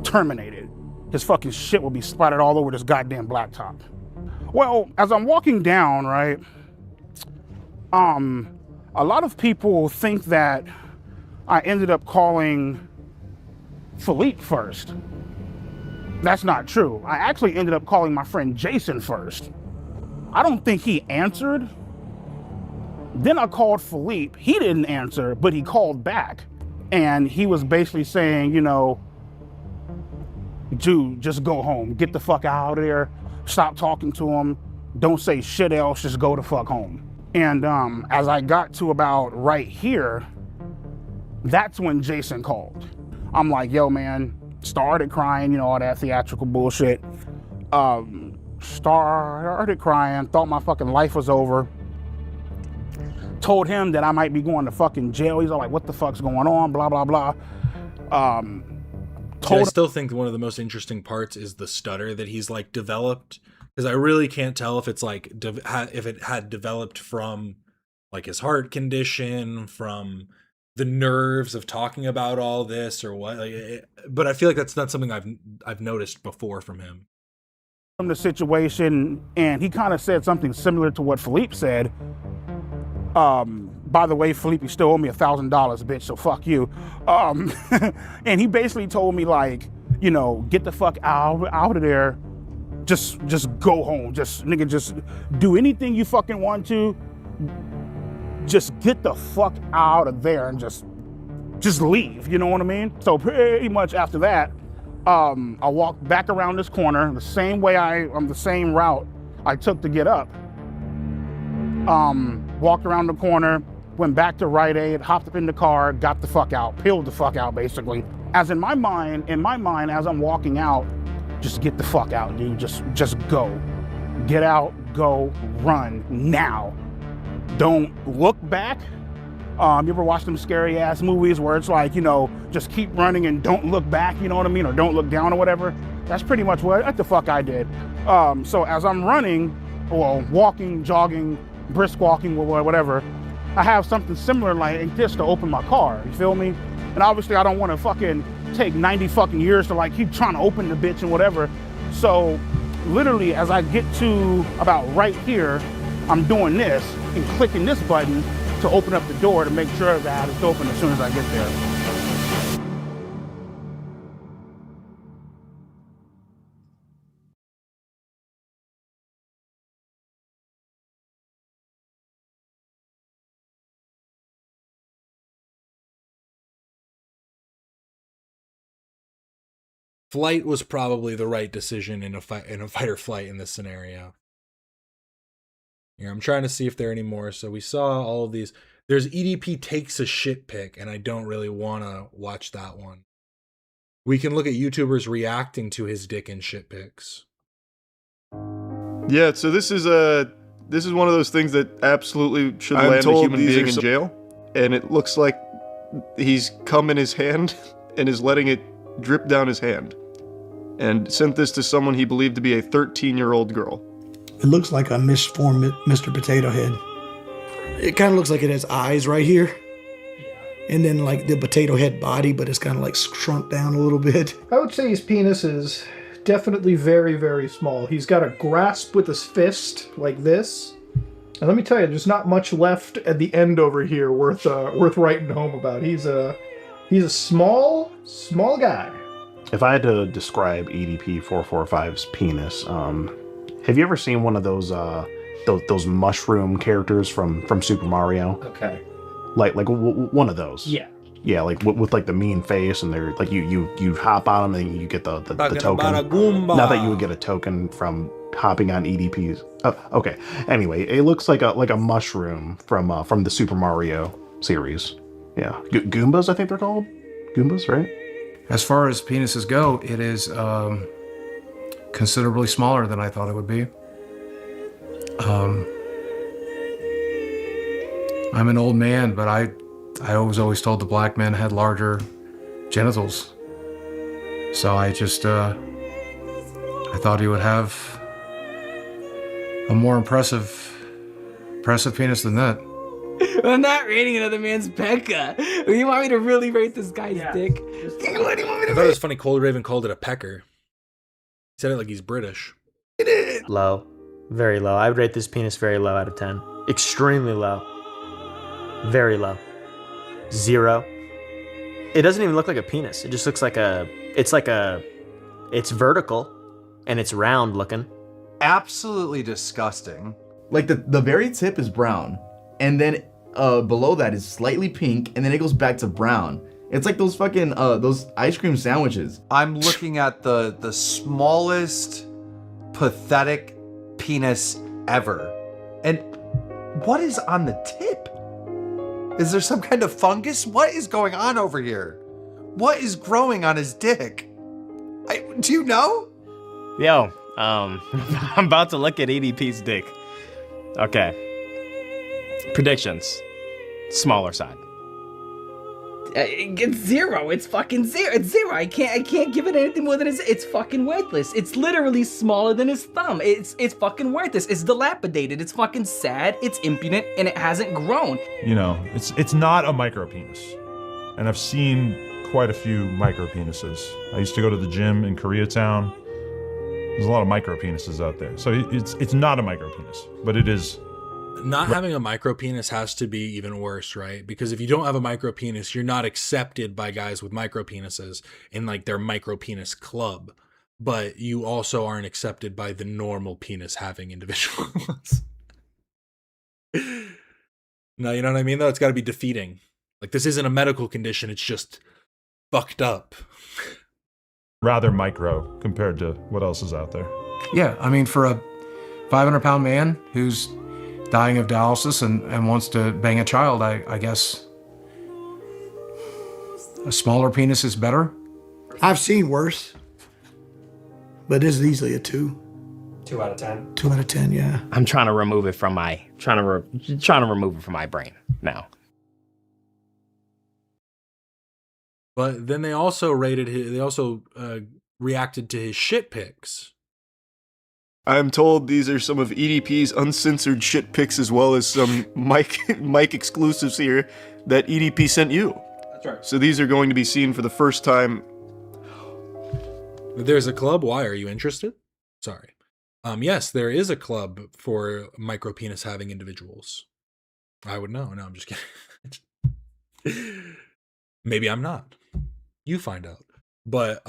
[SPEAKER 22] Terminated. His fucking shit would be splattered all over this goddamn blacktop. Well, as I'm walking down, right, a lot of people think that I ended up calling Philippe first. That's not true. I actually ended up calling my friend Jason first. I don't think he answered. Then I called Philippe. He didn't answer, but he called back. And he was basically saying, you know, dude, just go home. Get the fuck out of there. Stop talking to him. Don't say shit else. Just go the fuck home. And as I got to about right here, that's when Jason called. I'm like, yo, man, started crying, you know, all that theatrical bullshit. Started crying, thought my fucking life was over. Told him that I might be going to fucking jail. He's all like, what the fuck's going on, blah, blah, blah.
[SPEAKER 1] I still think one of the most interesting parts is the stutter that he's like developed. Because I really can't tell if it's like if it had developed from like his heart condition, from the nerves of talking about all this, or what. But I feel like that's not something I've noticed before from him.
[SPEAKER 22] From the situation, and he kind of said something similar to what Philippe said. By the way, Philippe, you still owe me $1,000, bitch. So fuck you. And he basically told me like, you know, get the fuck out of there. Just go home. Just do anything you fucking want to. Just get the fuck out of there and just leave. You know what I mean? So pretty much after that, I walked back around this corner the same way the same route I took to get up. Walked around the corner, went back to Rite Aid, hopped up in the car, got the fuck out, peeled the fuck out basically. As in my mind, as I'm walking out, just get the fuck out, dude. Just go. Get out, go, run, now. Don't look back. You ever watch them scary ass movies where it's like, you know, just keep running and don't look back, you know what I mean? Or don't look down or whatever. That's pretty much what the fuck I did. So as I'm running, or walking, jogging, brisk walking, or whatever, I have something similar like this to open my car, you feel me? And obviously I don't want to fucking take 90 fucking years to like keep trying to open the bitch and whatever. So literally as I get to about right here, I'm doing this and clicking this button to open up the door to make sure that it's open as soon as I get there.
[SPEAKER 1] Flight was probably the right decision in a fight or flight in this scenario. Here, I'm trying to see if there are any more. So we saw all of these. There's EDP takes a shit pic, and I don't really want to watch that one. We can look at YouTubers reacting to his dick and shit pics.
[SPEAKER 7] Yeah, so this is one of those things that absolutely should land a human being in jail. And it looks like he's cum in his hand and is letting it drip down his hand. And sent this to someone he believed to be a 13-year-old girl.
[SPEAKER 11] It looks like a misformed Mr. Potato Head. It kind of looks like it has eyes right here. And then like the potato head body, but it's kind of like shrunk down a little bit.
[SPEAKER 12] I would say his penis is definitely very, very small. He's got a grasp with his fist like this. And let me tell you, there's not much left at the end over here worth writing home about. He's a small guy.
[SPEAKER 24] If I had to describe EDP 445's penis, have you ever seen one of those mushroom characters from Super Mario?
[SPEAKER 12] Okay.
[SPEAKER 24] like one of those.
[SPEAKER 8] Yeah.
[SPEAKER 24] Yeah, like with like the mean face, and they're like you hop on them and you get the token. Not that you would get a token from hopping on EDPs. Oh, okay. Anyway, it looks like a mushroom from the Super Mario series. Yeah, Goombas, I think they're called. Goombas, right?
[SPEAKER 10] As far as penises go, it is considerably smaller than I thought it would be. I'm an old man, but I was always told the black men had larger genitals. So I just, I thought he would have a more impressive penis than that.
[SPEAKER 13] I'm not rating another man's pecker. You want me to really rate this guy's dick? What do you want me
[SPEAKER 1] I
[SPEAKER 13] to
[SPEAKER 1] thought it was funny Cold Raven called it a pecker. He said it like he's British.
[SPEAKER 14] Low. Very low. I would rate this penis very low out of 10. Extremely low. Very low. 0. It doesn't even look like a penis. It just looks like it's vertical and it's round looking.
[SPEAKER 15] Absolutely disgusting. Like the very tip is brown, and then below that is slightly pink, and then it goes back to brown. It's like those fucking those ice cream sandwiches.
[SPEAKER 25] I'm looking at the smallest pathetic penis ever. And what is on the tip? Is there some kind of fungus? What is going on over here? What is growing on his dick? Do you know?
[SPEAKER 14] Yo, I'm about to look at EDP's dick. Okay. Predictions. Smaller side.
[SPEAKER 13] It's 0. It's fucking 0. It's 0. I can't give it anything more than it's fucking worthless. It's literally smaller than his thumb. It's fucking worthless. It's dilapidated. It's fucking sad. It's impudent, and it hasn't grown.
[SPEAKER 26] You know, it's not a micro penis, and I've seen quite a few micro penises. I used to go to the gym in Koreatown. There's a lot of micro penises out there, so it's not a micro penis, but it is.
[SPEAKER 1] Not having a micro penis has to be even worse, right? Because if you don't have a micro penis, you're not accepted by guys with micro penises in like their micro penis club, but you also aren't accepted by the normal penis having individuals. No, you know what I mean though? It's got to be defeating. Like this isn't a medical condition, it's just fucked up.
[SPEAKER 26] Rather micro compared to what else is out there.
[SPEAKER 10] Yeah, I mean, for a 500-pound man who's dying of dialysis and wants to bang a child, I guess a smaller penis is better.
[SPEAKER 11] I've seen worse, but this is easily a 2.
[SPEAKER 8] 2 out of 10.
[SPEAKER 11] 2 out of 10, yeah.
[SPEAKER 14] I'm trying to remove it from my remove it from my brain now.
[SPEAKER 1] But then they also reacted to his shit pics.
[SPEAKER 7] I'm told these are some of EDP's uncensored shit pics as well as some mic exclusives here that EDP sent you.
[SPEAKER 1] That's right.
[SPEAKER 7] So these are going to be seen for the first time.
[SPEAKER 1] There's a club. Why? Are you interested? Sorry. Yes, there is a club for micro penis having individuals. I would know. No, I'm just kidding. Maybe I'm not. You find out. But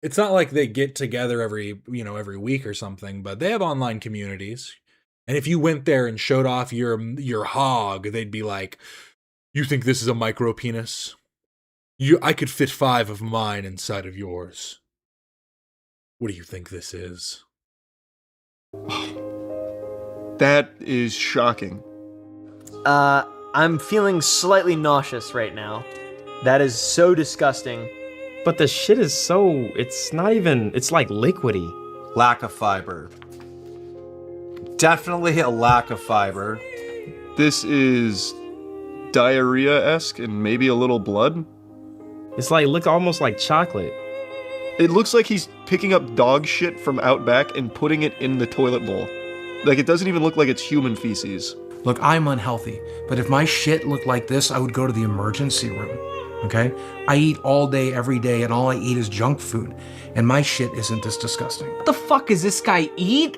[SPEAKER 1] it's not like they get together every week or something, but they have online communities. And if you went there and showed off your hog, they'd be like, "You think this is a micro penis? I could fit 5 of mine inside of yours. What do you think this is?"
[SPEAKER 7] That is shocking.
[SPEAKER 14] I'm feeling slightly nauseous right now. That is so disgusting.
[SPEAKER 27] But the shit is it's not even, it's like liquidy.
[SPEAKER 25] Lack of fiber. Definitely a lack of fiber.
[SPEAKER 7] This is diarrhea-esque and maybe a little blood.
[SPEAKER 27] It's like, look almost like chocolate.
[SPEAKER 7] It looks like he's picking up dog shit from out back and putting it in the toilet bowl. Like, it doesn't even look like it's human feces.
[SPEAKER 10] Look, I'm unhealthy, but if my shit looked like this, I would go to the emergency room. Okay? I eat all day, every day, and all I eat is junk food. And my shit isn't this disgusting.
[SPEAKER 13] What the fuck is this guy eat?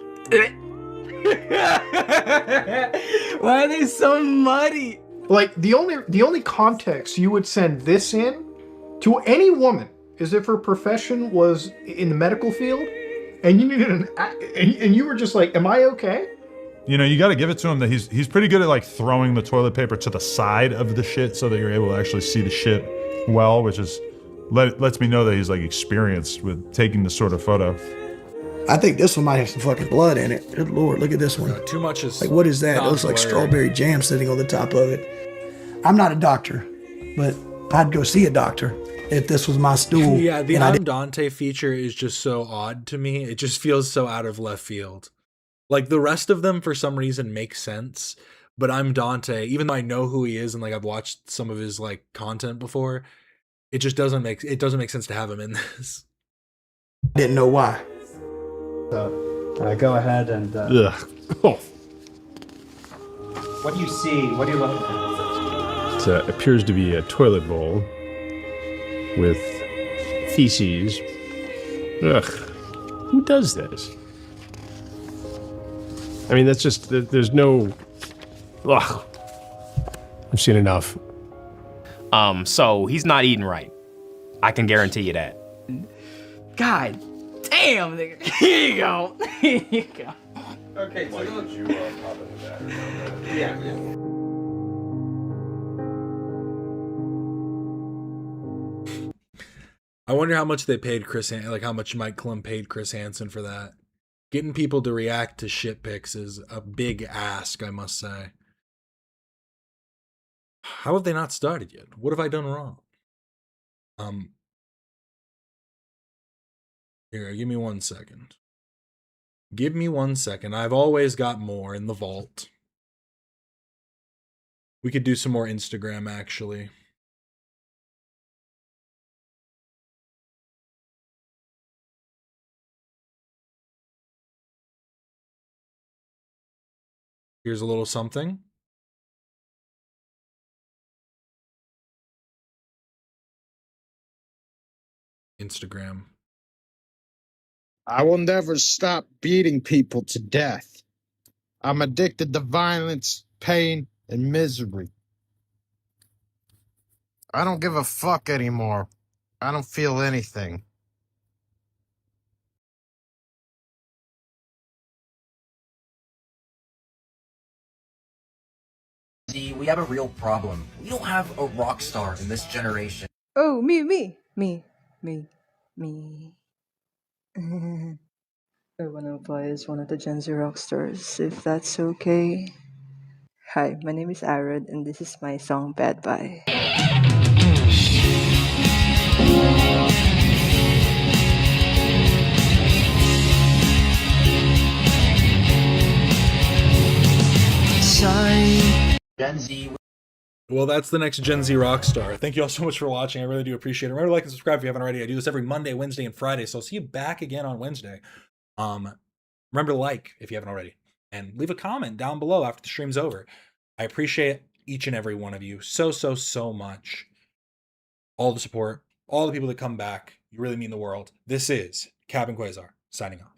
[SPEAKER 13] Why are they so muddy?
[SPEAKER 12] Like, the only context you would send this in to any woman is if her profession was in the medical field and you needed and you were just like, "Am I okay?"
[SPEAKER 26] You know, you got to give it to him that he's pretty good at like throwing the toilet paper to the side of the shit so that you're able to actually see the shit well, which is lets me know that he's like experienced with taking this sort of photo.
[SPEAKER 11] I think this one might have some fucking blood in it. Good Lord, look at this one.
[SPEAKER 1] Too much is
[SPEAKER 11] like, what is that? It looks like strawberry jam sitting on the top of it. I'm not a doctor, but I'd go see a doctor if this was my stool.
[SPEAKER 1] Yeah, the I'm Dante feature is just so odd to me. It just feels so out of left field. Like the rest of them, for some reason, make sense. But I'm Dante, even though I know who he is and like I've watched some of his like content before, it just doesn't make sense to have him in this.
[SPEAKER 11] Didn't know why.
[SPEAKER 2] So go ahead and.
[SPEAKER 26] Oh.
[SPEAKER 2] What do you see? What are you looking at?
[SPEAKER 3] It appears to be a toilet bowl with feces. Ugh. Who does this? I mean, that's just, there's no, ugh. I've seen enough.
[SPEAKER 18] So he's not eating right. I can guarantee you that.
[SPEAKER 13] God damn, nigga. Here you go. Here you go.
[SPEAKER 19] Okay, so would you pop into that?
[SPEAKER 13] Yeah.
[SPEAKER 1] I wonder how much they paid how much Mike Klum paid Chris Hansen for that. Getting people to react to shit pics is a big ask, I must say. How have they not started yet? What have I done wrong? Here, give me 1 second. Give me 1 second. I've always got more in the vault. We could do some more Instagram, actually. Here's a little something. Instagram.
[SPEAKER 20] I will never stop beating people to death. I'm addicted to violence, pain, and misery. I don't give a fuck anymore. I don't feel anything.
[SPEAKER 21] We have a real problem. We don't have a rock star in this generation.
[SPEAKER 23] Oh, me. I wanna apply as one of the Gen Z rock stars, if that's okay. Hi, my name is Arad, and this is my song Bad Bye.
[SPEAKER 1] Gen Z. Well, that's the next Gen Z rock star. Thank you all so much for watching. I really do appreciate it. Remember to like and subscribe if you haven't already. I do this every Monday, Wednesday, and Friday. So I'll see you back again on Wednesday. Remember to like if you haven't already. And leave a comment down below after the stream's over. I appreciate each and every one of you so much. All the support, all the people that come back. You really mean the world. This is Cabin Quasar signing off.